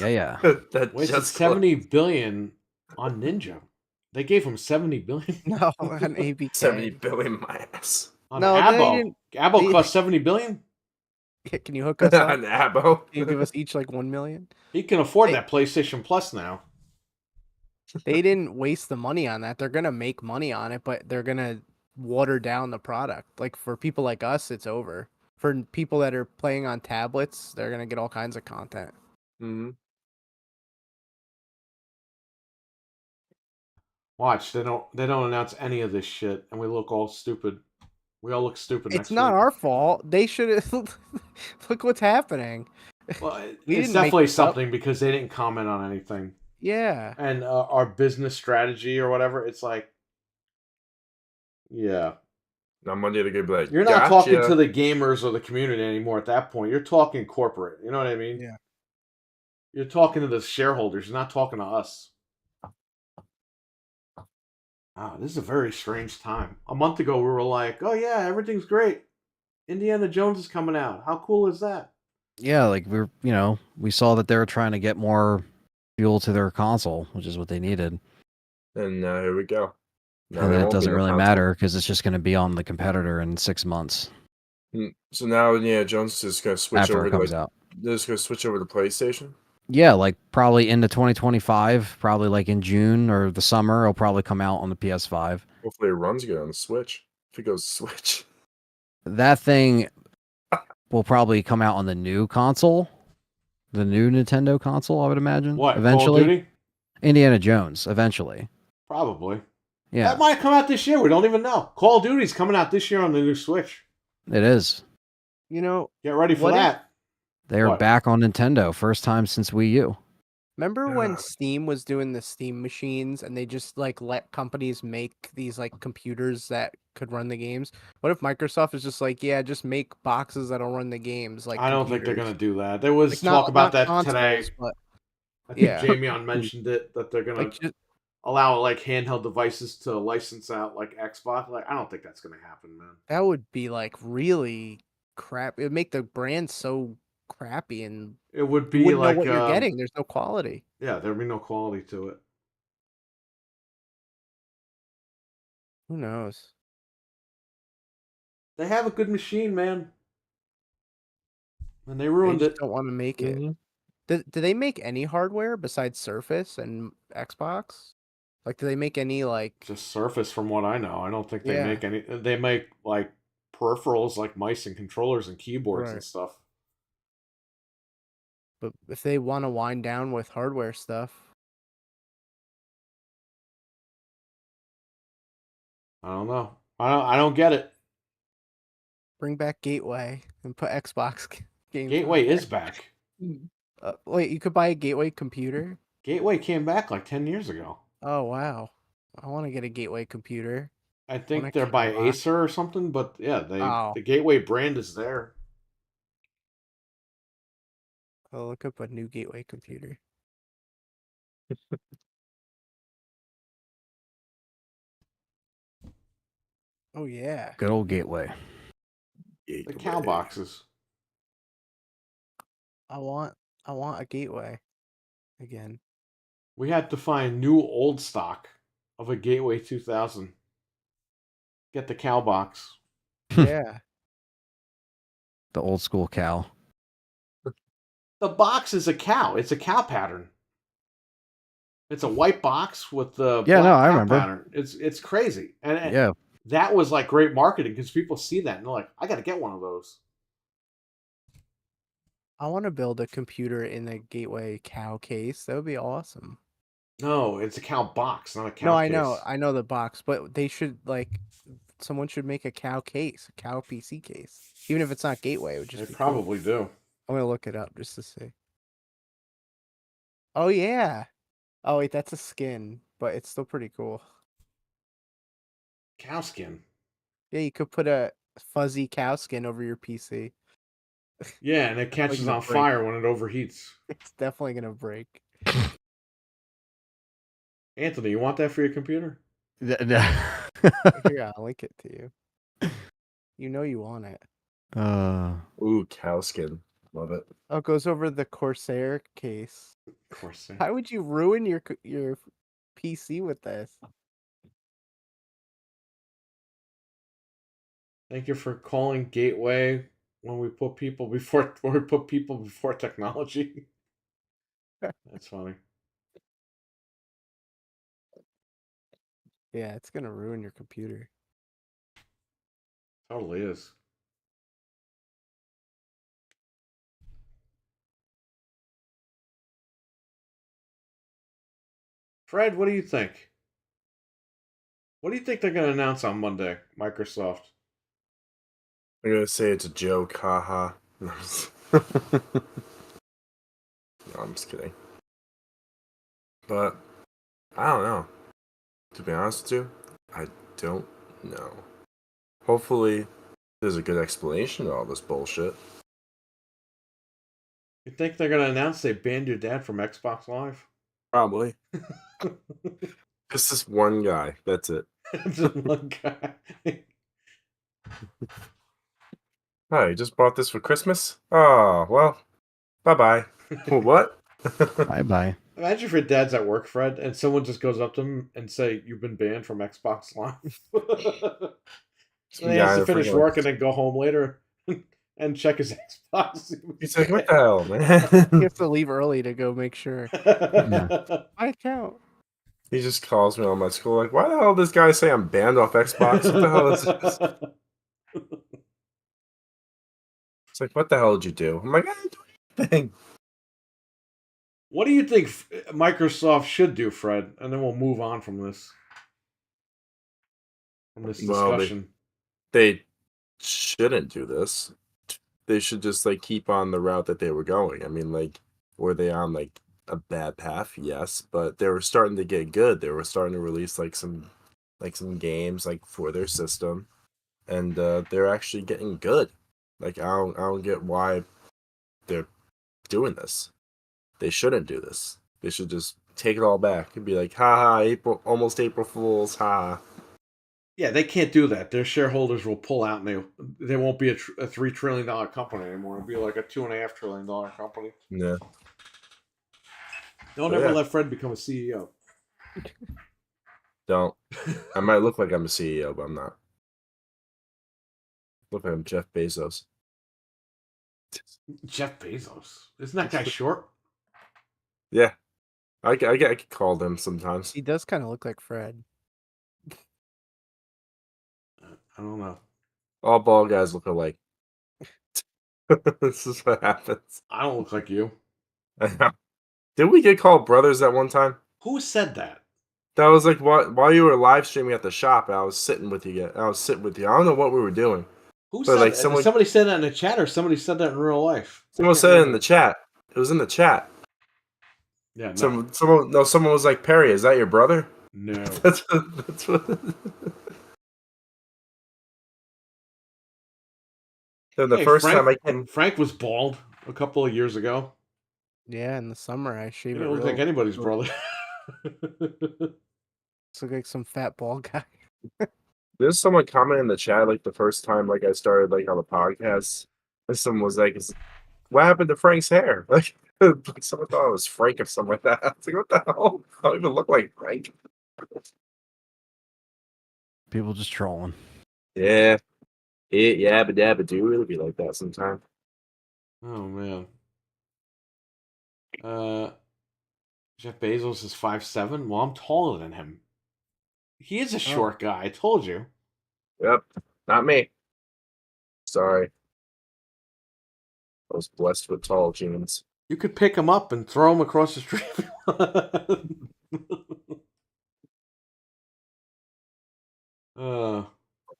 Yeah. That Wasted just 70 billion on Ninja. They gave him 70 billion no, an ABK. 70 billion my ass. on No, they Abo. didn't- Abo they- cost 70 billion. Can you hook us up? An Abo. Can you give us each like 1 million? He can afford They- that PlayStation Plus now. They didn't waste the money on that. They're gonna make money on it, but they're gonna water down the product. Like for people like us, it's over. For people that are playing on tablets, they're gonna get all kinds of content. Mm-hmm. Watch, they don't announce any of this shit, and we look all stupid. We all look stupid next It's not week. our fault. They should have. Look what's happening. Well, We it's didn't make definitely this up. something because they didn't comment on anything. Yeah. And our business strategy or whatever, it's like, yeah. Now Monday they're gonna be like, You're not gotcha. talking to the gamers or the community anymore at that point. You're talking corporate. You know what I mean? Yeah. You're talking to the shareholders. You're not talking to us. Wow, this is a very strange time. A month ago, we were like, oh, yeah, everything's great. Indiana Jones is coming out. How cool is that? Yeah, like we saw that they were trying to get more fuel to their console, which is what they needed. And here we go. Now And there then it won't be doesn't no really console. matter because it's just going to be on the competitor in 6 months So now, yeah, Jones is gonna switch after over it to comes like, out. they're just gonna switch over to PlayStation. Yeah, like probably into 2025, probably like in June or the summer, it'll probably come out on the PS5. Hopefully it runs good on the Switch. If it goes Switch. That thing will probably come out on the new console, the new Nintendo console, I would imagine. What? Eventually, Call of Duty? Indiana Jones. Eventually, Probably. yeah, That might come out this year. We don't even know. Call of Duty's coming out this year on the new Switch. it is. You know, Get ready for What if- that. They are What? back on Nintendo, first time since Wii U. remember when Yeah. Steam was doing the Steam machines and they just like let companies make these like computers that could run the games? What if Microsoft is just like, yeah, just make boxes that'll run the games like I don't think they're computers? going to do that. There was Like, talk about that consoles, today. but I think yeah. Jamion mentioned it, that they're going like to just, allow like handheld devices to license out like Xbox. Like, I don't think that's going to happen, man. that would be like really crap. It would make the brand so crappy and It would you be wouldn't like know what you're getting. There's no quality. Yeah, there'd be no quality to it. Who knows? They have a good machine, man, and they They ruined just it. don't want to make it. Mhm. Do they make any hardware besides Surface and Xbox? Like, do they make any like? Just Surface, from what I know. I don't think they Yeah. make any. They make like peripherals, like mice and controllers and keyboards and Right. stuff. But if they want to wind down with hardware stuff, I don't know. I don't get it. Bring back Gateway and put Xbox games. Gateway is back. Wait, you could buy a Gateway computer? Gateway came back like 10 years ago. Oh, wow. I want to get a Gateway computer. I think they're by Acer or something, but yeah, the Gateway brand is there. I'll look up a new Gateway computer. Oh yeah. Good old Gateway. The cow boxes. I want a Gateway again. We had to find new old stock of a Gateway 2000. Get the cow box. Yeah. The old school cow. The box is a cow. It's a cow pattern. It's a white box with the black I cow remember. pattern. It's crazy. And Yeah. that was like great marketing because people see that and they're like, I got to get one of those. I want to build a computer in a Gateway cow case. That would be awesome. No, it's a cow box, not a cow No, case. I know the box, but they should someone should make a cow case, a cow PC case. Even if it's not Gateway, it would just They be probably cool. do. I'm gonna look it up just to see. Oh yeah. Oh wait, that's a skin, but it's still pretty cool. Cow skin. Yeah, you could put a fuzzy cow skin over your PC. Yeah, and it catches on break. fire when it overheats. It's definitely gonna break. Anthony, you want that for your computer? Here, I'll link it to you. You know you want it. Ooh, cow skin. Love it. Oh, it goes over the Corsair case. Corsair. How would you ruin your PC with this? Thank you for calling Gateway when we put people before technology. That's funny. Yeah, it's gonna ruin your computer. Totally is. Fred, what do you think? What do you think they're going to announce on Monday, Microsoft? I'm gonna say it's a joke, haha. No, I'm just kidding. But I don't know. To be honest with you, I don't know. Hopefully, there's a good explanation to all this bullshit. You think they're going to announce they banned your dad from Xbox Live? Probably. Just this one guy. That's it. Just one guy. Hi, you just bought this for Christmas? Oh, well, bye-bye. What? Bye-bye. Imagine if your dad's at work, Fred, and someone just goes up to him and say, "You've been banned from Xbox Live." And he has to finish work and then go home later and check his Xbox. He's like, what the hell, man? He has to leave early to go make sure. My account. He just calls me on my school like, why the hell did this guy say I'm banned off Xbox? What the hell is this? It's like, what the hell did you do? I'm like, I didn't do anything. What do you think Microsoft should do, Fred? And then we'll move on from this. From this discussion. They shouldn't do this. They should just keep on the route that they were going. I mean, were they on a bad path? Yes, but they were starting to get good. They were starting to release some games for their system, and they're actually getting good. I don't get why they're doing this. They shouldn't do this. They should just take it all back and be like, haha, almost April Fools, haha. Yeah, they can't do that. Their shareholders will pull out, and they won't be a $3 trillion company anymore. It'll be like a $2.5 trillion company. Yeah. Don't ever let Fred become a CEO. Don't. I might look like I'm a CEO, but I'm not. Look like I'm Jeff Bezos. Jeff Bezos? Isn't that guy short? Yeah. I get called him sometimes. He does kind of look like Fred. I don't know. All bald guys look alike. This is what happens. I don't look like you. Did we get called brothers at one time? Who said that? That was while you were live streaming at the shop. I was sitting with you. I don't know what we were doing, Who But said like that? Somebody said that in the chat, or somebody said that in real life? someone said it in the chat. It was in the chat. Yeah, no. Someone was like, Perry, is that your brother? No. That's what. Then the first time I came, Frank was bald a couple of years ago. Yeah, in the summer I shave He it. don't look like anybody's brother. Looks like some fat bald guy. there's someone commenting in the chat like the first time like I started like on the podcast, and someone was like, "What happened to Frank's hair?" Like someone thought it was Frank or something like that. I was like, "What the hell? I don't even look like Frank." People just trolling. Yeah, but do it'll be like that sometime. Oh man. Jeff Bezos is 5'7". Well, I'm taller than him. He is a short guy. I told you. Yep, not me. Sorry, I was blessed with tall genes. You could pick him up and throw him across the street.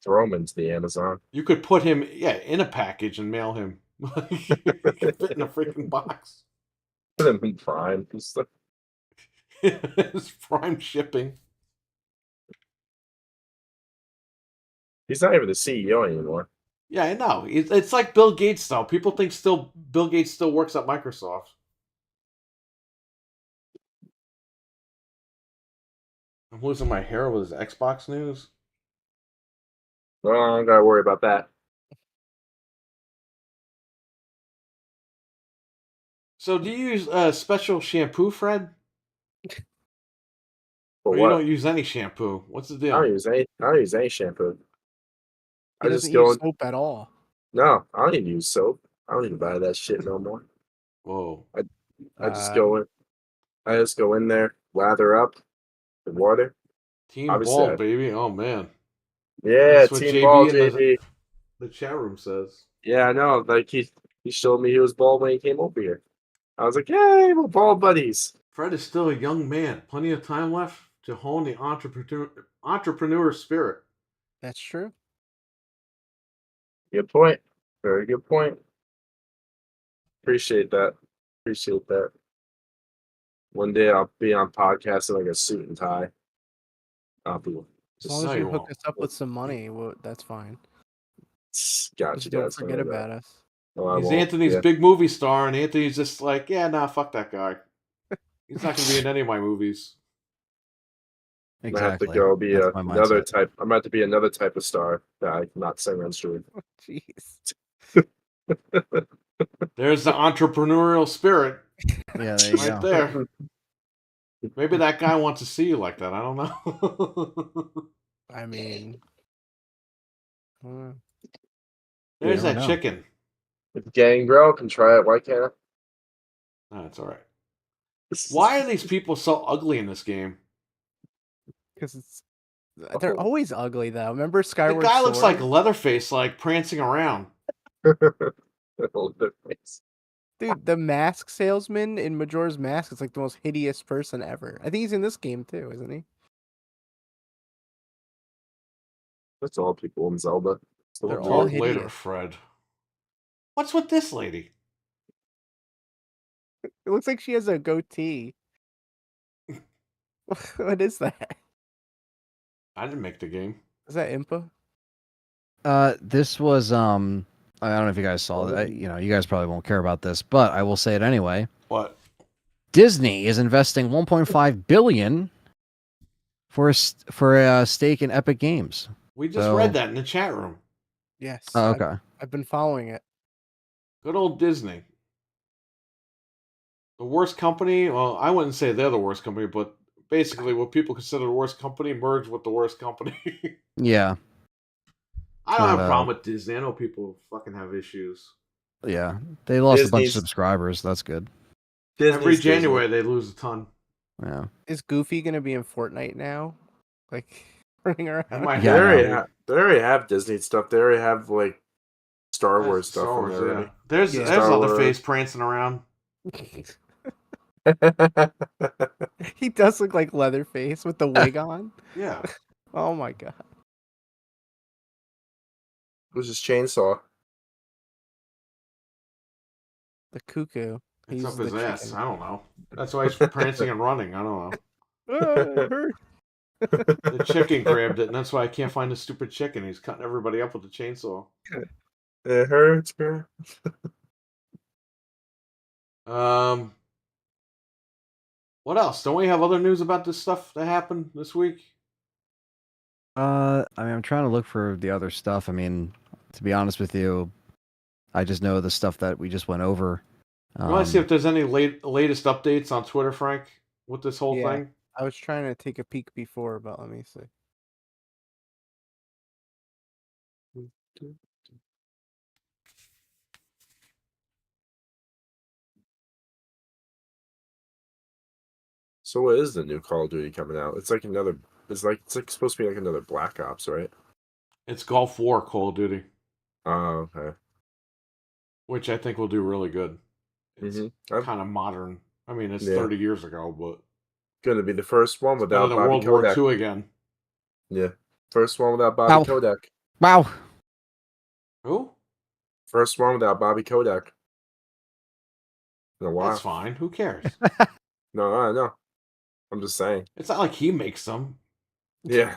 Throw him into the Amazon. You could put him, in a package and mail him. He could fit in a freaking box. Put him in Prime. It's prime shipping. He's not even the CEO anymore. Yeah, I know. It's like Bill Gates, though. People think Bill Gates still works at Microsoft. I'm losing my hair with his Xbox news. Well, I don't gotta worry about that. So, do you use special shampoo, Fred? For or what? you don't use any shampoo? What's the deal? I don't use any shampoo. He doesn't use soap at all. No, I don't even use soap. I don't even buy that shit no more. Whoa. I just go in. I just go in there, lather up the water. Team ball, baby. Oh man. Yeah, that's what team JB ball, in JB. The chat room says. Yeah, I know. Like he showed me he was bald when he came over here. I was like, yay, we're bald buddies. Fred is still a young man. Plenty of time left to hone the entrepreneur spirit. That's true. Good point. Very good point. Appreciate that. One day I'll be on podcast in like a suit and tie. I'll be as long as you hook us up with some money, that's fine. Gotcha. Just don't forget about us. Oh, he's Anthony's big movie star, and Anthony's just like, fuck that guy. He's not going to be in any of my movies. Exactly. I have to go be another type. I'm about to be another type of star that I cannot sing on stream. Jeez. There's the entrepreneurial spirit. Yeah, there you right go. There. Maybe that guy wants to see you like that. I don't know. I mean, there's that chicken. If gang bro can try it, why can't I? No, it's all right. Why are these people so ugly in this game? Because they're always ugly, though. Remember Skyward The guy Sword? looks like Leatherface, like prancing around. Dude, the mask salesman in Majora's Mask is like the most hideous person ever. I think he's in this game too, isn't he? That's all people in Zelda. They're all hideous. Later, Fred. What's with this lady? It looks like she has a goatee. What is that? I didn't make the game. Is that Impa? This was I don't know if you guys saw that. You know, you guys probably won't care about this, but I will say it anyway. What? Disney is investing 1.5 billion for a stake in Epic Games. We just read that in the chat room. Yes. Oh, okay. I've been following it. Good old Disney. The worst company. Well, I wouldn't say they're the worst company, but basically, what people consider the worst company merged with the worst company. Yeah. I don't have a problem with Disney. I know people fucking have issues. Yeah, they lost a bunch of subscribers. That's good. Every January they lose a ton. Yeah. Is Goofy gonna be in Fortnite now? Like running around? They already have Disney stuff. They already have like Star Wars stuff. Star Wars, already. There's Leatherface prancing around. He does look like Leatherface with the wig on. Yeah. Oh my god. It was his chainsaw. The cuckoo. It's up the his ass. chicken. I don't know. That's why he's prancing and running. I don't know. It hurt. The chicken grabbed it, and that's why I can't find the stupid chicken. He's cutting everybody up with the chainsaw. It hurts, bro. What else? Don't we have other news about this stuff that happened this week? I mean, I'm trying to look for the other stuff. I mean, to be honest with you, I just know the stuff that we just went over. You want to see if there's any latest updates on Twitter, Frank, with this whole thing? I was trying to take a peek before, but let me see. So what is the new Call of Duty coming out? It's like another. It's like supposed to be like another Black Ops, right? It's Gulf War Call of Duty. Oh, okay. Which I think will do really good. It's kind of modern. I mean, it's 30 years ago, but gonna be the first one without Bobby World Kodak. War II again. Yeah, first one without Bobby Kodak. Wow. Who? First one without Bobby Kodak. In a while. That's fine. Who cares? No, I know. I'm just saying. It's not like he makes them. Yeah.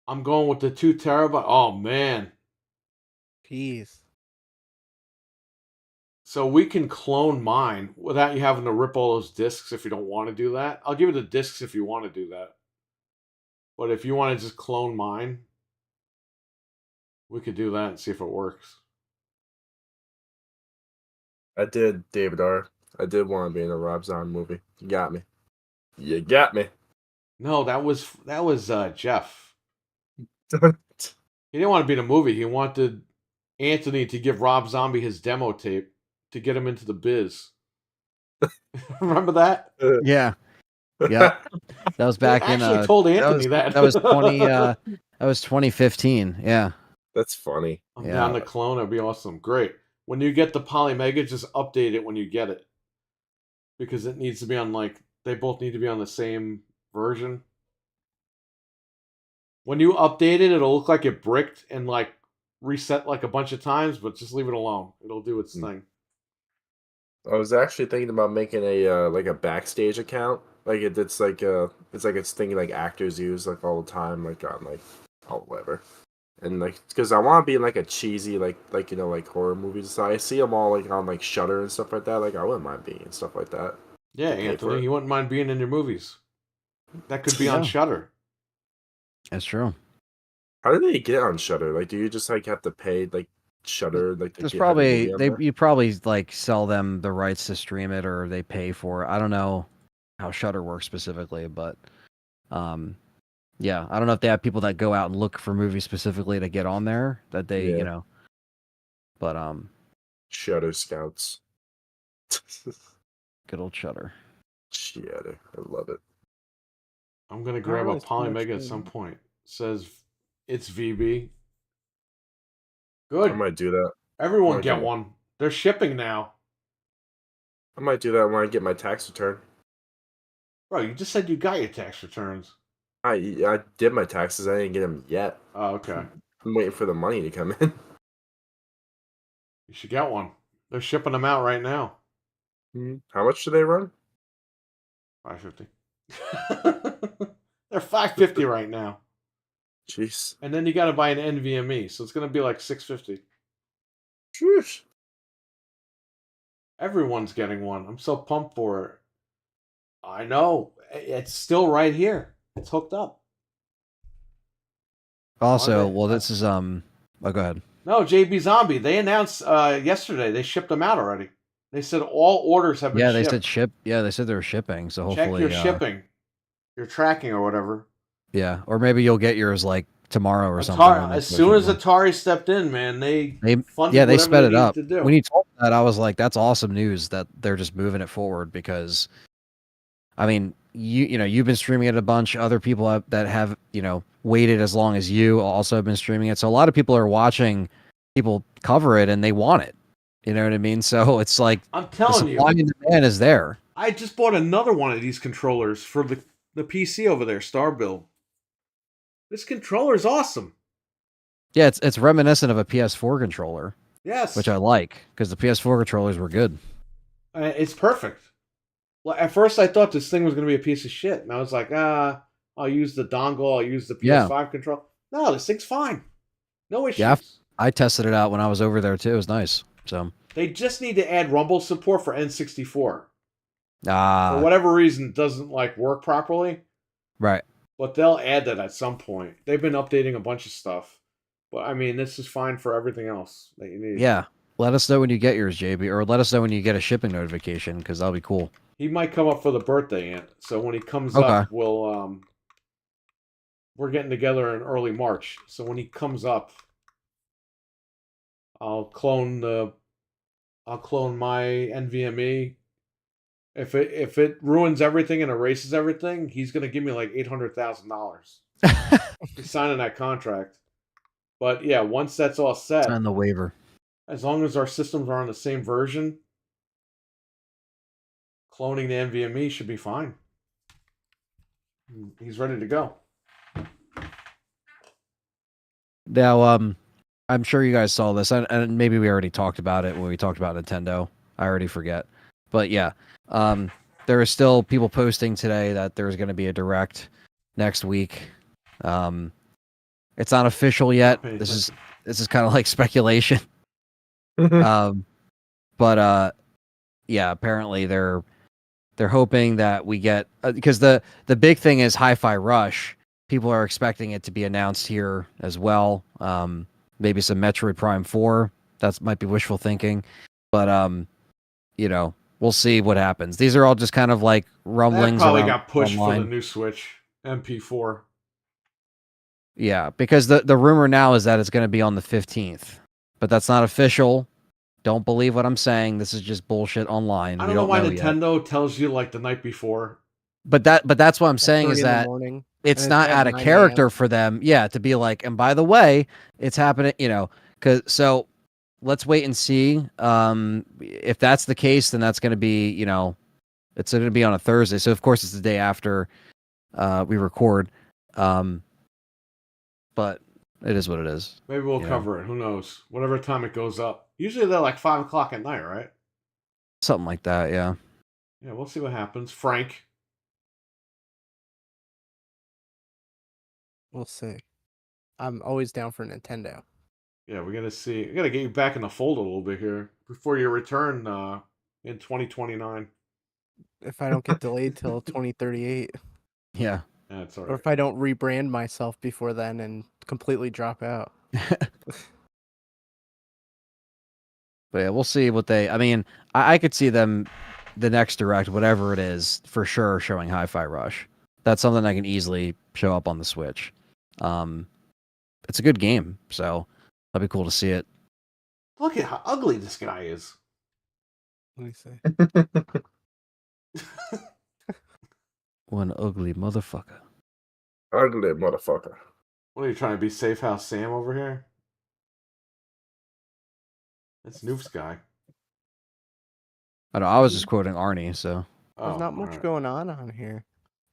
I'm going with the 2 terabyte. Oh man. Jeez. So we can clone mine without you having to rip all those discs if you don't want to do that. I'll give you the discs if you want to do that. But if you want to just clone mine, we could do that and see if it works. I did, David R. I did want to be in a Rob Zombie movie. You got me. You got me. No, that was Jeff. He didn't want to be in a movie. He wanted Anthony to give Rob Zombie his demo tape to get him into the biz. Remember that? Yeah. Yeah. That was back in told Anthony that was 2015. Yeah. That's funny. I'm down to clone. It'd be awesome. Great. When you get the Polymega, just update it when you get it. Because it needs to be on, like, they both need to be on the same version. When you update it, it'll look like it bricked and, like, reset, like, a bunch of times, but just leave it alone. It'll do its thing. I was actually thinking about making a like a backstage account. Like it's like it's thing like actors use like all the time, like on like whatever. And like, because I want to be in like a cheesy like you know like horror movies. So I see them all like on like Shudder and stuff like that. Like I wouldn't mind being and stuff like that. Yeah, Anthony, you wouldn't mind being in your movies. That could be on Shudder. That's true. How do they get on Shudder? Like, do you just like have to pay like Shudder? Like, there's probably you probably like sell them the rights to stream it, or they pay for it. I don't know how Shudder works specifically, but yeah, I don't know if they have people that go out and look for movies specifically to get on there that they you know. But Shudder Scouts. Good old Shudder. Shudder, I love it. I'm gonna grab a Polymega at some point. It says it's VB. Good. I might do that. Everyone get one. They're shipping now. I might do that when I get my tax return. Bro, you just said you got your tax returns. I did my taxes. I didn't get them yet. Oh, okay. I'm waiting for the money to come in. You should get one. They're shipping them out right now. How much do they run? $5.50. They're $5.50 right now. Jeez. And then you got to buy an NVMe, so it's going to be like $6.50. Sheesh. Everyone's getting one. I'm so pumped for it. I know. It's still right here. It's hooked up. Also, well, this is oh, go ahead. No, JB Zombie. They announced yesterday they shipped them out already. They said all orders have been shipped. Yeah, they said ship. Yeah, they said they were shipping. So hopefully, check your shipping, your tracking or whatever. Yeah, or maybe you'll get yours like tomorrow or something. As soon as Atari stepped in, man, they funded they sped it up. To when you told me that, I was like, that's awesome news that they're just moving it forward because, I mean, you know you've been streaming it a bunch. Other people that have waited as long as you also have been streaming it. So a lot of people are watching people cover it and they want it. You know what I mean? So it's like I'm telling you, the demand is there. I just bought another one of these controllers for the PC over there, Star Build. This controller is awesome. Yeah, it's reminiscent of a PS4 controller. Yes. Which I like, because the PS4 controllers were good. It's perfect. Well, at first I thought this thing was going to be a piece of shit, and I was like, I'll use the dongle, I'll use the PS5 control. No, this thing's fine. No issues. Yeah, I tested it out when I was over there too. It was nice. So they just need to add rumble support for N64. For Ah, whatever reason, it doesn't work properly. right. But they'll add that at some point. They've been updating a bunch of stuff. But I mean, this is fine for everything else that you need. Yeah. Let us know when you get yours, JB, or let us know when you get a shipping notification, because that'll be cool. He might come up for the birthday, Aunt. So when he comes up, we'll we're getting together in early March. So when he comes up, I'll clone my NVMe. If it ruins everything and erases everything, he's gonna give me like $800,000. He's signing that contract. But yeah, once that's all set, Sign the waiver. as long as our systems are on the same version, cloning the NVMe should be fine. He's ready to go. Now, I'm sure you guys saw this, and maybe we already talked about it when we talked about Nintendo. I already forget. But yeah, there are still people posting today that there's going to be a Direct next week. It's not official yet. This is kind of like speculation. But yeah, apparently they're hoping that we get, because the big thing is Hi-Fi Rush. People are expecting it to be announced here as well. Maybe some Metroid Prime 4. That might be wishful thinking, but you know, we'll see what happens. These are all just kind of like rumblings. That probably got pushed online for the new Switch MP4. Yeah, because the rumor now is that it's going to be on the 15th, but that's not official. Don't believe what I'm saying. This is just bullshit online. I don't know why Nintendo tells you like the night before. But that's what I'm saying is that it's not out of character for them, to be like, and by the way, it's happening, so let's wait and see. If that's the case, then that's going to be, it's going to be on a Thursday. So of course it's the day after we record. But it is what it is. Maybe we'll cover it. Who knows? Whatever time it goes up. Usually they're like 5 o'clock at night, right? Something like that, yeah. Yeah, we'll see what happens. Frank. We'll see. I'm always down for Nintendo. Yeah, we gotta see. We gotta get you back in the fold a little bit here before your return in 2029. If I don't get delayed till 2038. Yeah. That's all right. Or if I don't rebrand myself before then and completely drop out. But yeah, we'll see what they. I mean, I could see them, the next Direct, whatever it is, for sure showing Hi-Fi Rush. That's something that can easily show up on the Switch. It's a good game, so that'd be cool to see it. Look at how ugly this guy is. Let me see. One ugly motherfucker. Ugly motherfucker. What are you trying to be, Safe House Sam over here? That's Noof's guy. I know. I was just quoting Arnie, so. There's not much going on here.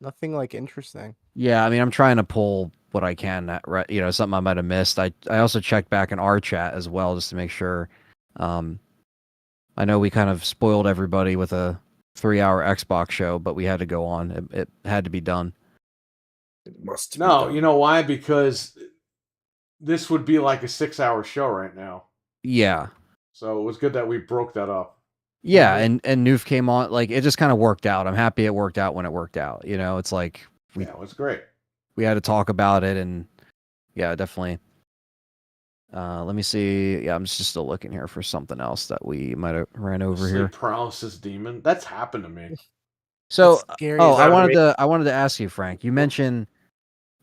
Nothing like interesting. Yeah, I mean, I'm trying to pull what I can, something I might have missed. I also checked back in our chat as well, just to make sure. I know we kind of spoiled everybody with a 3-hour Xbox show, but we had to go on. It had to be done. It must. No, you know why? Because this would be like a 6-hour show right now. Yeah. So it was good that we broke that up. Yeah, and Noof came on, like, it just kind of worked out. I'm happy it worked out when it worked out. It's like it was great. We had to talk about it, and yeah, definitely. Let me see. Yeah, I'm just still looking here for something else that we might have ran over here. Paralysis demon. That's happened to me. So, I wanted to ask you, Frank. You mentioned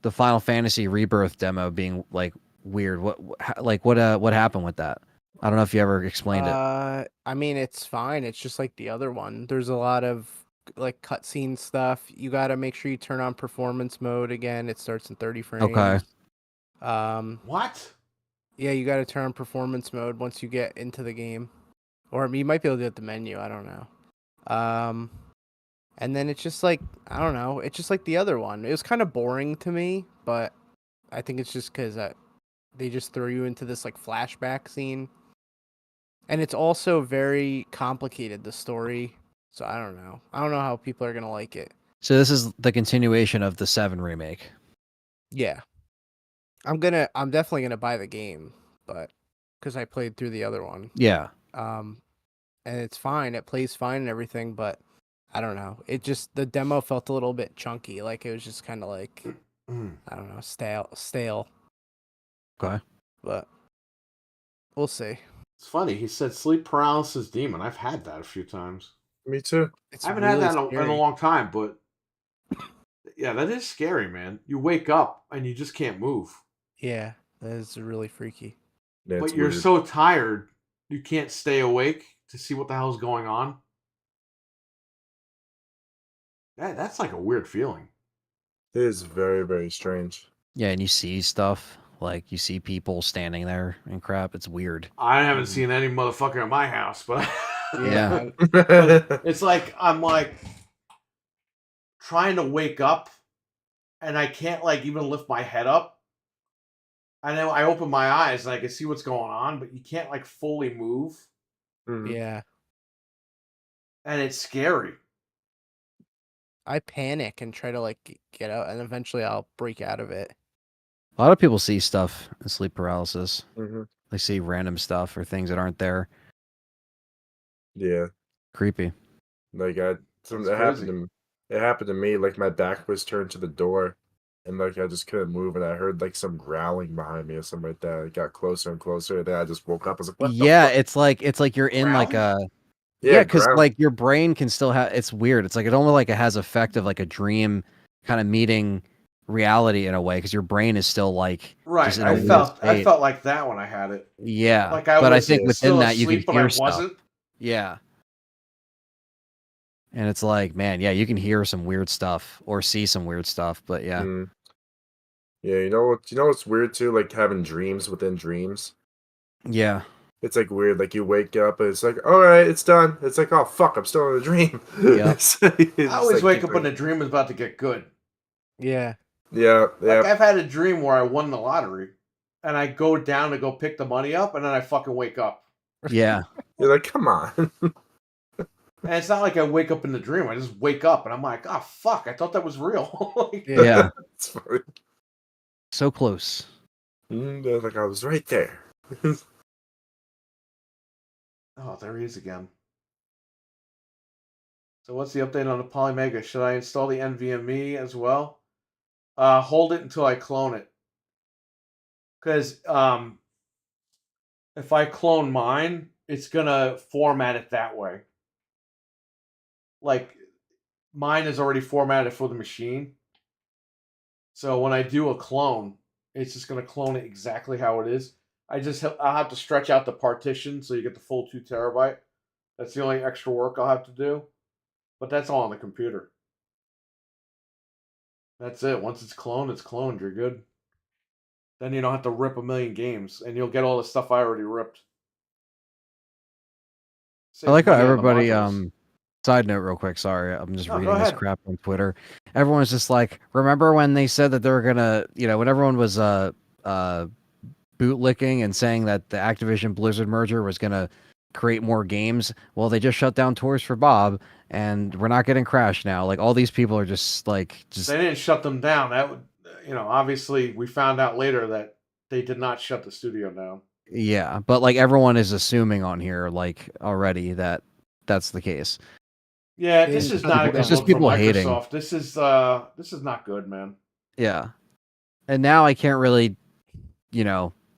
the Final Fantasy Rebirth demo being like weird. What happened with that? I don't know if you ever explained it. I mean, it's fine. It's just like the other one. There's a lot of like cutscene stuff. You got to make sure you turn on performance mode again. It starts in 30 frames. Okay. What? Yeah, you got to turn on performance mode once you get into the game, or you might be able to do it at the menu. I don't know. And then it's just like, I don't know. It's just like the other one. It was kind of boring to me, but I think it's just because they just throw you into this like flashback scene, and it's also very complicated, the story. So I don't know how people are gonna like it. So this is the continuation of the 7 remake. Yeah, I'm definitely gonna buy the game, but because I played through the other one. Yeah. And it's fine. It plays fine and everything, but I don't know. It just the demo felt a little bit chunky. Like it was just kind of like I don't know, stale. Okay. But we'll see. It's funny. He said sleep paralysis demon. I've had that a few times. Me too. It's I haven't really had that in a scary. long time, but yeah, that is scary, man. You wake up and you just can't move. Yeah, that is really freaky. Yeah, But it's you're weird. so tired, you can't stay awake to see what the hell's going on. That's like a weird feeling. It is very, very strange. Yeah, and you see stuff. Like, you see people standing there and crap. It's weird. I haven't seen any motherfucker in my house, but Yeah. but it's like I'm like trying to wake up and I can't like even lift my head up. I know I open my eyes and I can see what's going on, but you can't like fully move. Mhm. Yeah, And it's scary. I panic and try to like get out, and eventually I'll break out of it. A lot of people see stuff in sleep paralysis. Mhm. They see random stuff or things that aren't there. Yeah. Creepy. Like something That's that happened crazy. to it happened to me. Like my back was turned to the door, and like I just couldn't move, and I heard like some growling behind me or something like that. It got closer and closer, and then I just woke up. I was like, "What the Yeah, fuck?" it's like you're in like Growling? a Yeah, because growling. like your brain can still have it's weird. It's like it almost like it has effect of like a dream kind of meeting reality in a way because your brain is still like Right. just in a I weird felt state. like that when I had it. Yeah, Like I but I was think within still that you can asleep, but I hear stuff. wasn't. Yeah. And it's like, man, yeah, you can hear some weird stuff or see some weird stuff, but yeah. Mm. Yeah, you know what's weird too? Like having dreams within dreams. Yeah. It's like weird. Like you wake up and it's like, all right, it's done. It's like, oh fuck, I'm still in a dream. Yep. I always wake up when the dream is about to get good. Yeah, Yeah, Like yeah. I've had a dream where I won the lottery, and I go down to go pick the money up, and then I fucking wake up. Yeah. You're like, come on. And it's not like I wake up in the dream. I just wake up, and I'm like, oh fuck, I thought that was real. Like, Yeah. It's funny. So close. Like I was right there. oh, there he is again. So what's the update on the Polymega? Should I install the NVMe as well? Hold it until I clone it. Because if I clone mine, it's gonna format it that way. Like mine is already formatted for the machine. So when I do a clone, it's just gonna clone it exactly how it is. I'll have to stretch out the partition so you get the full 2 terabyte. That's the only extra work I'll have to do. But that's all on the computer. That's it. Once it's cloned, you're good. Then you don't have to rip a million games, and you'll get all the stuff I already ripped. I Saves like how money on the everybody modules. side note real quick, sorry. I'm just No, go reading this ahead. crap on Twitter. Everyone's just like, remember when they said that they were gonna, when everyone was bootlicking and saying that the Activision Blizzard merger was gonna create more games? Well, they just shut down Tours for Bob and we're not getting Crash now. Like all these people are just They didn't shut them down. That would, obviously we found out later that they did not shut the studio down. yeah, but like everyone is assuming on here like already that that's the case. Yeah, this is not a It's good just look for people hating. Microsoft. This is not good, man. Yeah. And now I can't really,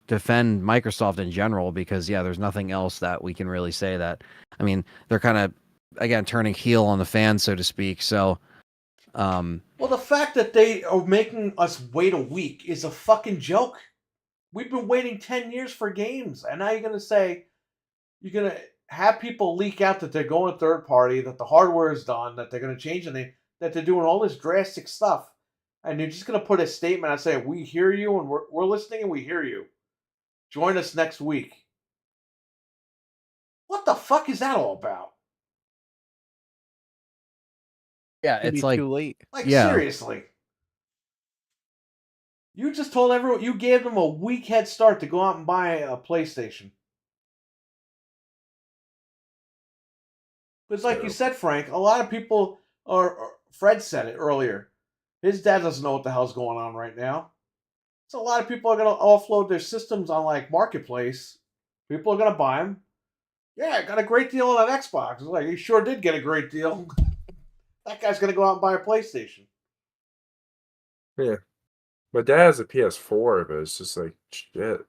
defend Microsoft in general because there's nothing else that we can really say that. I mean, they're kind of again turning heel on the fans, so to speak. So, Well, the fact that they are making us wait a week is a fucking joke. We've been waiting 10 years for games, and now you're going to say you're going to have people leak out that they're going third party, that the hardware is done, that they're going to change anything, that they're doing all this drastic stuff, and you're just going to put a statement and say, we hear you, and we're listening, and we hear you. Join us next week. What the fuck is that all about? yeah, Could it's be like too late. Like, Yeah. seriously. You just told everyone, you gave them a week head start to go out and buy a PlayStation. Because like you said, Frank, a lot of people, or Fred said it earlier, his dad doesn't know what the hell's going on right now. So a lot of people are going to offload their systems on like Marketplace. People are going to buy them. Yeah, I got a great deal on an Xbox. It's like, he sure did get a great deal. That guy's going to go out and buy a PlayStation. Yeah. My dad has a PS4, but it's just like, shit.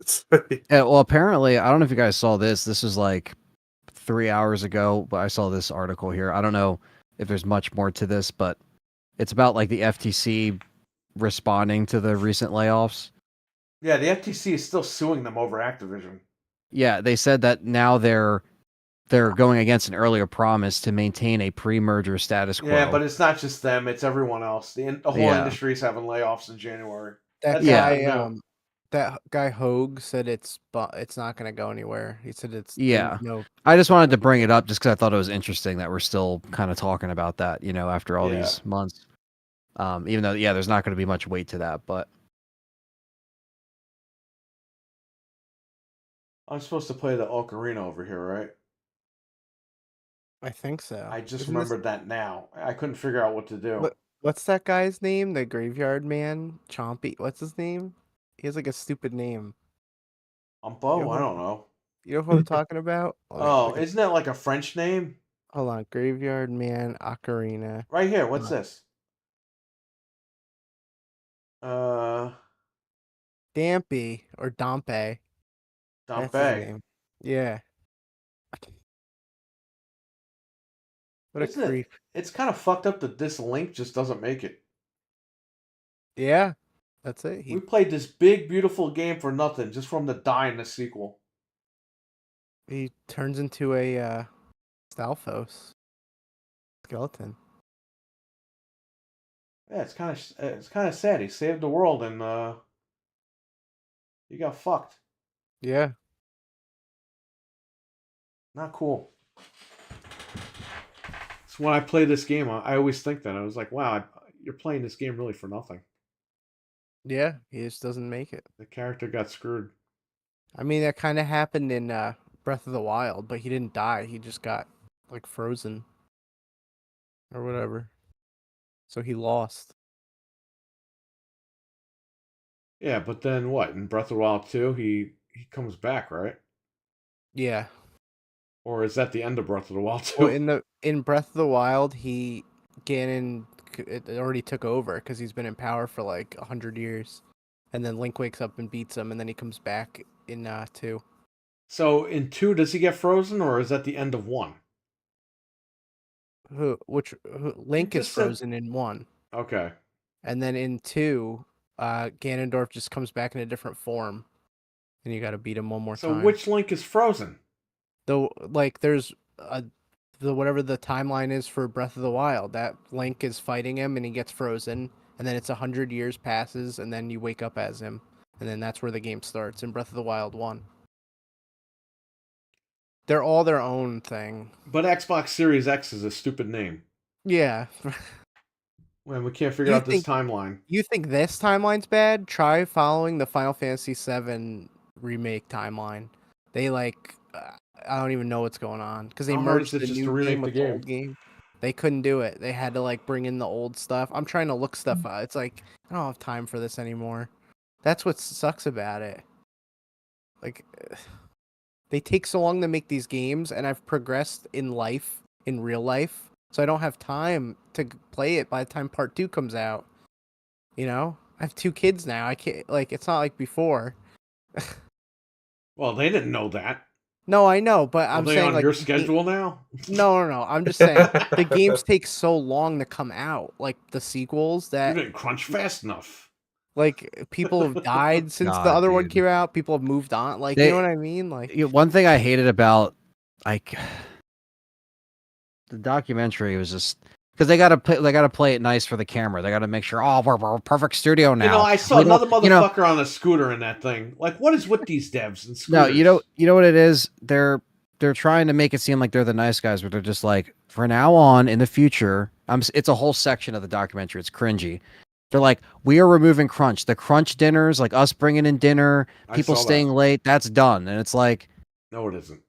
It's like... Yeah, well, apparently, I don't know if you guys saw this. This was like 3 hours ago, but I saw this article here. I don't know if there's much more to this, but it's about like the FTC responding to the recent layoffs. Yeah, the FTC is still suing them over Activision. Yeah, they said that now they're going against an earlier promise to maintain a pre-merger status quo. Yeah, but it's not just them; it's everyone else. The whole industry is having layoffs in January. That guy Hogue said it's not going to go anywhere. He said it's no. I just wanted to bring it up just because I thought it was interesting that we're still kind of talking about that, after all these months. Even though there's not going to be much weight to that, but I'm supposed to play the Ocarina over here, right? I think so. I just remembered that now. I couldn't figure out what to do. What's that guy's name? The graveyard man? Chompy? What's his name? He has like a stupid name. Umpo? I don't know. You know what I'm talking about? Isn't that like a French name? Hold on. Graveyard man Ocarina. Right here. What's this? Dampy or Dompe. Dompe. Yeah. What a creep. It's kind of fucked up that this link just doesn't make it. Yeah. That's it. We played this big, beautiful game for nothing, just for him to die in the sequel. He turns into a Stalfos skeleton. Yeah, it's kind of sad. He saved the world and he got fucked. Yeah. Not cool. So when I play this game, I always think that. I was like, wow, you're playing this game really for nothing. Yeah, he just doesn't make it. The character got screwed. I mean, that kind of happened in Breath of the Wild, but he didn't die. He just got like frozen or whatever. So he lost. Yeah, but then what? In Breath of the Wild 2, he comes back, right? Yeah. Or is that the end of Breath of the Wild 2? Well, in Breath of the Wild, Ganon it already took over because he's been in power for like 100 years, and then Link wakes up and beats him, and then he comes back in 2. So in 2, does he get frozen, or is that the end of 1? Link is frozen in 1. Okay. And then in 2, Ganondorf just comes back in a different form, and you got to beat him one more time. So which Link is frozen? There's whatever the timeline is for Breath of the Wild, that Link is fighting him and he gets frozen, and then it's 100 years passes, and then you wake up as him, and then that's where the game starts in Breath of the Wild 1. They're all their own thing. But Xbox Series X is a stupid name. Yeah. When we can't figure out this timeline. You think this timeline's bad? Try following the Final Fantasy VII remake timeline. They I don't even know what's going on because they merged the new game with the old game. They couldn't do it. They had to bring in the old stuff. I'm trying to look stuff up. It's like I don't have time for this anymore. That's what sucks about it. They take so long to make these games, and I've progressed in real life, so I don't have time to play it by the time Part 2 comes out. I have 2 kids now. I can't it's not like before. Well, they didn't know that. No, I know, but I'm saying on your schedule now? No. I'm just saying the games take so long to come out, like the sequels that you didn't crunch fast enough. People have died since the other one came out. People have moved on. You know what I mean? One thing I hated about the documentary was just because they gotta play it nice for the camera. They gotta make sure, we're a perfect studio now. I saw another motherfucker on a scooter in that thing. What is with these devs and scooters? No, you know what it is? They're trying to make it seem like they're the nice guys, but they're just for now on in the future. It's a whole section of the documentary. It's cringy. They're like, we are removing crunch. The crunch dinners, like us bringing in dinner, people staying late, that's done. And it's like, no, it isn't.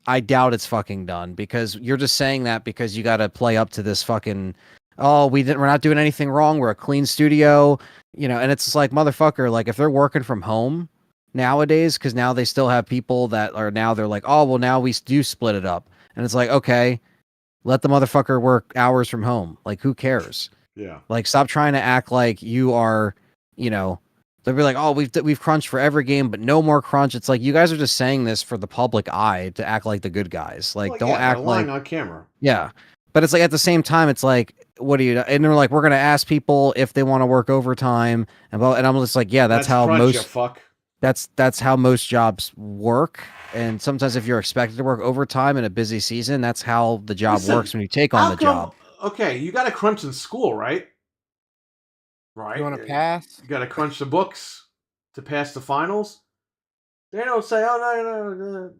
I doubt it's fucking done, because you're just saying that because you got to play up to this fucking, oh, we're not doing anything wrong. We're a clean studio, and it's just like, motherfucker, like if they're working from home nowadays, because now they still have people that are now they're like, oh, well, now we do split it up. And it's like, okay, let the motherfucker work hours from home. Like, who cares? Yeah. Like, stop trying to act like you are, they'll be like, oh, we've crunched for every game, but no more crunch. It's like, you guys are just saying this for the public eye to act like the good guys. Like, don't act like on camera. Yeah. But it's like, at the same time, it's like, what do you, and they're like, we're going to ask people if they want to work overtime. And I'm just like, yeah, that's how crunch, most, fuck. That's how most jobs work. And sometimes if you're expected to work overtime in a busy season, that's how the job works when you take on the job. Okay, you got to crunch in school, right? Right. You want to pass? You got to crunch the books to pass the finals. They don't say, "Oh no,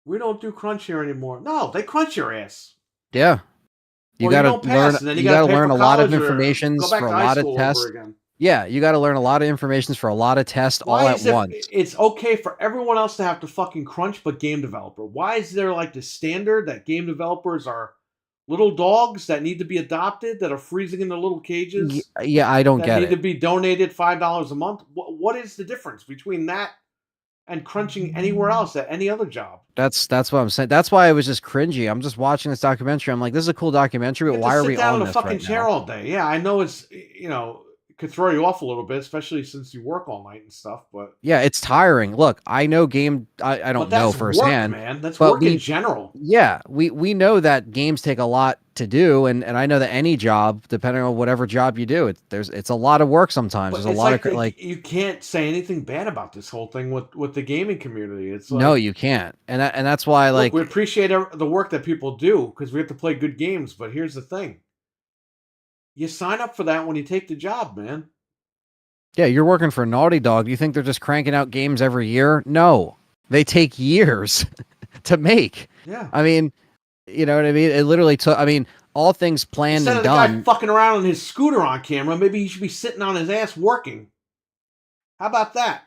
we don't do crunch here anymore." No, they crunch your ass. Yeah, you got to learn. You got to learn a lot of information for a lot of tests. Yeah, you got to learn a lot of information for a lot of tests all at once. It's okay for everyone else to have to fucking crunch, but game developer. Why is there like the standard that game developers are little dogs that need to be adopted, that are freezing in their little cages? Yeah, I don't get it. Need to be donated $5 a month. What is the difference between that and crunching anywhere else at any other job? That's what I'm saying. That's why I was just cringy. I'm just watching this documentary. I'm like, this is a cool documentary, but why are we on this right now? Sit down in a fucking chair all day. Yeah, I know it's could throw you off a little bit, especially since you work all night and stuff. But yeah, it's tiring. Look, I know I don't know firsthand, man. That's work in general. Yeah, we know that games take a lot to do, and I know that any job, depending on whatever job you do, it's a lot of work sometimes. But there's a lot of like you can't say anything bad about this whole thing with the gaming community. It's like, no, you can't, and that's why like we appreciate the work that people do because we have to play good games. But here's the thing. You sign up for that when you take the job, man. Yeah, you're working for Naughty Dog. Do you think they're just cranking out games every year? No. They take years to make. Yeah. I mean, you know what I mean? It literally took, all things planned and done. Instead of the guy fucking around on his scooter on camera, maybe he should be sitting on his ass working. How about that?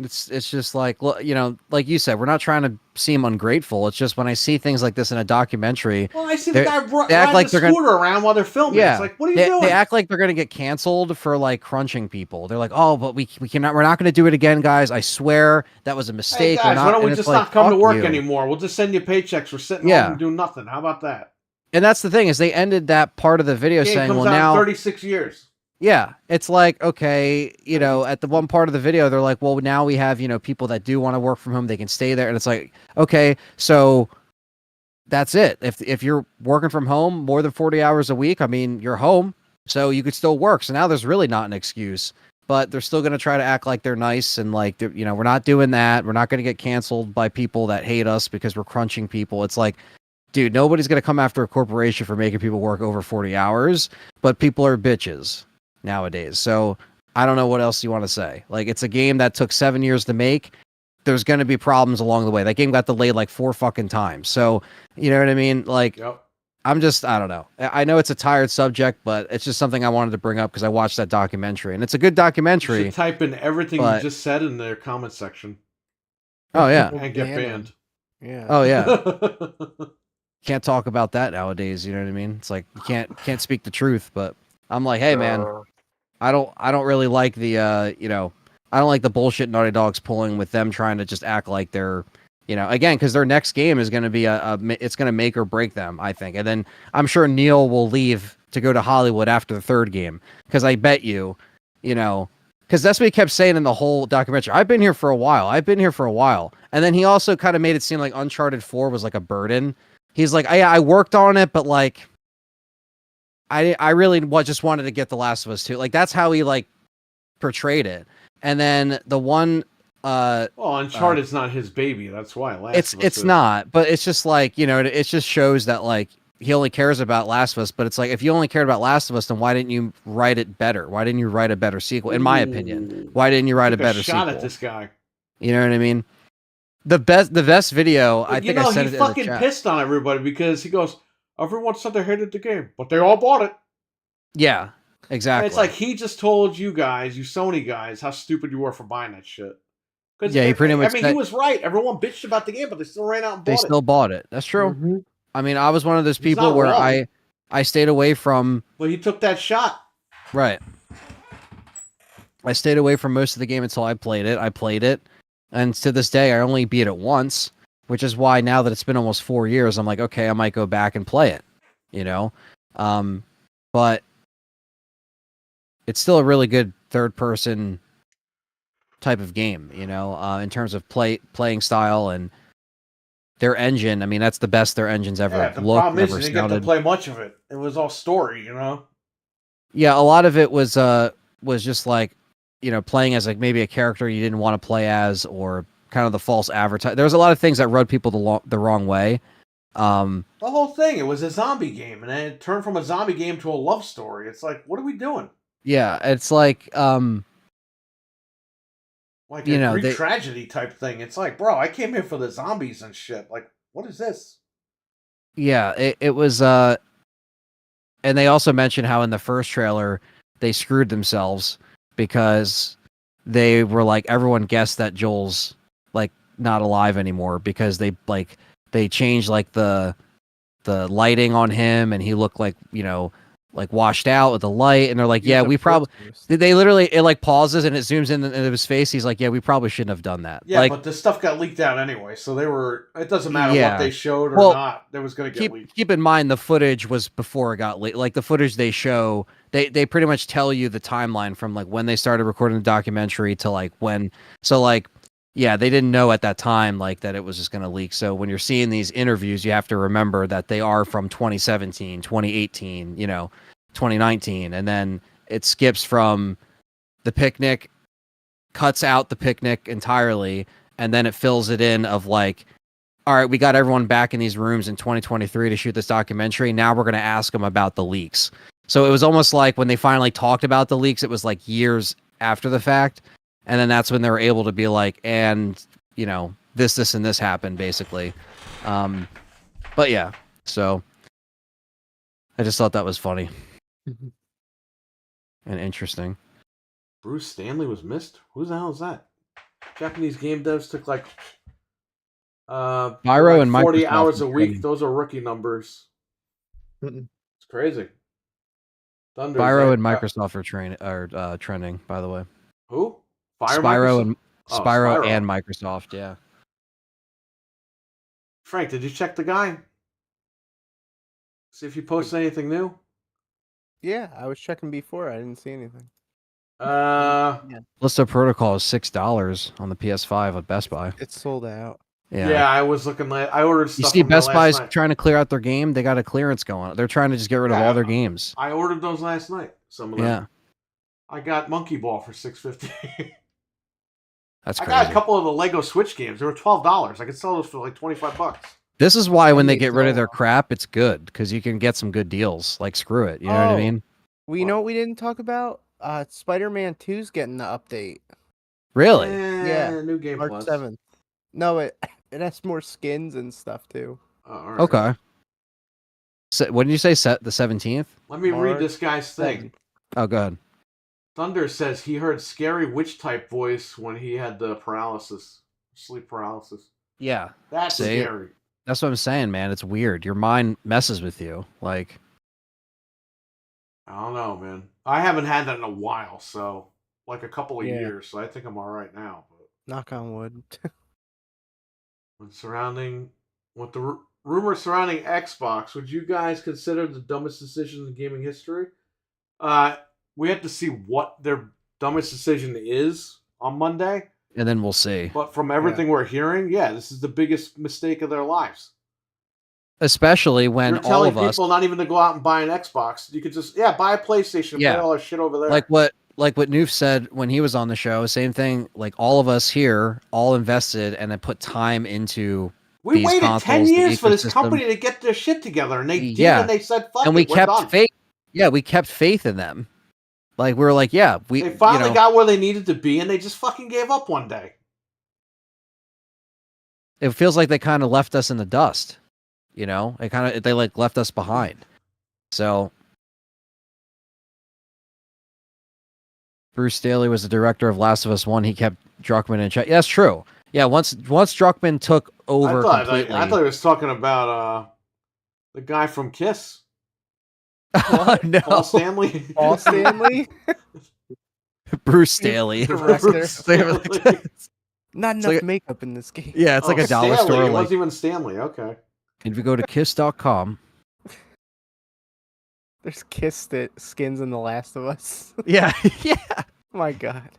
It's just like, like you said, we're not trying to seem ungrateful. It's just when I see things like this in a documentary. Well, I see the guy riding the scooter around while they're filming. Yeah, it's like, what are you doing? They act like they're going to get canceled for like crunching people. They're like, oh, but we cannot. We're not going to do it again, guys. I swear that was a mistake. Hey guys, why don't we just not come to work anymore? We'll just send you paychecks for sitting home and doing nothing. How about that? And that's the thing is they ended that part of the video saying, comes well, out now 36 years. Yeah, it's like, okay, at the one part of the video, they're like, well, now we have, people that do want to work from home, they can stay there. And it's like, okay, so that's it. If you're working from home more than 40 hours a week, you're home, so you could still work. So now there's really not an excuse, but they're still going to try to act like they're nice and like, we're not doing that. We're not going to get canceled by people that hate us because we're crunching people. It's like, dude, nobody's going to come after a corporation for making people work over 40 hours, but people are bitches nowadays. So I don't know what else you want to say. Like, it's a game that took 7 years to make. There's going to be problems along the way. That game got delayed like 4 fucking times. So, you know what I mean? Like, yep. I don't know. I know it's a tired subject, but it's just something I wanted to bring up because I watched that documentary and it's a good documentary. You should type in everything you just said in their comment section. Oh yeah. And get banned. Yeah. Oh yeah. Can't talk about that nowadays. You know what I mean? It's like you can't speak the truth, but I'm like, hey man, I don't really like the I don't like the bullshit Naughty Dog's pulling with them trying to just act like they're, again, because their next game is going to be it's going to make or break them, I think. And then I'm sure Neil will leave to go to Hollywood after the third game because I bet because that's what he kept saying in the whole documentary. I've been here for a while. And then he also kind of made it seem like Uncharted 4 was like a burden. He's like, I worked on it, but like, I really just wanted to get The Last of Us 2. Like, that's how he like portrayed it. And then the one, well, Uncharted's not his baby. That's why it's not, but it's just like, it just shows that like he only cares about Last of Us. But it's like, if you only cared about Last of Us, then why didn't you write it better? Why didn't you write a better sequel? In my opinion, why didn't you write a better sequel? Shot at this guy. You know what I mean? The best video. I think I said it in the chat. He fucking pissed on everybody because he goes, everyone said they hated the game, but they all bought it. Yeah, exactly. And it's like he just told you guys, you Sony guys, how stupid you were for buying that shit. Yeah, he pretty much. I mean, he was right. Everyone bitched about the game, but they still ran out and They bought still it. bought it. That's true. Mm-hmm. I mean, I was one of those He's people not where wrong. I stayed away from. Well, he took that shot. Right. I stayed away from most of the game until I played it. I played it, and to this day, I only beat it once, which is why now that it's been almost 4 years, I'm like, okay, I might go back and play it. You know, but it's still a really good third-person type of game. You know, in terms of playing style and their engine. I mean, that's the best their engine's ever Yeah, the looked. problem is Ever you didn't get to sounded. play much of it. It was all story, you know. Yeah, a lot of it was just like, playing as like maybe a character you didn't want to play as, or kind of the false advertise. There was a lot of things that rubbed people the wrong way. The whole thing, it was a zombie game, and then it turned from a zombie game to a love story. It's like, what are we doing? Yeah, it's like like a Greek tragedy type thing. It's like, bro, I came here for the zombies and shit. Like, what is this? Yeah, it was and they also mentioned how in the first trailer they screwed themselves because they were like, everyone guessed that Joel's like not alive anymore because they changed like the lighting on him, and he looked like, like washed out with the light, and they're like, yeah, we probably, they literally, it like pauses and it zooms in into his face. He's like, yeah, we probably shouldn't have done that. Yeah, like, but the stuff got leaked out anyway, so it doesn't matter what they showed or not, there was going to get leaked. Keep in mind, the footage was before it got leaked. Like, the footage they show, they pretty much tell you the timeline from like when they started recording the documentary to like when, so like, yeah, they didn't know at that time like that it was just going to leak. So when you're seeing these interviews, you have to remember that they are from 2017, 2018, 2019, and then it skips from the picnic, cuts out the picnic entirely, and then it fills it in of like, all right, we got everyone back in these rooms in 2023 to shoot this documentary. Now we're going to ask them about the leaks. So it was almost like when they finally talked about the leaks, it was like years after the fact. And then that's when they were able to be like, and, this, and this happened, basically. But yeah, so I just thought that was funny and interesting. Bruce Stanley was missed? Who the hell is that? Japanese game devs took like Pyro and 40 Microsoft hours a week. Those are rookie numbers. Mm-mm. It's crazy. Spyro and Microsoft are trending, by the way. Who? Spyro and Microsoft, yeah. Frank, did you check the guy? See if he posted anything new? Yeah, I was checking before. I didn't see anything. Callisto Protocol is $6 on the PS5 at Best Buy. It's sold out. Yeah, I was looking. I ordered stuff. You see, Best Buy's trying to clear out their game. They got a clearance going. They're trying to just get rid of all their games. I ordered those last night. Some of them. Yeah. I got Monkey Ball for $6.50. That's crazy. I got a couple of the Lego Switch games. They were $12. I could sell those for like $25. This is why when they get rid of their crap, it's good, because you can get some good deals. Like, screw it. You know what I mean? You know what we didn't talk about? Spider-Man 2's getting the update. Really? Yeah. New game March 7th. No, it has more skins and stuff too. Right. Okay. So, what did you say? The 17th? Let me read this guy's thing. Oh, go ahead. Thunder says he heard scary witch type voice when he had the sleep paralysis. Yeah. That's scary. That's what I'm saying, man. It's weird. Your mind messes with you. Like, I don't know, man. I haven't had that in a while, so like a couple of years. So I think I'm all right now. But knock on wood. With the rumors surrounding Xbox, would you guys consider the dumbest decision in gaming history? We have to see what their dumbest decision is on Monday. And then we'll see. But from everything we're hearing, this is the biggest mistake of their lives. Especially when you're telling people not even to go out and buy an Xbox. You could just buy a PlayStation and play all that shit over there. Like what Noof said when he was on the show, same thing. Like, all of us here all invested and then put time into we waited consoles, 10 years for this company to get their shit together, and they did, and they said, fuck and it, we kept done. faith. Yeah, we kept faith in them. Like, we were like, they finally got where they needed to be, and they just fucking gave up one day. It feels like they kind of left us in the dust. They left us behind. So Bruce Staley was the director of Last of Us 1. He kept Druckmann in check. Yeah, that's true. Yeah, once Druckmann took over completely. I thought he was talking about the guy from Kiss. What? No. Paul Stanley. Paul Stanley? Bruce Staley. Bruce Stanley. Not enough makeup in this game. Yeah, it's like a dollar store. It wasn't even Stanley. Okay. If you go to kiss.com. There's Kiss skins in The Last of Us. Yeah, yeah. My God.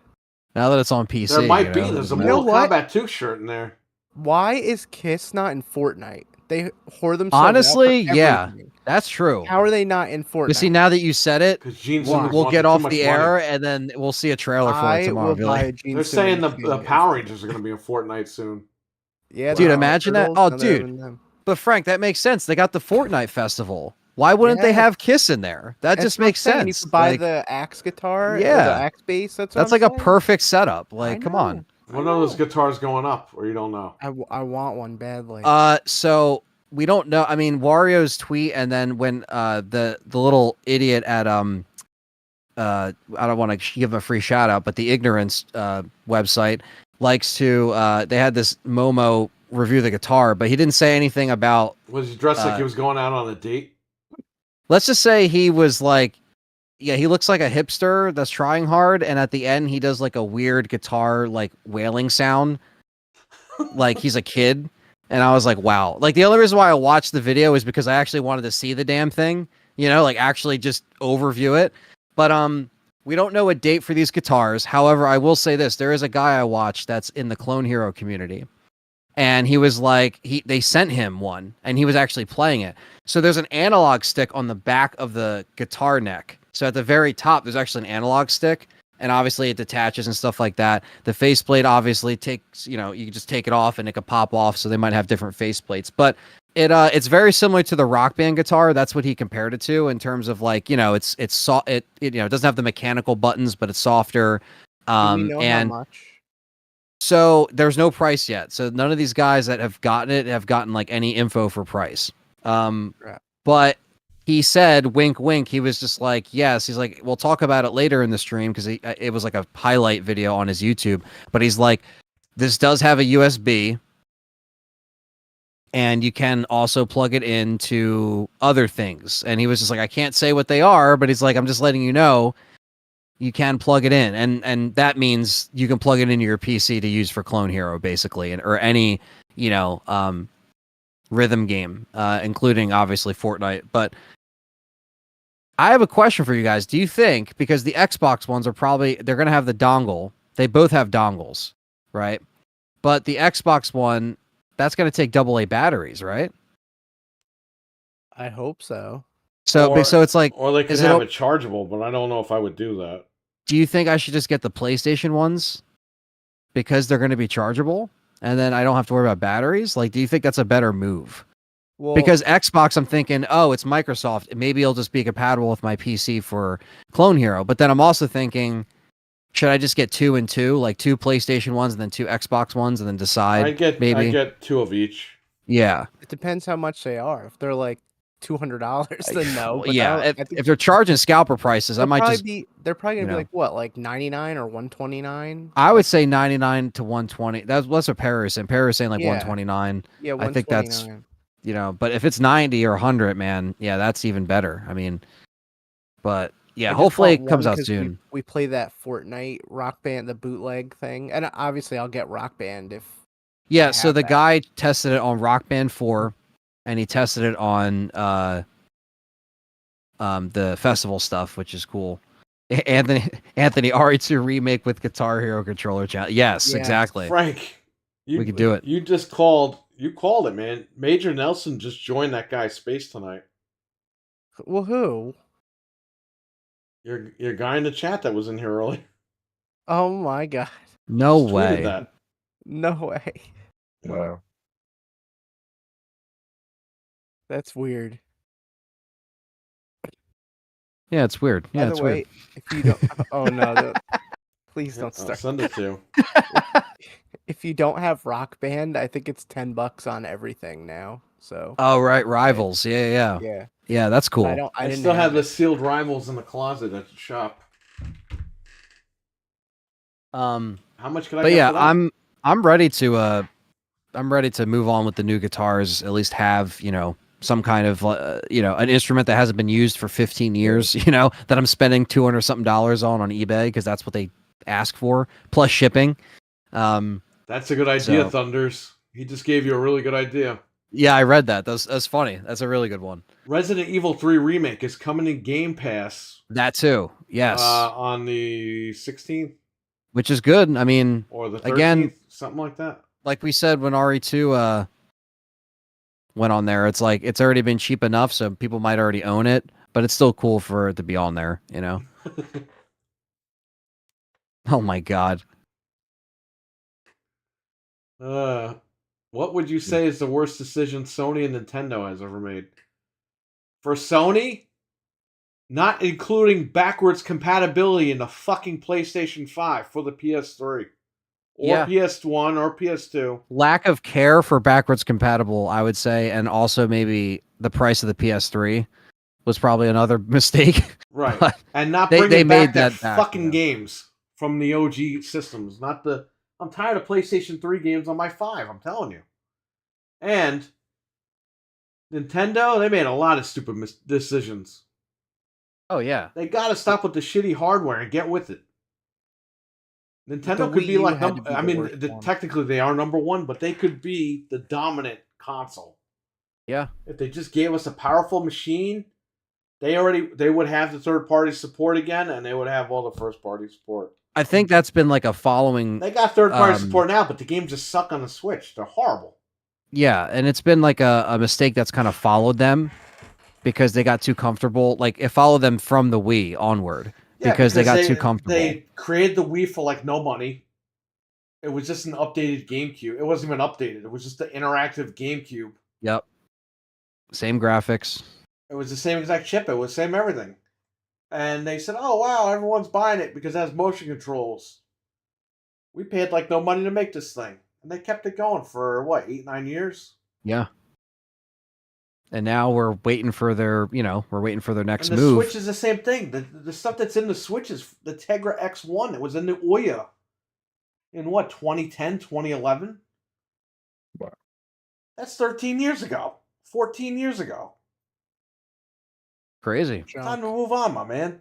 Now that it's on PC. There might be. There's a Mortal what? Kombat 2 shirt in there. Why is Kiss not in Fortnite? They whore themselves Honestly, out for yeah. everything. That's true. How are they not in Fortnite? You see, now that you said it, we'll get off the air and then we'll see a trailer for it tomorrow. They're saying the Power Rangers are going to be in Fortnite soon. Yeah, dude, imagine that. Oh, dude. But Frank, that makes sense. They got the Fortnite festival. Why wouldn't they have Kiss in there? That just makes sense. You could buy the axe guitar, the axe bass. That's like a perfect setup. Like, come on. One of those guitars going up, or you don't know. I want one badly. So we don't know. I mean, Wario's tweet, and then when the little idiot at I don't want to give him a free shout out, but the Ignorance website likes to. They had this Momo review the guitar, but he didn't say anything about. Was he dressed like he was going out on a date? Let's just say he was like, yeah, he looks like a hipster that's trying hard, and at the end he does like a weird guitar like wailing sound, like he's a kid. And I was like, wow. Like the only reason why I watched the video is because I actually wanted to see the damn thing, you know, like actually just overview it. But we don't know a date for these guitars. However, I will say this: there is a guy I watched that's in the Clone Hero community. And he was like, they sent him one, and he was actually playing it. So there's an analog stick on the back of the guitar neck. So at the very top, there's actually an analog stick, and obviously it detaches and stuff like that. The faceplate obviously takes, you know, you can just take it off and it could pop off. So they might have different faceplates, but it's very similar to the Rock Band guitar. That's what he compared it to in terms of like, you know, it doesn't have the mechanical buttons, but it's softer. Do we know how much? So there's no price yet. So none of these guys that have gotten it have gotten like any info for price. But he said, wink, wink. He was just like, yes. He's like, we'll talk about it later in the stream because it was like a highlight video on his YouTube. But he's like, this does have a USB, and you can also plug it into other things. And he was just like, I can't say what they are, but he's like, I'm just letting you know. You can plug it in, and that means you can plug it into your PC to use for Clone Hero, basically, or any, you know, rhythm game, including obviously Fortnite. But I have a question for you guys. Do you think, because the Xbox ones are they're going to have the dongle, they both have dongles, right? But the Xbox one, that's going to take AA batteries, right? I hope so. So it's like, or they could have it chargeable, but I don't know if I would do that. Do you think I should just get the PlayStation ones because they're going to be chargeable, and then I don't have to worry about batteries? Like, do you think that's a better move? Well, because Xbox, I'm thinking, oh, it's Microsoft. Maybe it'll just be compatible with my PC for Clone Hero. But then I'm also thinking, should I just get 2 and 2, like 2 PlayStation ones and then 2 Xbox ones, and then decide? I get 2 of each. Yeah. It depends how much they are. If they're like $200, then no. But yeah, if they're charging scalper prices, I might just they're probably gonna be like what, like 99 or 129. I would say 99 to 120. That's what Perry is saying. Perry is saying like 129. Yeah, 129. I think that's, you know, but if it's 90 or 100, man, yeah, that's even better. I mean, but yeah, hopefully it comes out soon. We play that Fortnite Rock Band, the bootleg thing, and obviously I'll get Rock Band if. Yeah, so the guy tested it on Rock Band 4. And he tested it on the festival stuff, which is cool. Anthony RE2 remake with Guitar Hero controller challenge. Yes, exactly. Frank, we could do it. You just called it, man. Major Nelson just joined that guy's space tonight. Well, who? Your guy in the chat that was in here early. Oh my god! No way. That. No way. Wow. That's weird. Yeah, it's weird. Yeah, By the way, if you don't, oh no, please don't start. I'll send it to you. If you don't have Rock Band, I think it's $10 on everything now. So. Oh right, Rivals. Yeah. Yeah, that's cool. I still have the sealed Rivals in the closet at the shop. How much can I But get yeah, for that? I'm ready to move on with the new guitars. At least have some kind of an instrument that hasn't been used for 15 years. That I'm spending $200 something on eBay because that's what they ask for plus shipping. That's a good idea, Thunders. He just gave you a really good idea. Yeah, I read that. That's funny. That's a really good one. Resident Evil 3 Remake is coming in Game Pass. That too. Yes. On the 16th. Which is good. I mean, or the 13th, again, something like that. Like we said when RE2 went on there, it's like it's already been cheap enough, so people might already own it, but it's still cool for it to be on there, Oh my god. What would you say is the worst decision Sony and Nintendo has ever made? For Sony, not including backwards compatibility in the fucking PlayStation 5 for the PS3. Or PS1 or PS2. Lack of care for backwards compatible, I would say, and also maybe the price of the PS3 was probably another mistake. Right. And not bringing back that fucking games from the OG systems. I'm tired of PlayStation 3 games on my 5, I'm telling you. And Nintendo, they made a lot of stupid decisions. Oh, yeah. They got to stop with the shitty hardware and get with it. Nintendo could be like, technically they are number one, but they could be the dominant console. Yeah. If they just gave us a powerful machine, they would have the third party support again, and they would have all the first party support. I think that's been like a following. They got third party support now, but the games just suck on the Switch. They're horrible. Yeah, and it's been like a mistake that's kind of followed them because they got too comfortable. Like it followed them from the Wii onward. Yeah, because they got too comfortable. They created the Wii for like no money. It was just an updated GameCube. It wasn't even updated. It was just the interactive GameCube. Yep. Same graphics. It was the same exact chip. It was the same everything. And they said, oh, wow, everyone's buying it because it has motion controls. We paid like no money to make this thing. And they kept it going for, 8-9 years? Yeah. And now we're waiting for their next and move. The Switch is the same thing. The stuff that's in the Switch is the Tegra X1. It was in the Ouya in 2010, 2011? Wow. That's 13 years ago. 14 years ago. Crazy. Time to move on, my man.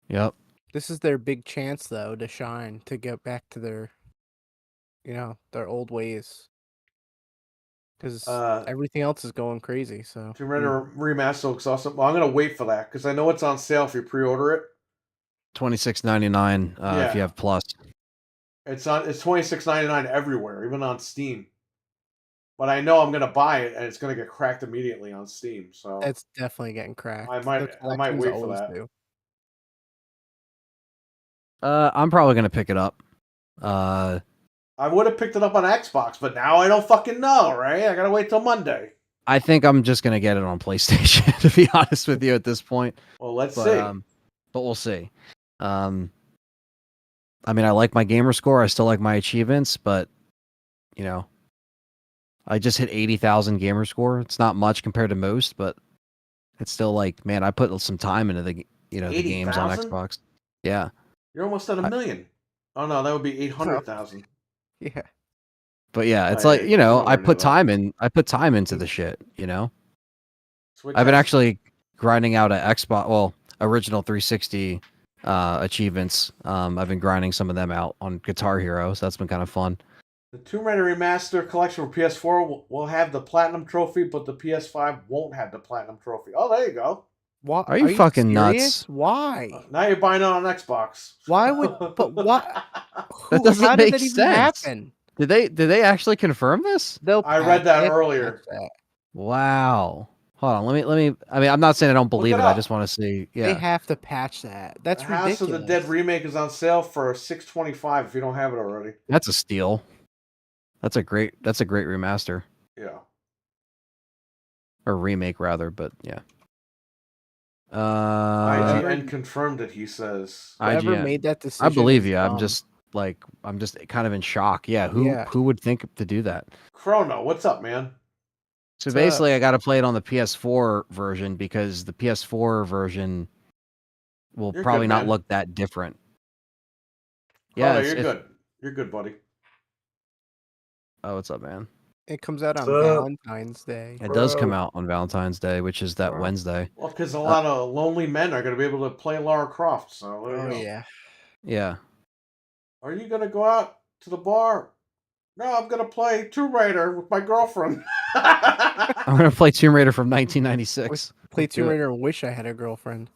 Yep. This is their big chance, though, to shine, to get back to their old ways. Because everything else is going crazy. So Tomb Raider Remaster looks awesome. Well, I'm gonna wait for that because I know it's on sale if you pre-order it. $26.99 if you have Plus. It's $26.99 everywhere, even on Steam. But I know I'm gonna buy it and it's gonna get cracked immediately on Steam. So it's definitely getting cracked. I might wait for that. I'm probably gonna pick it up. I would have picked it up on Xbox, but now I don't fucking know, right? I gotta wait till Monday. I think I'm just gonna get it on PlayStation, to be honest with you at this point. Well, let's see. But we'll see. I mean, I like my gamer score. I still like my achievements, but I just hit 80,000 gamer score. It's not much compared to most, but it's still like, man, I put some time into the the games on Xbox. Yeah. You're almost at 1 million. Oh no, that would be 800,000. Yeah. But yeah, it's like, I put time into the shit, I've been actually grinding out original 360 achievements. I've been grinding some of them out on Guitar Hero, so that's been kind of fun. The Tomb Raider Remaster Collection for PS4 will have the Platinum Trophy, but the PS5 won't have the Platinum Trophy. Oh, there you go. Why? Are you fucking nuts? Why? Now you're buying it on Xbox. Why would? But what? That doesn't make sense. Happen? Did they actually confirm this? I read that earlier. Wow. Hold on. Let me. I mean, I'm not saying I don't believe it. I just want to see. Yeah. They have to patch that. That's ridiculous. House of the Dead remake is on sale for $625 if you don't have it already. That's a steal. That's a great remaster. Yeah. Or remake rather, but yeah. IGN confirmed it, he says. Whoever made that decision. I believe you. I'm just kind of in shock. Yeah, who would think to do that? Chrono, what's up, man? So basically, I got to play it on the PS4 version because the PS4 version will probably not look that different. Yeah, no, you're good. You're good, buddy. Oh, what's up, man? It comes out on Valentine's Day. It does come out on Valentine's Day, which is that Wednesday. Well, because a lot of lonely men are going to be able to play Lara Croft. So there you go. Yeah. Yeah. Are you going to go out to the bar? No, I'm going to play Tomb Raider with my girlfriend. I'm going to play Tomb Raider from 1996. Play Tomb Raider and wish I had a girlfriend.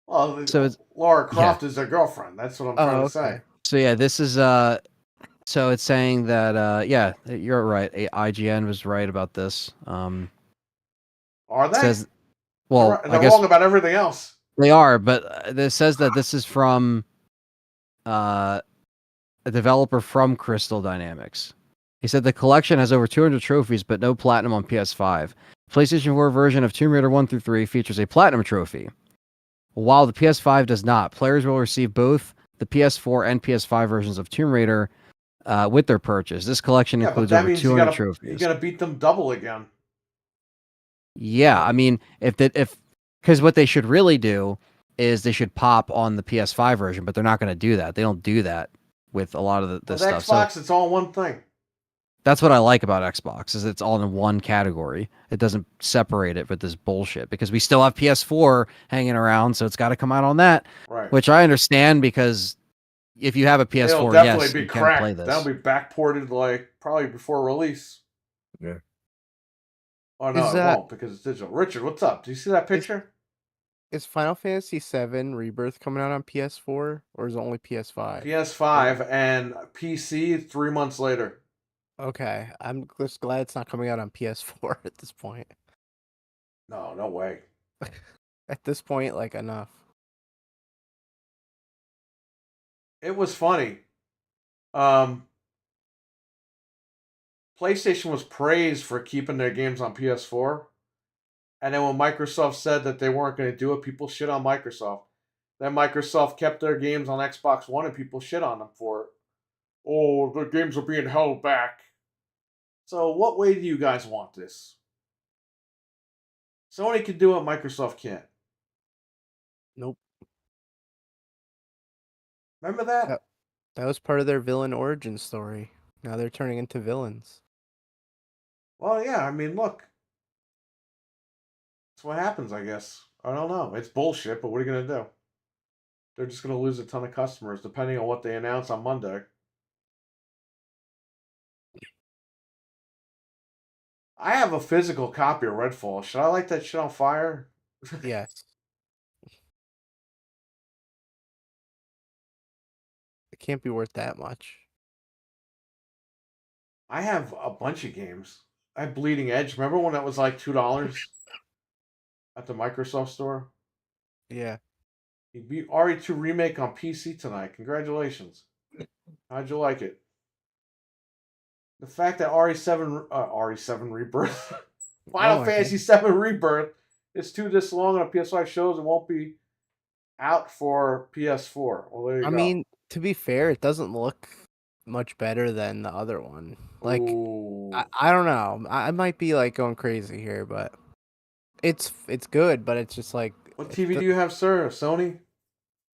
Well, so Lara Croft is their girlfriend. That's what I'm trying to say. So yeah, this is so it's saying that yeah, you're right. IGN was right about this. Are they? Says, well, they're wrong about everything else. They are, but it says that this is from a developer from Crystal Dynamics. He said the collection has over 200 trophies, but no platinum on PS5. PlayStation 4 version of Tomb Raider 1 through 3 features a platinum trophy, while the PS5 does not. Players will receive both the PS4 and PS5 versions of Tomb Raider with their purchase. This collection includes over 200 trophies. You got to beat them double again. Yeah, I mean, because what they should really do is they should pop on the PS5 version, but they're not going to do that. They don't do that with a lot of the stuff. Xbox, it's all one thing. That's what I like about Xbox, is it's all in one category. It doesn't separate it with this bullshit, because we still have PS4 hanging around, so it's got to come out on that. Right. Which I understand, because if you have a PS4, it'll definitely yes, be you cracked. can play this. That'll be backported probably before release. Yeah. Oh no, it won't, because it's digital. Richard, what's up? Do you see that picture? Is Final Fantasy VII Rebirth coming out on PS4, or is it only PS5? PS5 and PC 3 months later. Okay, I'm just glad it's not coming out on PS4 at this point. No way. At this point, enough. It was funny. PlayStation was praised for keeping their games on PS4. And then when Microsoft said that they weren't going to do it, people shit on Microsoft. Then Microsoft kept their games on Xbox One and people shit on them for it. Oh, the games are being held back. So what way do you guys want this? Sony can do it, Microsoft can't. Nope. Remember that? That was part of their villain origin story. Now they're turning into villains. Well, yeah, I mean, look. That's what happens, I guess. I don't know. It's bullshit, but what are you going to do? They're just going to lose a ton of customers, depending on what they announce on Monday. I have a physical copy of Redfall. Should I light that shit on fire? Yes. It can't be worth that much. I have a bunch of games. I have Bleeding Edge. Remember when that was like $2 at the Microsoft store? Yeah. You beat RE2 Remake on PC tonight. Congratulations. How'd you like it? The fact that RE7 Rebirth, Final Fantasy VII Rebirth is this long on a PS5 shows it won't be out for PS4. Well, there you go. I mean, to be fair, it doesn't look much better than the other one. I don't know. I might be going crazy here, but it's good, but it's just what TV do you have, sir? A Sony?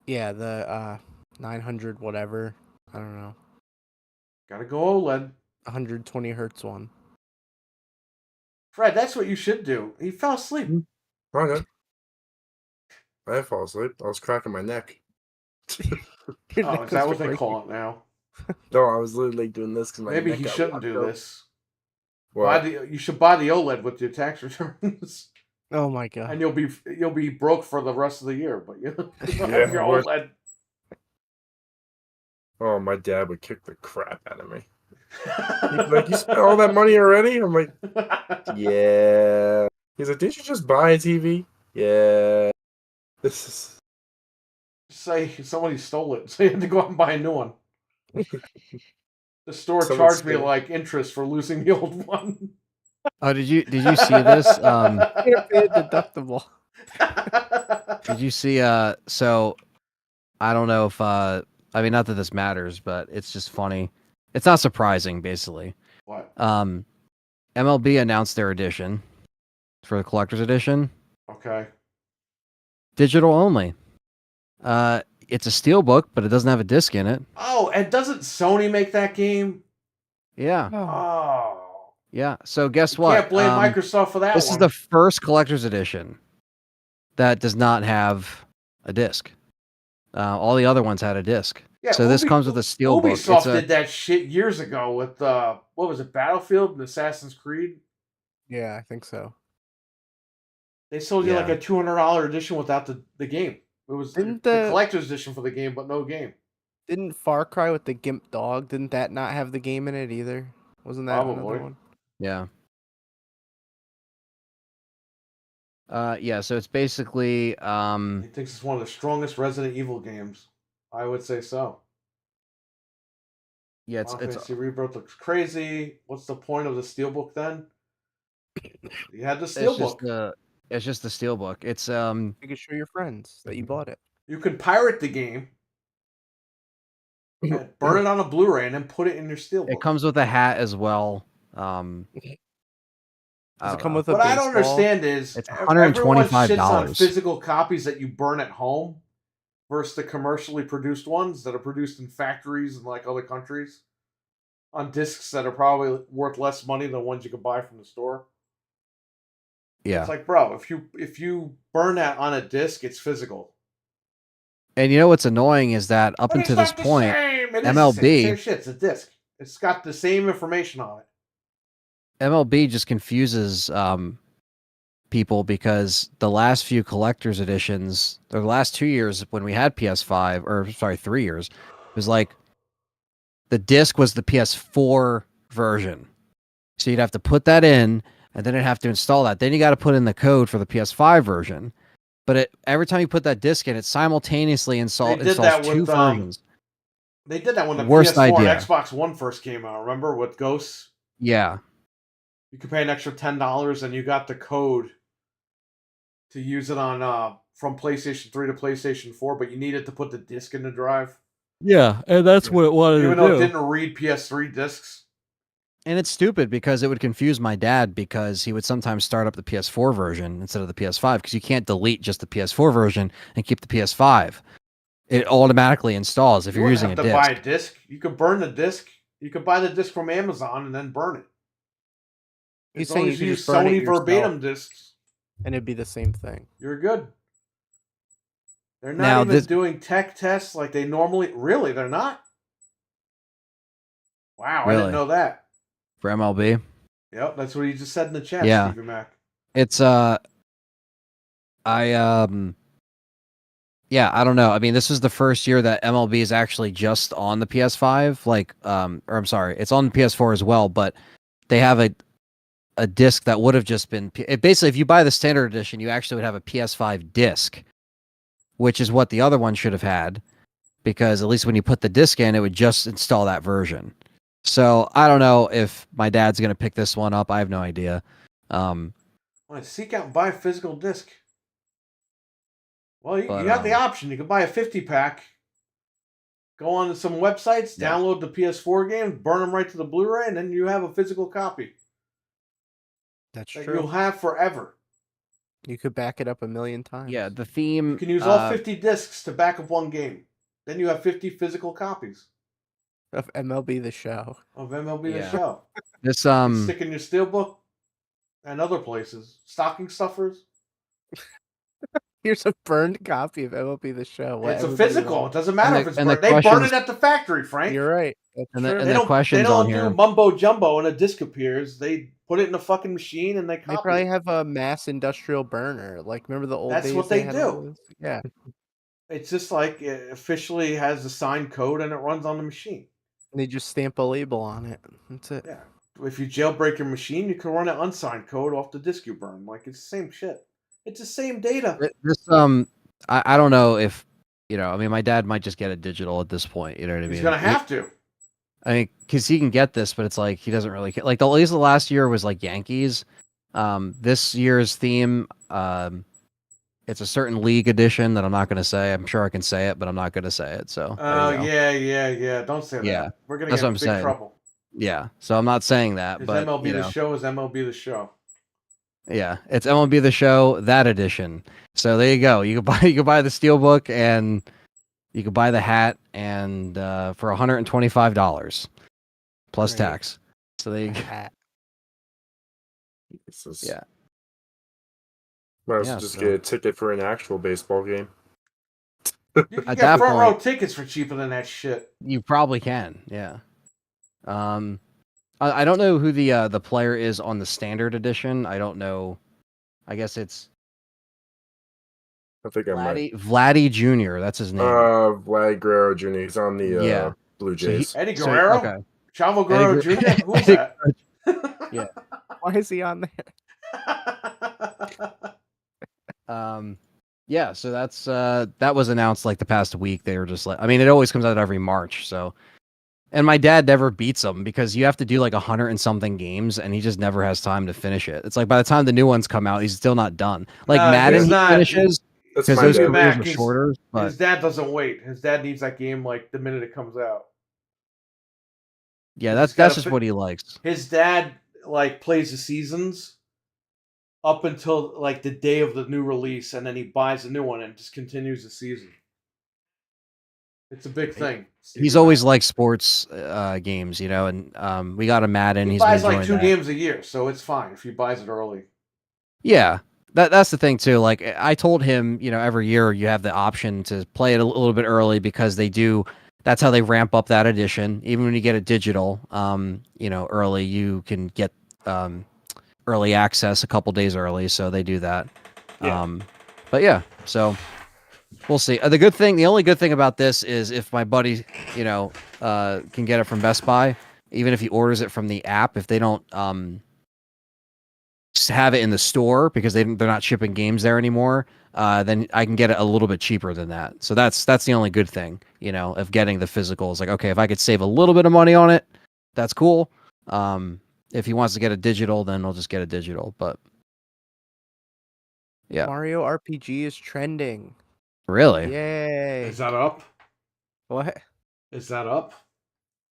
Yeah, the 900 whatever. I don't know. Gotta go OLED. 120 hertz one. Fred, that's what you should do. He fell asleep. Okay. I didn't fall asleep. I was cracking my neck. Is that what they call it now? No, I was literally doing this because maybe he shouldn't do this. What? You should buy the OLED with your tax returns. Oh my god! And you'll be broke for the rest of the year, but you have your OLED. Oh, my dad would kick the crap out of me. He'd be like, "You spent all that money already?" I'm like, "Yeah." He's like, "Didn't you just buy a TV?" Yeah. This is. Say somebody stole it, so you had to go out and buy a new one. The store charged me interest for losing the old one. Oh, did you see this? Deductible. Did you see? So I don't know if I mean, not that this matters, but it's just funny. It's not surprising, basically. What? MLB announced their edition for the collector's edition. Okay. Digital only. it's a steelbook, but it doesn't have a disc in it. Oh, and doesn't Sony make that game? Yeah. Oh. Yeah. So guess You what? can't blame Microsoft for that This one. is the first collector's edition that does not have a disc. All the other ones had a disc. Yeah, so this comes with a steelbook. Ubisoft did that shit years ago with what was it, Battlefield and Assassin's Creed? Yeah, I think so. They sold you like a $200 edition without the game. It was the collector's edition for the game, but no game. Didn't Far Cry with the Gimp dog, didn't that not have the game in it either? Wasn't that another one? Yeah. Yeah, so it's basically He thinks it's one of the strongest Resident Evil games. I would say so. Yeah, it's Fantasy Rebirth looks crazy. What's the point of the steelbook then? You had the steelbook. It's just the steelbook. It's You can show your friends that you bought it. You can pirate the game, and burn it on a Blu-ray, and then put it in your steelbook. It comes with a hat as well. Does it come with a What I don't understand is it's $125 shits on physical copies that you burn at home versus the commercially produced ones that are produced in factories in like other countries on discs that are probably worth less money than ones you could buy from the store. Yeah, it's like, bro, if you burn that on a disc, it's physical. And you know what's annoying is that up until this point, MLB same shit. It's a disc. It's got the same information on it. MLB just confuses people because the last few collector's editions, or the last 2 years when we had PS5, or sorry, 3 years, it was like the disc was the PS4 version. So you'd have to put that in, and then you'd have to install that. Then you got to put in the code for the PS5 version. But every time you put that disc in, it simultaneously installs two versions. They did that when the PS4 and Xbox One first came out. Remember with Ghosts? Yeah. You could pay an extra $10 and you got the code to use it on from PlayStation 3 to PlayStation 4, but you needed to put the disc in the drive. Yeah, and that's what it wanted to do. Even though it didn't read PS3 discs. And it's stupid because it would confuse my dad because he would sometimes start up the PS4 version instead of the PS5 because you can't delete just the PS4 version and keep the PS5. It automatically installs if you're using a disc. You have to buy a disc. You could burn the disc. You could buy the disc from Amazon and then burn it. He's saying you could use Sony verbatim discs. And it'd be the same thing. You're good. They're not even doing tech tests like they normally... Really, they're not? Wow, really? I didn't know that. For MLB? Yep, that's what he just said in the chat, yeah. Stevie Mac. It's, yeah, I don't know. I mean, this is the first year that MLB is actually just on the PS5, like, or I'm sorry, it's on the PS4 as well, but they have a disc that would have just been, basically, if you buy the standard edition, you actually would have a PS5 disc, which is what the other one should have had, because at least when you put the disc in, it would just install that version. So I don't know if my dad's going to pick this one up. I have no idea. Seek out and buy a physical disc. Well, you have the option. You can buy a 50-pack, go on to some websites, download the PS4 games, burn them right to the Blu-ray, and then you have a physical copy. That's true. You'll have forever. You could back it up 1,000,000 times. Yeah, the theme... You can use all 50 discs to back up one game. Then you have 50 physical copies. Of MLB The Show. Of MLB The Show. This stick in your steelbook and other places. Stocking stuffers. Here's a burned copy of MLB The Show. It's a physical. It doesn't matter if it's burned. They burn it at the factory, Frank. You're right. They don't do mumbo jumbo and a disc appears. They put it in a fucking machine and they copy. They probably have a mass industrial burner. Like, remember the old days? That's what they do. Yeah. It's just like it officially has a signed code and it runs on the machine. And they just stamp a label on it. That's it. Yeah. If you jailbreak your machine, you can run an unsigned code off the disk you burn. Like, it's the same shit. It's the same data. This I don't know if, I mean, my dad might just get it digital at this point. You know what I mean? He's gonna have to. I mean, because he can get this, but it's like he doesn't really care. Like, at least the last year was like Yankees. This year's theme, it's a certain league edition that I'm not going to say. I'm sure I can say it, but I'm not going to say it. So. Oh, yeah. Don't say that. Yeah. We're going to get in big trouble. Yeah. So I'm not saying that, but MLB The Show is MLB The Show. Yeah, it's MLB The Show, that edition. So there you go. You can buy the Steelbook, and You could buy the hat and for $125 plus Right. tax. So they Hat. yeah. Might as Yeah, well just so- get a ticket for an actual baseball game. You can At get that front row point- tickets for cheaper than that shit. You probably can, yeah. I don't know who the player is on the standard edition. I don't know. I guess it's I think I'm right. Vladdy Jr. That's his name. Vlad Guerrero Jr. He's on the Yeah. Blue So he- Jays. Eddie Guerrero? okay. Chavo Guerrero Eddie Jr.? Who's Eddie- that? Yeah. Why is he on there? Yeah, so that's that was announced like the past week. They were just like, I mean, it always comes out every March, so. And my dad never beats them because you have to do like 100 and something games, and he just never has time to finish it. It's like by the time the new ones come out, he's still not done. Like Madden, he's he not- finishes That's because my those dad. careers Mac are is- shorter. But His dad doesn't wait. His dad needs that game like the minute it comes out. yeah, he's that's gotta just fi- what he likes. His dad like plays the seasons up until like the day of the new release, and then he buys a new one and just continues the season. It's a big thing. He's always liked sports games, you know, and we got a Madden. He He's been buys like enjoying 2 that. games a year, so it's fine if he buys it early. Yeah, that's the thing too. Like I told him, you know, every year you have the option to play it a little bit early because they do. That's how they ramp up that edition. Even when you get it digital, you know, early, you can get early access a couple days early. So they do that. Yeah. But yeah, so we'll see. The only good thing about this is if my buddy, you know, can get it from Best Buy, even if he orders it from the app, if they don't have it in the store because they're not shipping games there anymore, then I can get it a little bit cheaper than that. So that's the only good thing, you know, of getting the physical. It's like, okay, if I could save a little bit of money on it, that's cool. If he wants to get a digital, then I'll just get a digital. But yeah, Mario RPG is trending. really, Yay! Is that up? What? Is that up?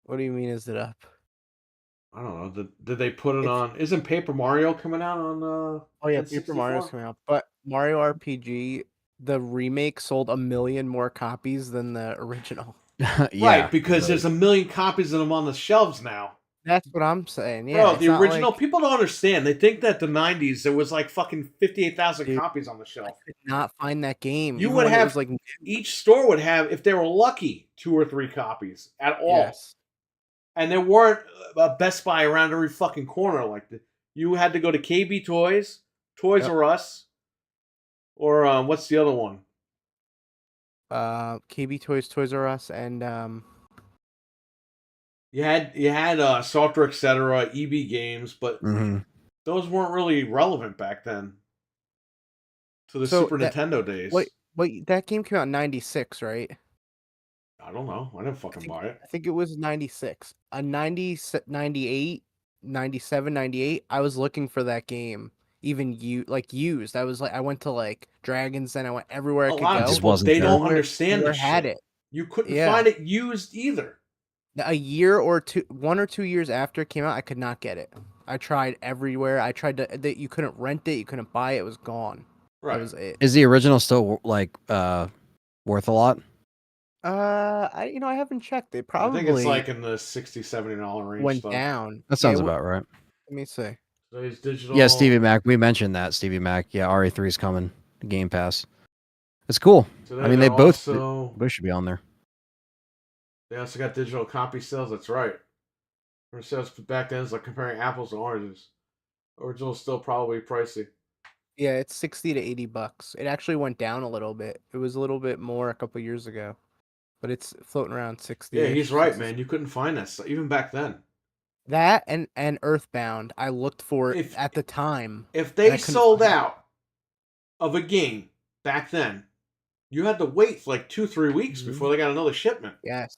What do you mean? Is it up? I don't know. Did they put it It's- on? Isn't Paper Mario coming out on? Oh yeah, Paper Mario's N64? coming out, but Mario RPG, the remake sold 1 million more copies than the original. yeah. Right, because there's 1 million copies of them on the shelves now. That's what I'm saying. Yeah, Bro, it's the not original, like- people don't understand. They think that the 90s, there was like fucking 58,000 Dude. copies on the shelf. could not find that game. You even would when it have- was like Each store would have, if they were lucky, 2 or 3 copies at all. yes. And there weren't a Best Buy around every fucking corner like that. You had to go to KB Toys, Toys Yep. R Us, or what's the other one? KB Toys, Toys R Us, and You had Software Etc., EB Games, but hmm those weren't really relevant back then to the So Super that- Nintendo days. wait, that game came out in 96, right? I don't know. I didn't fucking buy it. I think it was 96. 98, 97, 98, I was looking for that game. Even used. I was like, I went to like Dragon's Den. I went everywhere I A could lot go. of just people, wasn't they there. don't Nowhere- understand nowhere this had shit. it. You couldn't Yeah. find it used either. A year or two, 1 or 2 years after it came out, I could not get it. I tried everywhere. I tried to. You couldn't rent it. You couldn't buy it. It was gone. Right. That was it. Is the original still like worth a lot? I haven't checked. It I probably think it's like in the $60, $70 range. went stuff. down. That sounds Yeah, about right. Let me see. Today's digital. Yeah, Stevie Mac. We mentioned that Stevie Mac. Yeah, RE3 is coming. Game Pass. It's cool. Today I mean, they they're both should be on there. They also got digital copy sales. That's right. Their sales back then is like comparing apples to oranges. Original's still probably pricey. Yeah, it's 60 to 80 bucks. It actually went down a little bit. It was a little bit more a couple years ago, but it's floating around 60. Yeah, he's right, man. You couldn't find that stuff even back then. That and Earthbound, I looked for If- at the time. If I they couldn't sold find it. out of a game back then, you had to wait for like 2-3 weeks Mhm. before they got another shipment. Yes.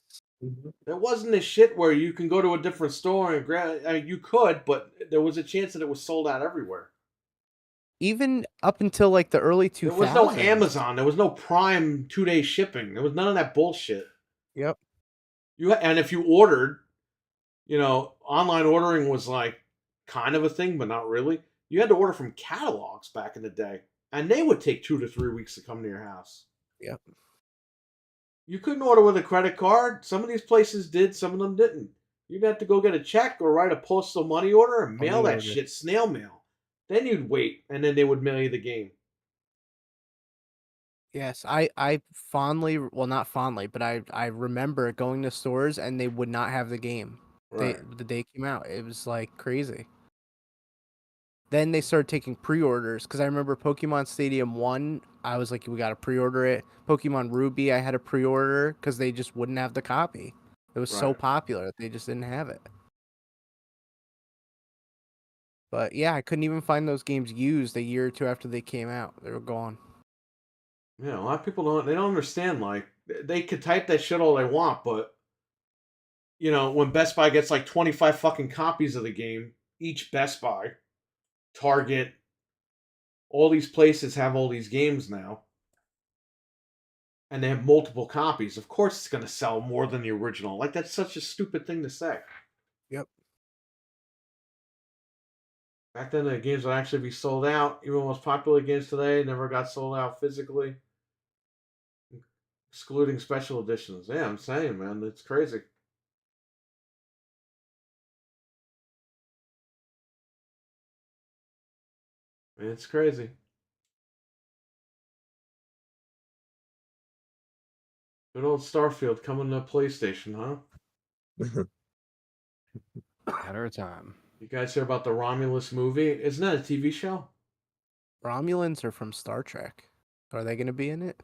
There wasn't this shit where you can go to a different store and grab. I mean, you could, but there was a chance that it was sold out everywhere. Even up until like the early 2000s. There was no Amazon. There was no Prime 2-day shipping. There was none of that bullshit. Yep. And if you ordered, online ordering was like kind of a thing, but not really. You had to order from catalogs back in the day, and they would take 2 to 3 weeks to come to your house. Yep. You couldn't order with a credit card. Some of these places did, some of them didn't. You'd have to go get a check or write a postal money order and mail that shit, snail mail. Then you'd wait, and then they would mail you the game. Yes, I fondly, well, not fondly, but I remember going to stores and they would not have the game. Right. The day it came out, it was like crazy. Then they started taking pre-orders because I remember Pokemon Stadium 1, I was like, we got to pre-order it. Pokemon Ruby, I had a pre-order because they just wouldn't have the copy. It was so popular that they just didn't have it. But yeah, I couldn't even find those games used a year or two after they came out. They were gone. Yeah, a lot of people don't understand, like, they could type that shit all they want, but you know, when Best Buy gets like 25 fucking copies of the game, each Best Buy, Target, all these places have all these games now. And they have multiple copies. Of course it's going to sell more than the original. Like, that's such a stupid thing to say. Yep. Back then, the games would actually be sold out. Even the most popular games today never got sold out physically. Excluding special editions. Yeah, I'm saying, man, it's crazy. It's crazy. Good old Starfield coming to PlayStation, huh? Matter of time. You guys hear about the Romulus movie? Isn't that a TV show? Romulans are from Star Trek. Are they going to be in it?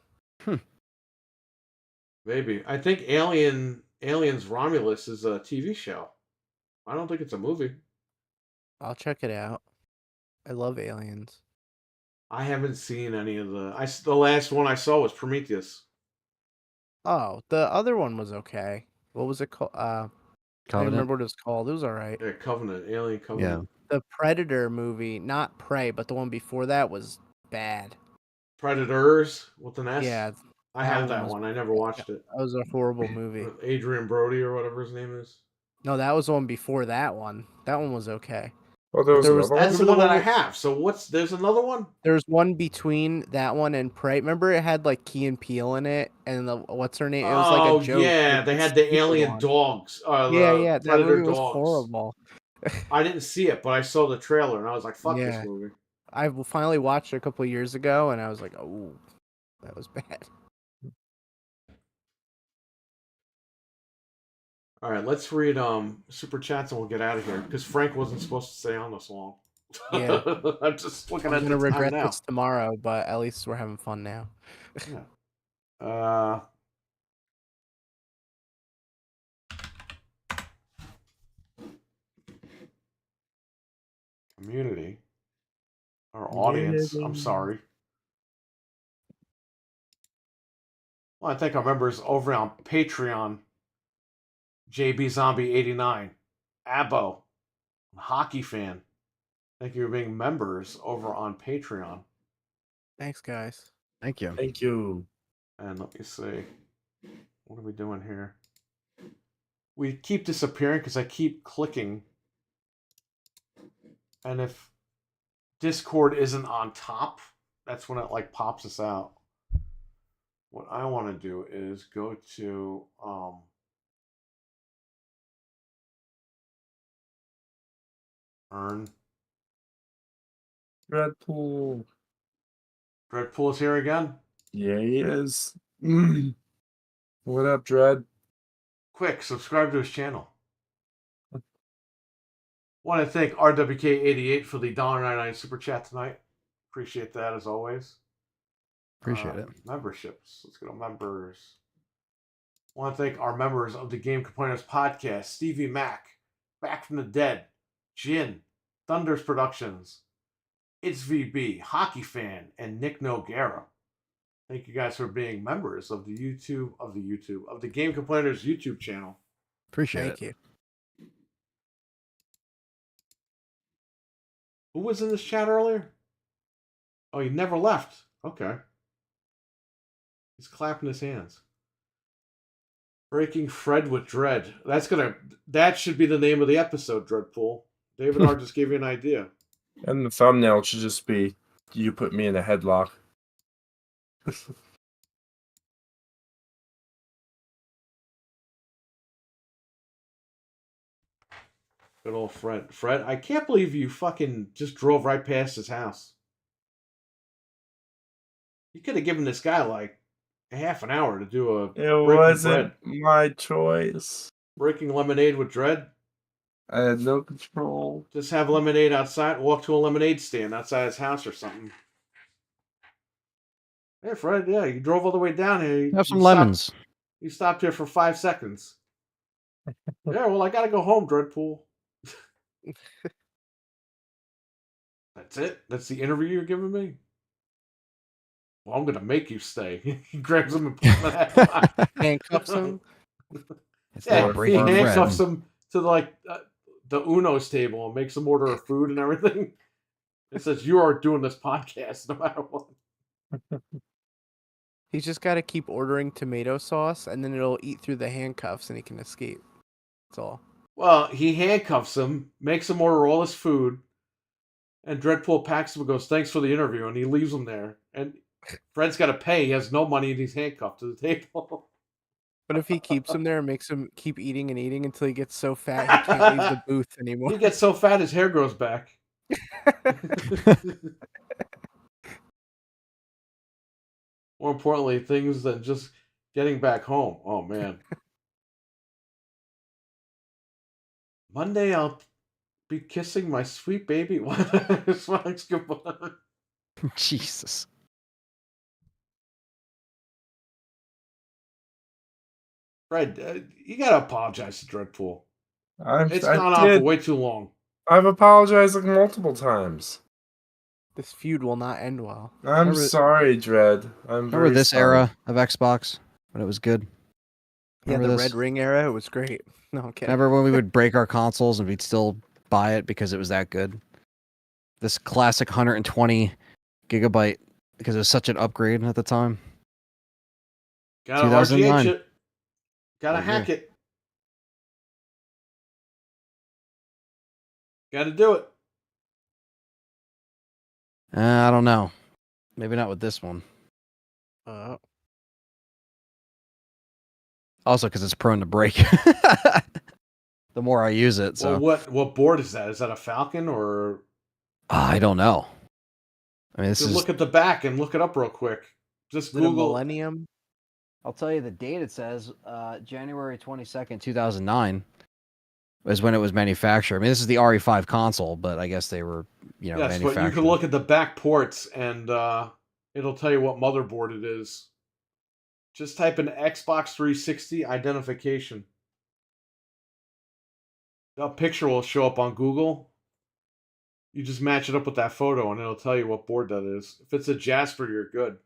Maybe. I think Aliens Romulus is a TV show. I don't think it's a movie. I'll check it out. I love Aliens. I haven't seen any of the last one I saw was Prometheus. Oh, the other one was okay. What was it called? I don't remember what it was called. It was all right. Yeah, Covenant, Alien Covenant. Yeah. The Predator movie, not Prey, but the one before that was bad. Predators with an S? Yeah. I have that one. I never watched it. That was a horrible movie. With Adrian Brody or whatever his name is. No, that was the one before that one. That one was okay. Oh, there was another one? That's the one that I have. So there's another one? There's one between that one and Prey. Remember it had like Key and Peele in it, and what's her name? It was like a joke. Yeah, they had the alien dogs. Yeah, that movie was dogs. horrible. I didn't see it, but I saw the trailer and I was like, "Fuck this movie." I finally watched it a couple of years ago, and I was like, "Oh, that was bad." All right, let's read super chats and we'll get out of here because Frank wasn't supposed to stay on this long. Yeah, I'm just looking I'm at the gonna regret now. this tomorrow, but at least we're having fun now. Yeah. Community. Our audience. I'm sorry. Well, I think our members over on Patreon. JB Zombie 89, Abo, Hockey Fan. Thank you for being members over on Patreon. Thanks, guys. Thank you. Thank you. And let me see. What are we doing here? We keep disappearing because I keep clicking. And if Discord isn't on top, that's when it like pops us out. What I want to do is go to earn. Dreadpool. Dreadpool is here again? Yeah, he is. What up, Dread? Quick, subscribe to his channel. Want to thank RWK88 for the $1.99 super chat tonight. Appreciate that as always. Appreciate it. Memberships. Let's go to members. Want to thank our members of the Game Complainers podcast: Stevie Mack, Back from the Dead, Jin, Thunders Productions, It's VB, Hockey Fan, and Nick Noguera. Thank you guys for being members of the Game Complainers YouTube channel. Appreciate it. Thank you. Who was in this chat earlier? Oh, he never left. Okay. He's clapping his hands. Breaking Fred with Dread. That should be the name of the episode, Dreadpool. David R. just gave you an idea. And the thumbnail should just be, you put me in a headlock. Good old Fred. Fred, I can't believe you fucking just drove right past his house. You could have given this guy like a half an hour to do a It breaking wasn't bread. my choice. Breaking lemonade with Dread. I had no control. Just have lemonade outside. Walk to a lemonade stand outside his house or something. Hey, Fred, yeah, you drove all the way down here. Have some lemons. You stopped here for 5 seconds. Yeah, well, I gotta go home, Dreadpool. That's it? That's the interview you're giving me? Well, I'm gonna make you stay. He grabs him and puts him in that box. Handcuffs him. Yeah, he handcuffs bread. him to like the Uno's table and makes him order food and everything. It says, you are doing this podcast no matter what. He's just got to keep ordering tomato sauce, and then it'll eat through the handcuffs, and he can escape. That's all. Well, he handcuffs him, makes him order all his food, and Dreadpool packs him and goes, thanks for the interview, and he leaves him there. And Fred's got to pay. He has no money, and he's handcuffed to the table. What if he keeps him there and makes him keep eating and eating until he gets so fat he can't leave the booth anymore? He gets so fat his hair grows back. More importantly, things than just getting back home. Oh, man. Monday, I'll be kissing my sweet baby. Goodbye. Jesus. Fred, you gotta apologize to Dreadpool. It's I gone on for way too long. I've apologized like multiple times. This feud will not end well. I'm sorry, Dread. Remember this sorry. era of Xbox when it was good? Remember the Red Ring era? It was great. No, I'm kidding. Remember when we would break our consoles and we'd still buy it because it was that good? This classic 120 gigabyte because it was such an upgrade at the time. Gotta RGH it. Gotta hack it. Gotta do it. I don't know. Maybe not with this one. Also, because it's prone to break. The more I use it, so. Well, what board is that? Is that a Falcon or? I don't know. I mean, Just look at the back and look it up real quick. Just Google Millennium. I'll tell you the date. It says January 22nd, 2009 was when it was manufactured. I mean, this is the RE5 console, but I guess they were, manufactured. But you can look at the back ports and it'll tell you what motherboard it is. Just type in Xbox 360 identification. A picture will show up on Google. You just match it up with that photo and it'll tell you what board that is. If it's a Jasper, you're good.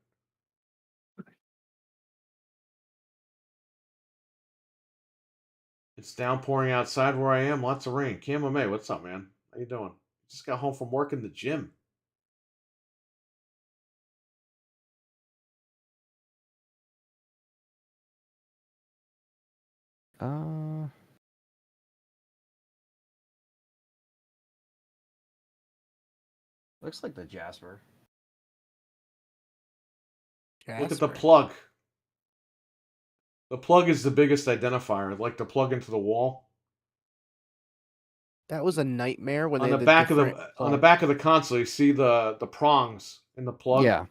It's downpouring outside where I am. Lots of rain. Camo May, what's up, man? How you doing? Just got home from work in the gym. Looks like the Jasper. Look at the plug. The plug is the biggest identifier, like the plug into the wall. That was a nightmare when on the back of the console. You see the prongs in the plug. Yeah,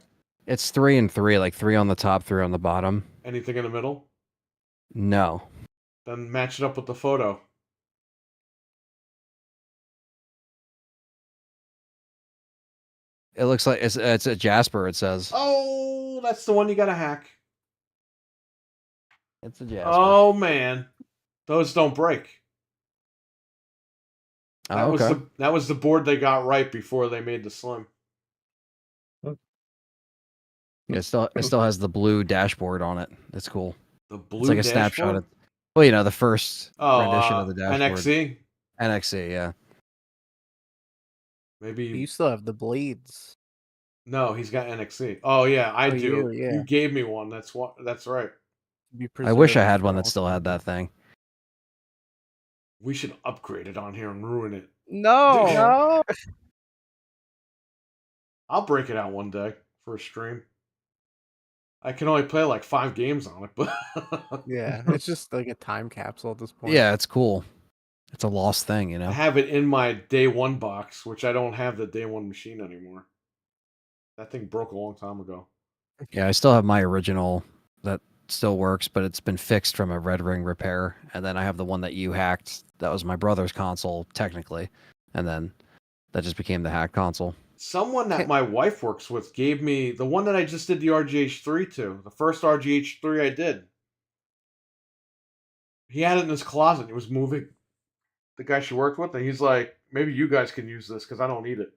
it's 3 and 3, like 3 on the top, 3 on the bottom. Anything in the middle? No. Then match it up with the photo. It looks like it's a Jasper. It says. Oh, that's the one you gotta hack. It's a Jasper. Oh man, those don't break. That was the board they got right before they made the Slim. It still has the blue dashboard on it. It's cool. The blue. It's like a dashboard? snapshot of. Well, the first rendition of the dashboard. NXE. NXE, yeah. Maybe you still have the blades. No, he's got NXE. Oh yeah, I do. Yeah. You gave me one. That's right. I wish I had one that still had that thing. We should upgrade it on here and ruin it. No. I'll break it out one day for a stream. I can only play like 5 games on it, but yeah, it's just like a time capsule at this point. Yeah, it's cool. It's a lost thing, you know. I have it in my day one box, which I don't have the day one machine anymore. That thing broke a long time ago. Yeah, I still have my original that still works, but it's been fixed from a Red Ring repair. And then I have the one that you hacked. That was my brother's console, technically. And then that just became the hacked console. Someone that my wife works with gave me the one that I just did the RGH3 to. The first RGH3 I did. He had it in his closet. He was moving. The guy she worked with, and he's like, maybe you guys can use this because I don't need it.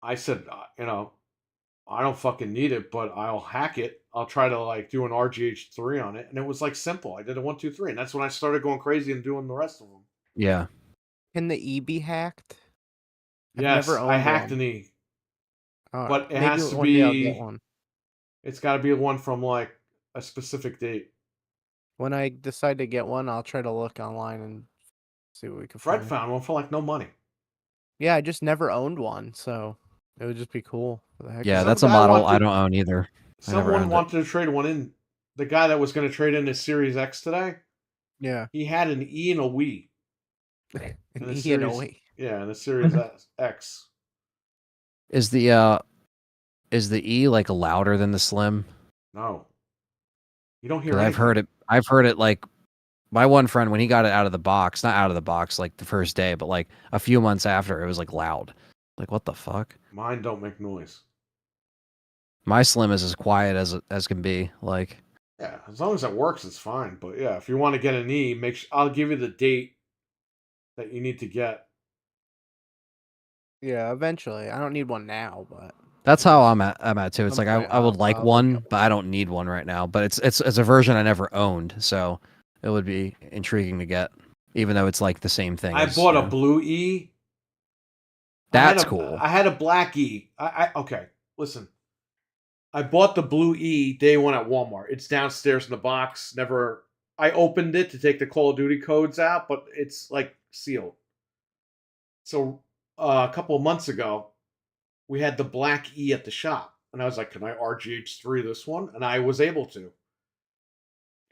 I said, I don't fucking need it, but I'll hack it. I'll try to like do an RGH3 on it. And it was like simple. I did a 1, 2, 3. And that's when I started going crazy and doing the rest of them. Yeah. Can the E be hacked? Yes, I hacked an E. But it has to be. I'll be. get one. It's got to be one from like a specific date. When I decide to get one, I'll try to look online and see what we can find. Fred found one for like no money. Yeah, I just never owned one, so it would just be cool. For the heck Yeah, that's a model I don't own either. Someone wanted to trade one in. The guy that was going to trade in his Series X today. Yeah. He had an E and a Wii. An E and a Wii. Yeah, and a Series X. Is the E like louder than the Slim? No. You don't hear anything. I've heard it like my one friend when he got it out of the box, not out of the box like the first day, but like a few months after, it was like loud. Like what the fuck? Mine don't make noise. My Slim is as quiet as can be. Like yeah, as long as it works, it's fine. But yeah, if you want to get an E, I'll give you the date that you need to get. Yeah, eventually. I don't need one now, but that's how I'm at too. It's like I would like one, but I don't need one right now. But it's a version I never owned, so it would be intriguing to get, even though it's like the same thing. I bought a blue E. That's cool. I had a black E. Okay, listen. I bought the blue E day one at Walmart. It's downstairs in the box. I opened it to take the Call of Duty codes out, but it's like sealed. So a couple of months ago, we had the black E at the shop. And I was like, can I RGH3 this one? And I was able to.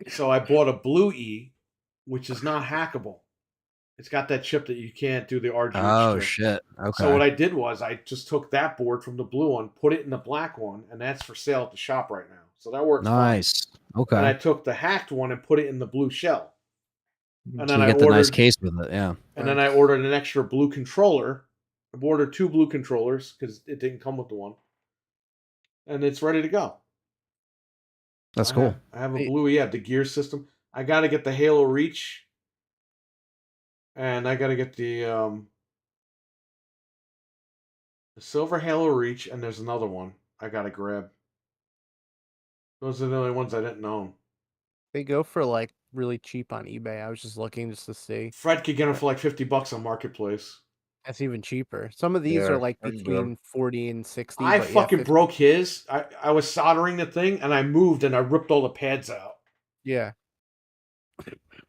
So I bought a blue E, which is not hackable. It's got that chip that you can't do the RGH. Oh, shit. Okay. So what I did was I just took that board from the blue one, put it in the black one, and that's for sale at the shop right now. So that works nice. Fine. Okay. And I took the hacked one and put it in the blue shell. And so then you get the nice case with it, yeah. And then I ordered an extra blue controller. I ordered 2 blue controllers because it didn't come with the one. And it's ready to go. That's cool. I have a blue, the gear system. I got to get the Halo Reach. And I got to get the Silver Halo Reach, and there's another one I got to grab. Those are the only ones I didn't own. They go for like really cheap on eBay. I was just looking just to see. Fred could get them for like $50 on Marketplace. That's even cheaper. Some of these are like between 40 and 60. I fucking broke his. I was soldering the thing, and I moved, and I ripped all the pads out. Yeah.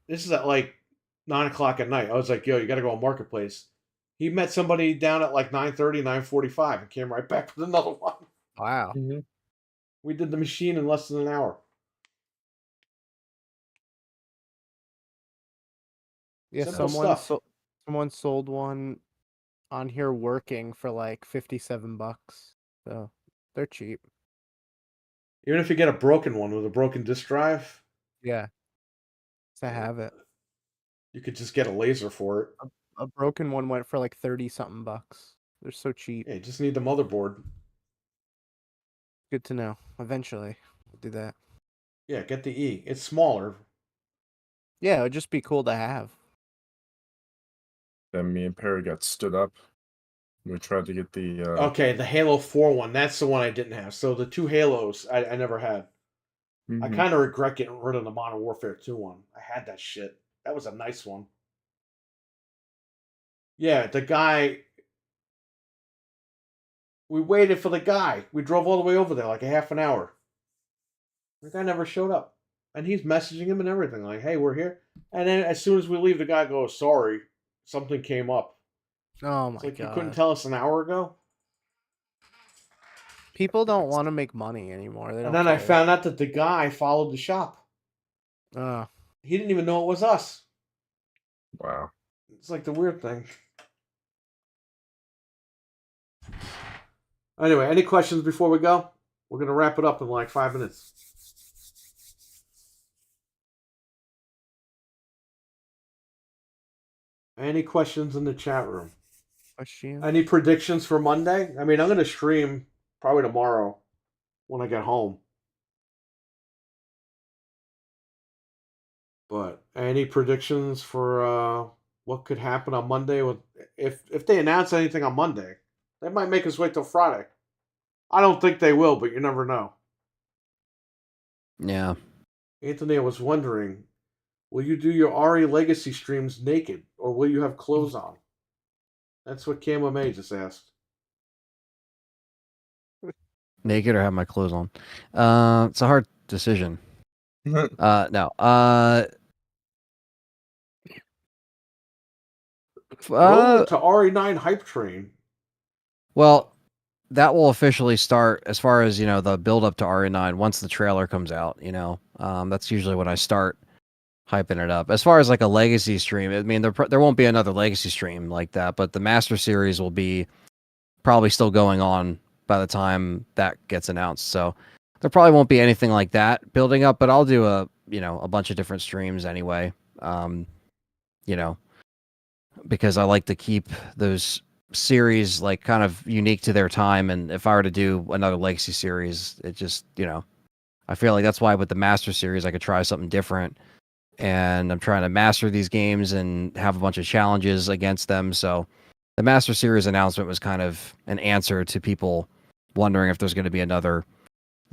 This is at like 9 o'clock at night. I was like, yo, you got to go on Marketplace. He met somebody down at like 9:30, 9:45 and came right back with another one. Wow. Mm-hmm. We did the machine in less than an hour. Yeah, someone sold one on here working for like $57. So they're cheap. Even if you get a broken one with a broken disk drive. Yeah. I have it. You could just get a laser for it. A broken one went for like 30-something bucks. They're so cheap. Yeah, you just need the motherboard. Good to know. Eventually, we'll do that. Yeah, get the E. It's smaller. Yeah, it would just be cool to have. Then me and Perry got stood up. We tried to get the... Okay, the Halo 4 one. That's the one I didn't have. So the 2 Halos I never had. Mm-hmm. I kind of regret getting rid of the Modern Warfare 2 one. I had that shit. That was a nice one. Yeah, the guy... We waited for the guy. We drove all the way over there, like a half an hour. The guy never showed up. And he's messaging him and everything, like, hey, we're here. And then as soon as we leave, the guy goes, sorry, something came up. Oh my God. God. You couldn't tell us an hour ago? People don't want to make money anymore. And then I found out that the guy followed the shop. He didn't even know it was us. Wow. It's like the weird thing. Anyway, any questions before we go? We're going to wrap it up in like 5 minutes. Any questions in the chat room? Any predictions for Monday? I mean, I'm going to stream probably tomorrow when I get home. But any predictions for what could happen on Monday? With if they announce anything on Monday, they might make us wait till Friday. I don't think they will, but you never know. Yeah. Anthony, I was wondering, will you do your Ari Legacy streams naked, or will you have clothes on? That's what Camo May just asked. Naked or have my clothes on? It's a hard decision. No. Road to RE9 hype train. Well, that will officially start as far as, the build up to RE9 once the trailer comes out, that's usually when I start hyping it up. As far as like a legacy stream, I mean, there won't be another legacy stream like that, but the Master Series will be probably still going on by the time that gets announced. So there probably won't be anything like that building up, but I'll do a bunch of different streams anyway. Because I like to keep those series like kind of unique to their time. And if I were to do another legacy series, it just, I feel like that's why with the Master Series, I could try something different. And I'm trying to master these games and have a bunch of challenges against them. So the Master Series announcement was kind of an answer to people wondering if there's going to be another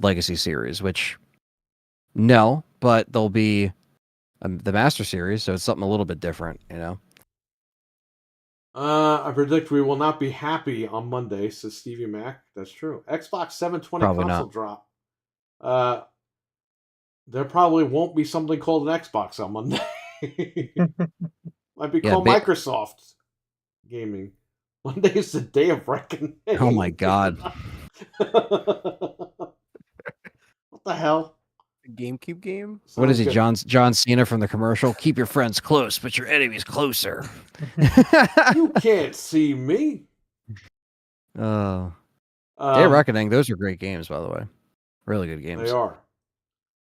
legacy series, which no, but there'll be the Master Series. So it's something a little bit different, I predict we will not be happy on Monday, says Stevie Mac. That's true. Xbox 720 Probably console not. drop. There probably won't be something called an Xbox on Monday. Might be called Microsoft Gaming. Monday is the day of reckoning. Oh my God. What the hell? GameCube game? What is he, John Cena from the commercial? Keep your friends close, but your enemies closer. You can't see me. Day of Reckoning, those are great games, by the way. Really good games. They are.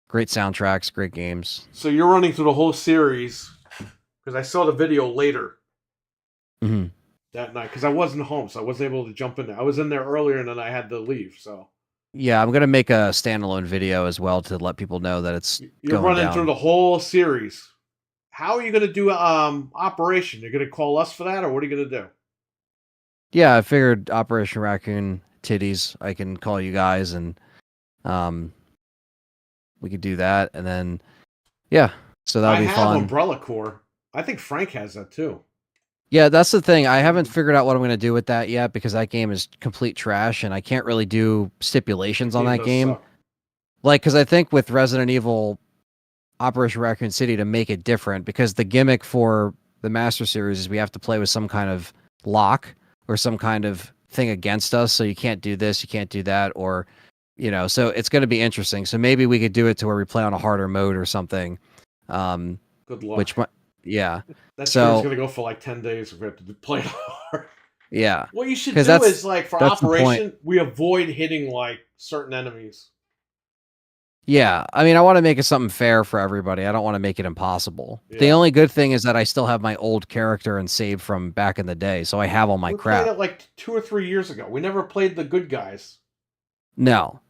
Great soundtracks, great games. So you're running through the whole series, because I saw the video later that night, because I wasn't home, so I wasn't able to jump in there. I was in there earlier, and then I had to leave, so... Yeah, I'm going to make a standalone video as well to let people know that it's You're running down through the whole series. How are you going to do Operation? You're going to call us for that, or what are you going to do? Yeah, I figured Operation Raccoon Titties, I can call you guys, and we could do that, and then, yeah, so that'll be fun. I have Umbrella Corps. I think Frank has that, too. Yeah, that's the thing. I haven't figured out what I'm going to do with that yet because that game is complete trash and I can't really do stipulations on that game. Suck. Like, because I think with Resident Evil Operation Raccoon City to make it different, because the gimmick for the Master Series is we have to play with some kind of lock or some kind of thing against us. So you can't do this, you can't do that, or, so it's going to be interesting. So maybe we could do it to where we play on a harder mode or something. Good luck. Yeah. That game's going to go for like 10 days if we have to play it hard. Yeah. What you should do is, like, for Operation, we avoid hitting, like, certain enemies. Yeah. I mean, I want to make it something fair for everybody. I don't want to make it impossible. Yeah. The only good thing is that I still have my old character and save from back in the day, so I have all my crap. We played it, like, 2 or 3 years ago. We never played the good guys. No.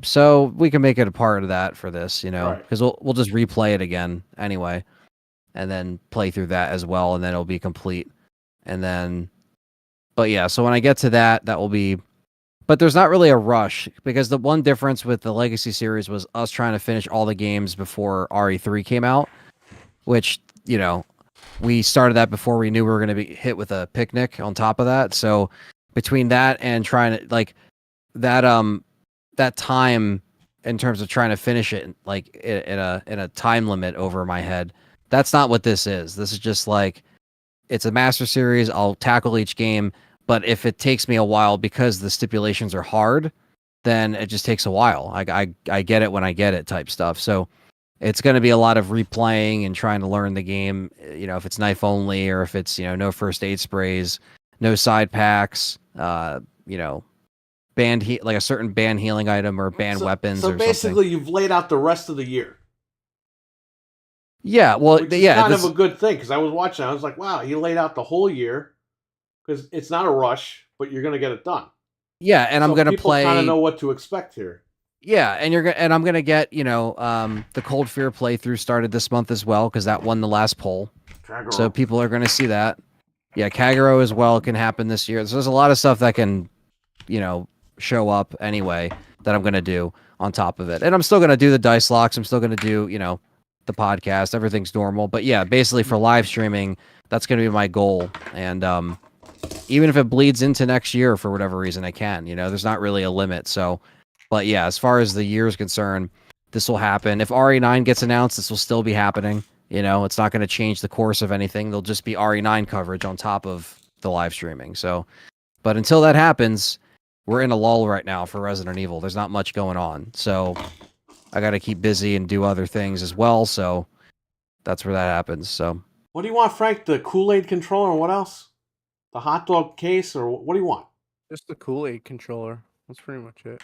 So we can make it a part of that for this, because we'll just replay it again anyway. And then play through that as well, and then it'll be complete. And then, but yeah, so when I get to that will be, but there's not really a rush, because the one difference with the Legacy series was us trying to finish all the games before RE3 came out, which, we started that before we knew we were going to be hit with a picnic on top of that. So between that and trying to, like, that time in terms of trying to finish it, like, in a time limit over my head, that's not what this is. This is just like, it's a Master Series. I'll tackle each game, but if it takes me a while because the stipulations are hard, then it just takes a while. I get it when I get it type stuff. So it's going to be a lot of replaying and trying to learn the game. You know, if it's knife only or if it's, you know, no first aid sprays, no side packs, you know, like a certain banned healing item or banned weapons or something. So basically, you've laid out the rest of the year. Yeah, well, which is kind of a good thing because I was watching. I was like, wow, you laid out the whole year because it's not a rush, but you're going to get it done. Yeah, and I'm going to play. People kind of know what to expect here. Yeah, and I'm gonna get, you know, the Cold Fear playthrough started this month as well because that won the last poll. Kagero. So people are gonna see that. Yeah, Kagero as well can happen this year. So there's a lot of stuff that can, you know, show up anyway that I'm gonna do on top of it, and I'm still gonna do the dice locks. I'm still gonna do, you know, the podcast. Everything's normal, but yeah, basically for live streaming, that's gonna be my goal. And even if it bleeds into next year for whatever reason, I can. You know, there's not really a limit. So. But yeah, as far as the year is concerned, this will happen. If RE9 gets announced, this will still be happening. You know, it's not going to change the course of anything. There'll just be RE9 coverage on top of the live streaming. So, but until that happens, we're in a lull right now for Resident Evil. There's not much going on. So I got to keep busy and do other things as well. So that's where that happens. So what do you want, Frank? The Kool-Aid controller and what else? The hot dog case or what do you want? Just the Kool-Aid controller. That's pretty much it.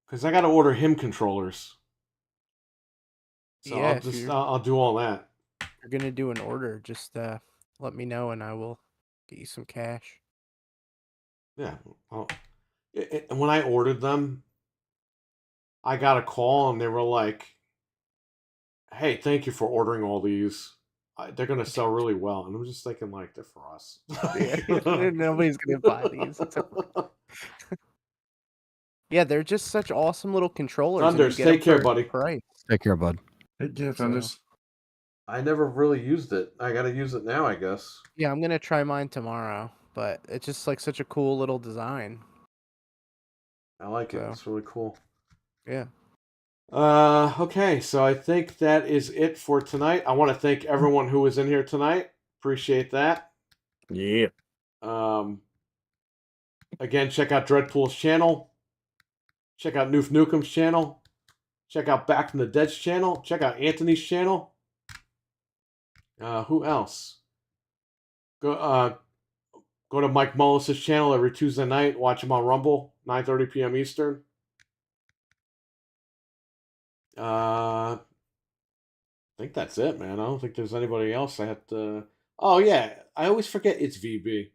Because I got to order him controllers. So yeah, I'll do all that. If you're going to do an order, just let me know and I will get you some cash. Yeah. Well, when I ordered them, I got a call and they were like, hey, thank you for ordering all these. They're going to sell really well. And I'm just thinking, like, they're for us. Nobody's going to buy these. Yeah, they're just such awesome little controllers. Thunders, take care, buddy. Price. Take care, bud. Take care, Thunders. I never really used it. I got to use it now, I guess. Yeah, I'm going to try mine tomorrow. But it's just like such a cool little design. I like it. It's really cool. Yeah. Okay, so I think that is it for tonight. I want to thank everyone who was in here tonight. Appreciate that. Yeah. Again, check out Dreadpool's channel. Check out Noof Nukem's channel. Check out Back from the Dead's channel. Check out Anthony's channel. Who else? Go to Mike Mullis's channel every Tuesday night. Watch him on Rumble, 9:30 p.m. Eastern. I think that's it, man. I don't think there's anybody else I have to... Oh, yeah. I always forget It's VB.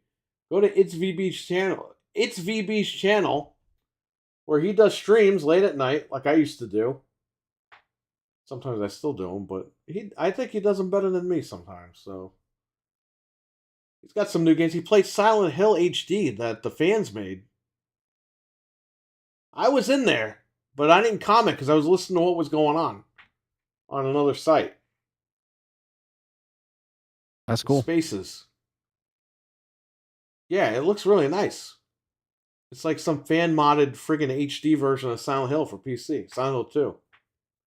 Go to It's VB's channel. It's VB's channel, where he does streams late at night, like I used to do. Sometimes I still do them, but I think he does them better than me sometimes, so... He's got some new games. He played Silent Hill HD that the fans made. I was in there, but I didn't comment because I was listening to what was going on another site. That's cool. Spaces. Yeah, it looks really nice. It's like some fan-modded friggin' HD version of Silent Hill for PC. Silent Hill 2.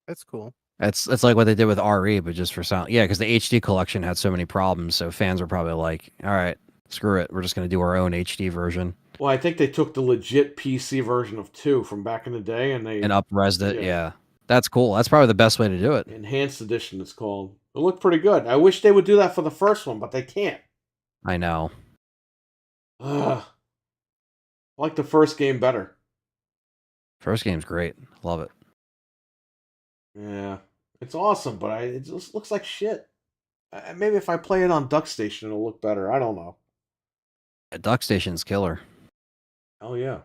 That's cool. It's like what they did with RE, but just for Silent. Yeah, because the HD collection had so many problems, so fans were probably like, "All right, screw it, we're just going to do our own HD version." Well, I think they took the legit PC version of 2 from back in the day, and up-resed it. Yeah, that's cool. That's probably the best way to do it. Enhanced Edition, it's called. It looked pretty good. I wish they would do that for the first one, but they can't. I know. I like the first game better. First game's great. Love it. Yeah. It's awesome, but it just looks like shit. Maybe if I play it on Duck Station, it'll look better. I don't know. Duck Station's killer. Oh, yeah.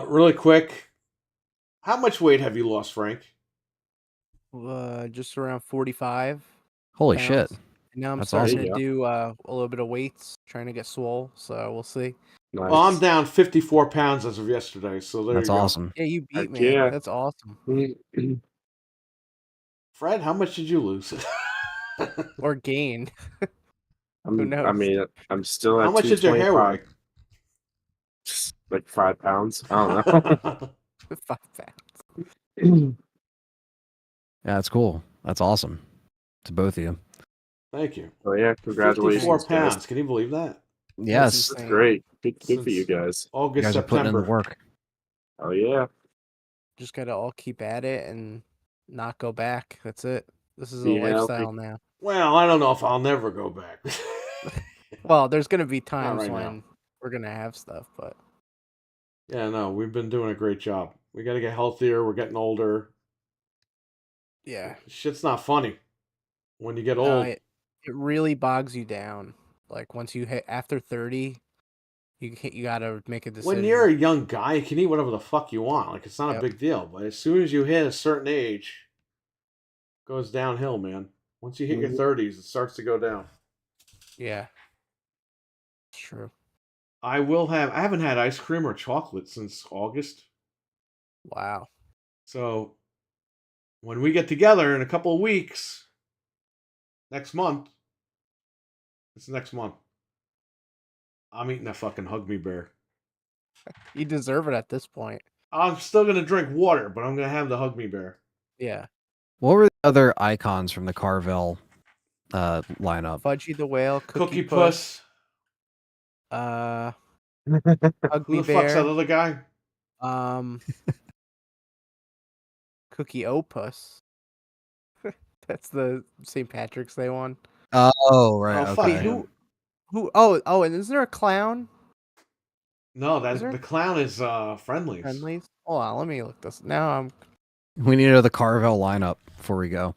Really quick. How much weight have you lost, Frank? Just around 45. Holy pounds. Shit. And now I'm starting to do a little bit of weights, trying to get swole, so we'll see. Nice. Well, I'm down 54 pounds as of yesterday, so that's awesome. Yeah, you beat me. Yeah. That's awesome. Fred, how much did you lose? Or gain? Who knows? I mean, I'm still at how much did your hair weigh? Like 5 pounds. I don't know. 5 pounds. Yeah, that's cool. That's awesome. To both of you. Thank you. Oh yeah, congratulations. 54 pounds. Guys. Can you believe that? Yes. That's great. Good for you guys. August, you guys September. Are putting in the work. Oh yeah. Just gotta all keep at it and not go back. That's it. This is a Be lifestyle healthy. now. Well, I don't know if I'll never go back. Well, there's gonna be times right when now. we're gonna have stuff, but Yeah, no, we've been doing a great job. We got to get healthier. We're getting older. yeah, Shit's not funny when you get no, old. it really bogs you down. Like once you hit after 30, you gotta make a decision. When you're a young guy, you can eat whatever the fuck you want. Like, it's not a Yep. big deal. But as soon as you hit a certain age, it goes downhill, man. Once you hit your 30s, it starts to go down. Yeah, it's true. I haven't had ice cream or chocolate since August. Wow. So when we get together in a couple of weeks, next month, it's next month, I'm eating a fucking Hug Me Bear. You deserve it at this point. I'm still going to drink water, but I'm going to have the Hug Me Bear. Yeah. What were the other icons from the Carvel lineup? Fudgy the Whale, Cookie Puss. Hug Who Me the fuck's that Bear, other guy? Cookie Opus. That's the St. Patrick's Day one. Oh, right. Oh, fuck Okay. him. Who? Oh, and is there a clown? No, Is there the clown is Friendlies. Friendlies? Hold on, let me look this. Now We need to know the Carvel lineup before we go.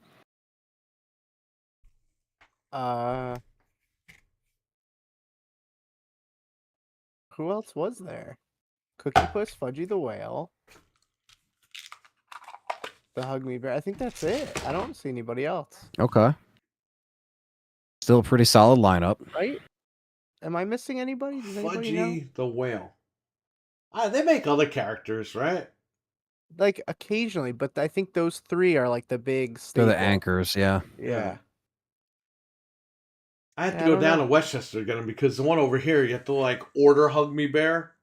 who else was there? Cookie Puss, Fudgy the Whale, the Hug Me Bear. I think that's it. I don't see anybody else. Okay. Still a pretty solid lineup. Right? Am I missing anybody? Does anybody know? Fudgy the Whale. They make other characters, right? Like occasionally, but I think those three are like the big They're the staple. anchors, yeah. Yeah. I have to I go don't down know. to Westchester to get them because the one over here, you have to like order Hug Me Bear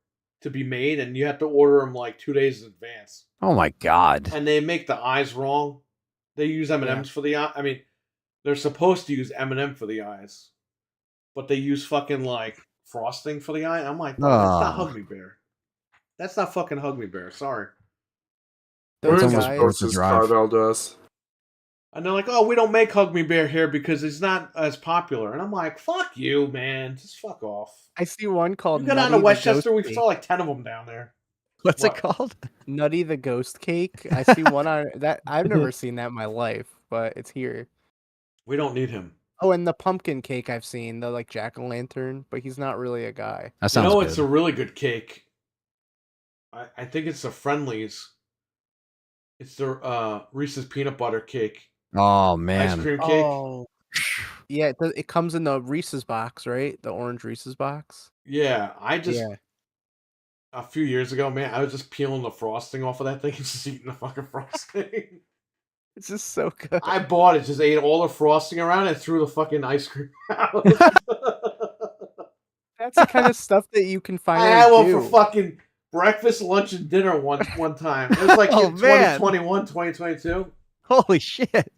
to be made, and you have to order them like 2 days in advance. Oh my god. And they make the eyes wrong. They use M&Ms for the eye. I mean, they're supposed to use M&M for the eyes, but they use fucking like frosting for the eye. I'm like, no, that's not Hug Me Bear. That's not fucking Hug Me Bear. Sorry. Those almost guys. worth the drive. Carvel does. And they're like, oh, we don't make Hug Me Bear here because it's not as popular. And I'm like, fuck you, man. Just fuck off. I see one called You go down Nutty to the Westchester, we Ghost saw like 10 of them down there. What's What? it called? Nutty the Ghost Cake. I see one on that. I've never seen that in my life, but it's here. We don't need him. Oh, and the pumpkin cake I've seen, the like jack-o'-lantern, but he's not really a guy. That sounds You know, good. it's a really good cake. I think it's the Friendlies. It's the Reese's peanut butter cake. Oh man. Ice cream cake. Oh, yeah. It comes in the Reese's box, right? The orange Reese's box. Yeah, I just Yeah. a few years ago, man, I was just peeling the frosting off of that thing and just eating the fucking frosting. It's just so good. I bought it, just ate all the frosting around it, and threw the fucking ice cream out. That's the kind of stuff that you can I finally had one do. for fucking breakfast, lunch, and dinner one time. It was like Oh, in man. 2021, 2022. Holy shit.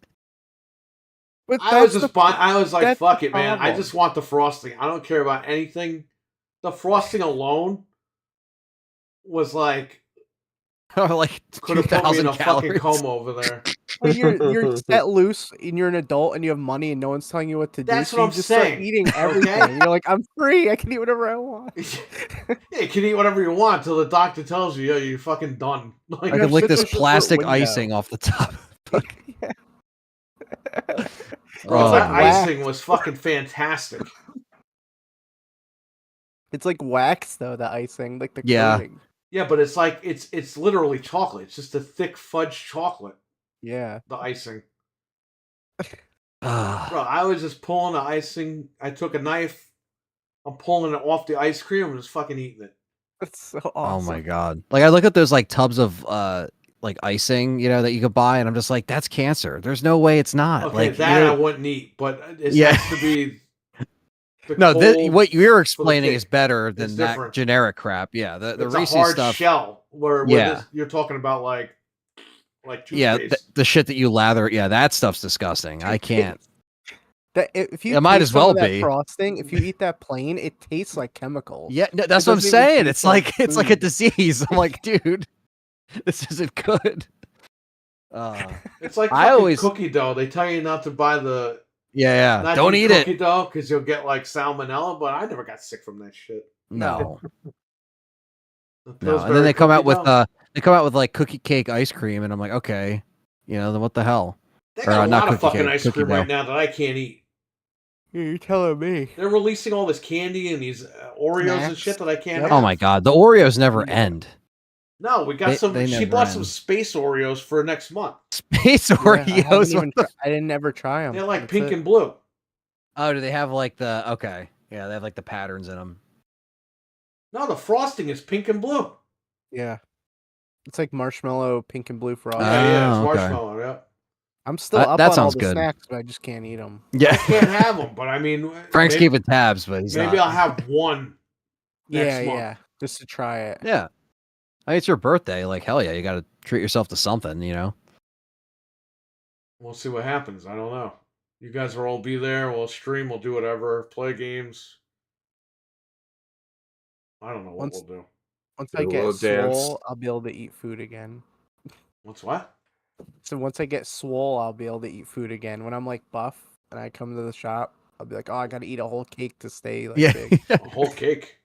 But I was that's just buying. I was like, that's "Fuck the it, man! I problem. just want the frosting. I don't care about anything." The frosting alone was like Like could have put me in 2,000 a fucking calories. coma over there. When you're set loose and you're an adult and you have money and no one's telling you what to do. That's so what you I'm just saying, start eating everything. okay? You're like, I'm free. I can eat whatever I want. Yeah, you can eat whatever you want till the doctor tells you, "Yo, you're fucking done." I You're could lick such this a short plastic window. icing off the top. Yeah. Bro, Oh, that man. icing was fucking fantastic. It's like wax though, the icing, like the Yeah. coating. Yeah, but it's like it's literally chocolate. It's just a thick fudge chocolate. Yeah. The icing. Ah. Bro, I was just pulling the icing. I took a knife. I'm pulling it off the ice cream and just fucking eating it. That's so Oh awesome. my god. Like I look at those like tubs of like icing, you know, that you could buy, and I'm just like, that's cancer. There's no way it's not. Okay, like that you I know, wouldn't eat, but it Yeah. has to be. The no, cold, what you're for explaining the is cake. better than It's that different. generic crap. Yeah, the It's Reese's a hard stuff. shell. Where Yeah. this, you're talking about like Yeah, toothpaste. the shit that you lather. Yeah, that stuff's disgusting. I can't. That if you It might taste as some of well that be. frosting, if you eat that plain, it tastes like chemicals. Yeah, no, that's It what I'm doesn't even saying. taste It's like like it's like a food. disease. I'm like, dude, this isn't good. It's like I fucking always cookie dough. They tell you not to buy the yeah. not Don't eat cookie it. dough because you'll get like salmonella. But I never got sick from that shit. No, The no. And Pillsbury then they come out cookie dough. with like cookie cake ice cream, and I'm like, okay, then what the hell? They Or got a not lot of cookie fucking cake, ice cookie cream dough. right now that I can't eat. You're telling me. They're releasing all this candy and these Oreos and Snacks. shit that I can't Yep. have. Oh my god, the Oreos never end. No, we got some. They She never bought some end. space Oreos for next month. Space Yeah, Oreos. I didn't ever try them. They're like pink and blue. Oh, do they have like the okay? Yeah, they have like the patterns in them. No, the frosting is pink and blue. Yeah, it's like marshmallow, pink and blue frosting. Yeah, it's Oh, okay. marshmallow. Yeah. I'm still up that on all sounds the good. snacks, but I just can't eat them. Yeah, I can't have them, but I mean, Frank's maybe, keeping tabs, but he's maybe not. I'll have one next month. Yeah, just to try it. Yeah, I mean, it's your birthday. Like hell yeah, you got to treat yourself to something, We'll see what happens. I don't know. You guys will all be there. We'll stream. We'll do whatever. Play games. I don't know what we'll do. Once Do I a get little dance. swole, I'll be able to eat food again. What's what? So once I get swole, I'll be able to eat food again. When I'm like buff and I come to the shop, I'll be like, oh, I got to eat a whole cake to stay like Yeah. big. A whole cake.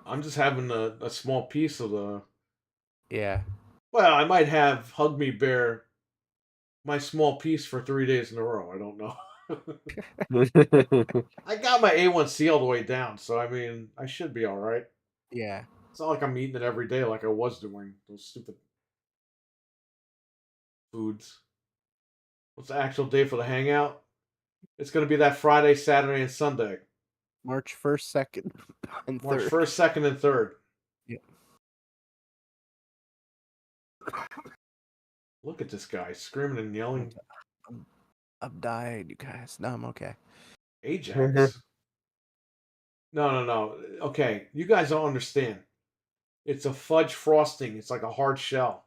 I'm just having a small piece of the. Yeah. Well, I might have Hug Me Bear, my small piece for 3 days in a row. I don't know. I got my A1C all the way down, so I mean, I should be all right. Yeah. It's not like I'm eating it every day like I was doing those stupid foods. What's the actual day for the hangout? It's going to be that Friday, Saturday, and Sunday. March 1st, 2nd, and 3rd. March 1st, 2nd, and 3rd. Yeah. Look at this guy screaming and yelling. I've died, you guys. No, I'm okay. Ajax. No. Okay, you guys don't understand. It's a fudge frosting. It's like a hard shell.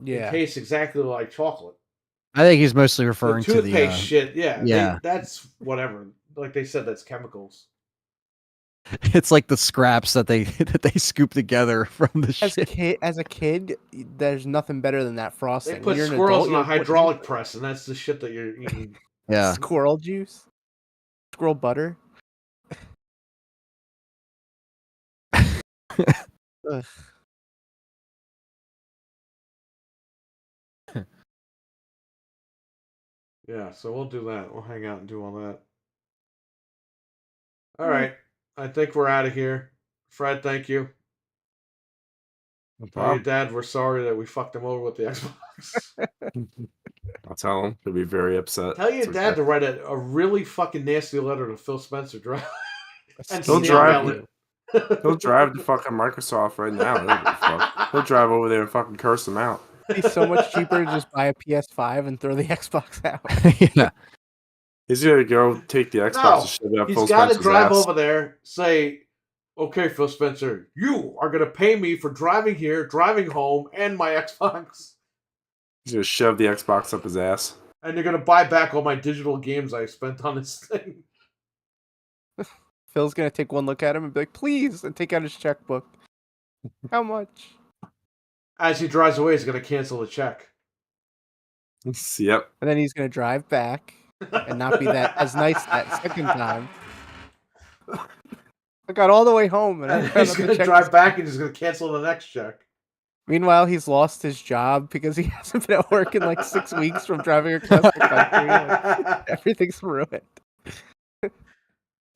Yeah. It tastes exactly like chocolate. I think he's mostly The referring to toothpaste the. shit, yeah. yeah. That's whatever. Like they said, that's chemicals. It's like the scraps that they scoop together from the shit. As a kid, there's nothing better than that frosting. They put When you're an squirrels adult, in you're a like, what hydraulic juice? press, and that's the shit that you're eating. Yeah. Squirrel juice? Squirrel butter? Ugh. Yeah, so we'll do that. We'll hang out and do all that. All right. I think we're out of here. Fred, thank you. No Tell your problem. dad we're sorry that we fucked him over with the Xbox. I'll tell him. He'll be very upset. Tell your It's dad okay. to write a really fucking nasty letter to Phil Spencer. And He'll snail drive mail it. He'll drive to fucking Microsoft right now. He doesn't give a fuck. He'll drive over there and fucking curse him out. It'd be so much cheaper to just buy a PS5 and throw the Xbox out. Yeah. He's gonna go take the Xbox No, and shove it up he's Phil got to Spencer's drive ass. over there, say, okay, Phil Spencer, you are going to pay me for driving here, driving home, and my Xbox. He's gonna shove the Xbox up his ass. And you're going to buy back all my digital games I spent on this thing. Phil's gonna take one look at him and be like, please, and take out his checkbook. How much? As he drives away, he's going to cancel the check. Yep. And then he's gonna drive back and not be that as nice that second time. I got all the way home and I And found he's out the going to check drive was- back and he's going to cancel the next check. Meanwhile, he's lost his job because he hasn't been at work in like 6 weeks from driving across the country. Like, everything's ruined.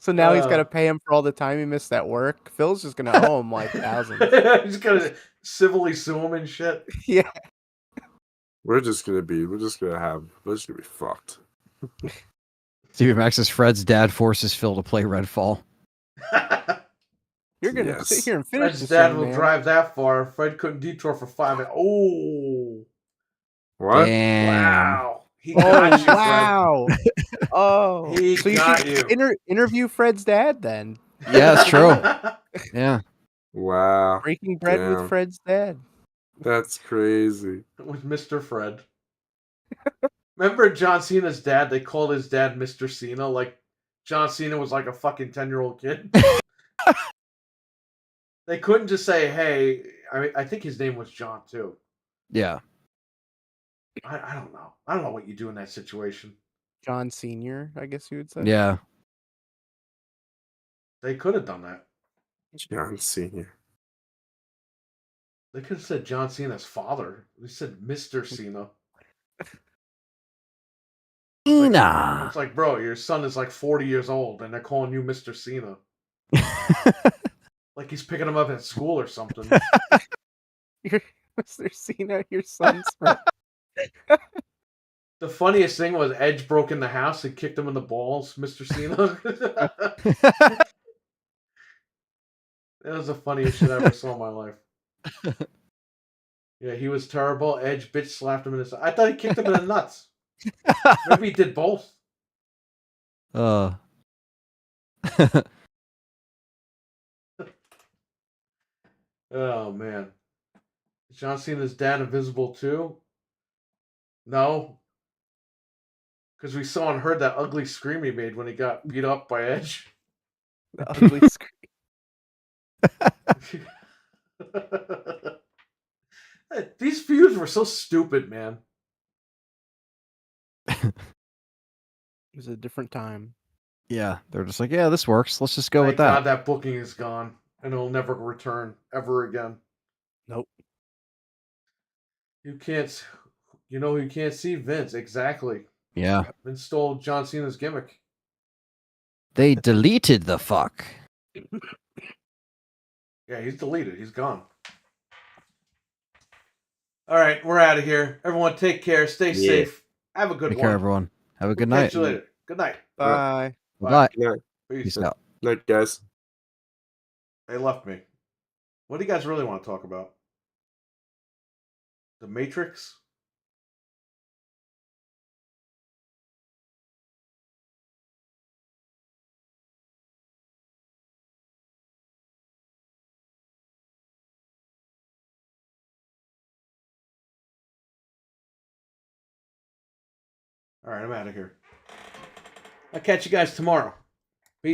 So now he's got to pay him for all the time he missed at work. Phil's just gonna owe him like thousands. He's going to civilly sue him and shit. Yeah. We're just gonna be fucked. TV Max says Fred's dad forces Phil to play Redfall. You're gonna Yes. sit here and finish Fred's this dad thing, will man. drive that far. Fred couldn't detour for 5 minutes. Oh, What? Damn. wow. He Oh got you, Fred. wow! Oh, He so you got should you. interview Fred's dad then. Yeah, that's true. Yeah. Wow. Breaking bread Damn. with Fred's dad. That's crazy. With Mr. Fred. Remember John Cena's dad? They called his dad Mr. Cena. Like, John Cena was like a fucking 10-year-old kid. They couldn't just say, hey, I think his name was John, too. Yeah. I don't know. I don't know what you do in that situation. John Senior, I guess you would say. Yeah. They could have done that. John Senior. They could have said John Cena's father. They said Mr. Cena. Cena. It's like, bro, your son is like 40 years old, and they're calling you Mr. Cena. Like he's picking him up at school or something. Mr. Cena, your son's friend. The funniest thing was Edge broke in the house and kicked him in the balls, Mr. Cena. That was the funniest shit I ever saw in my life. Yeah, he was terrible. Edge bitch slapped him in his. I thought he kicked him in the nuts. Maybe he did both. Oh man. Is John Cena's dad invisible too? No. Because we saw and heard that ugly scream he made when he got beat up by Edge. The ugly scream. These feuds were so stupid, man. It was a different time. Yeah, they're just like, yeah, this works. Let's just go Thank with that. God that booking is gone, and it'll never return ever again. Nope. You can't. You know who you can't see? Vince. Exactly. Yeah. Vince stole John Cena's gimmick. They deleted the fuck. Yeah, he's deleted. He's gone. All right, we're out of here. Everyone, take care. Stay safe. Have a good one. Take care, everyone. Have a good night. Catch you later. Good night. Bye. Bye. Yeah. Peace out. Night, guys. They left me. What do you guys really want to talk about? The Matrix? All right, I'm out of here. I'll catch you guys tomorrow.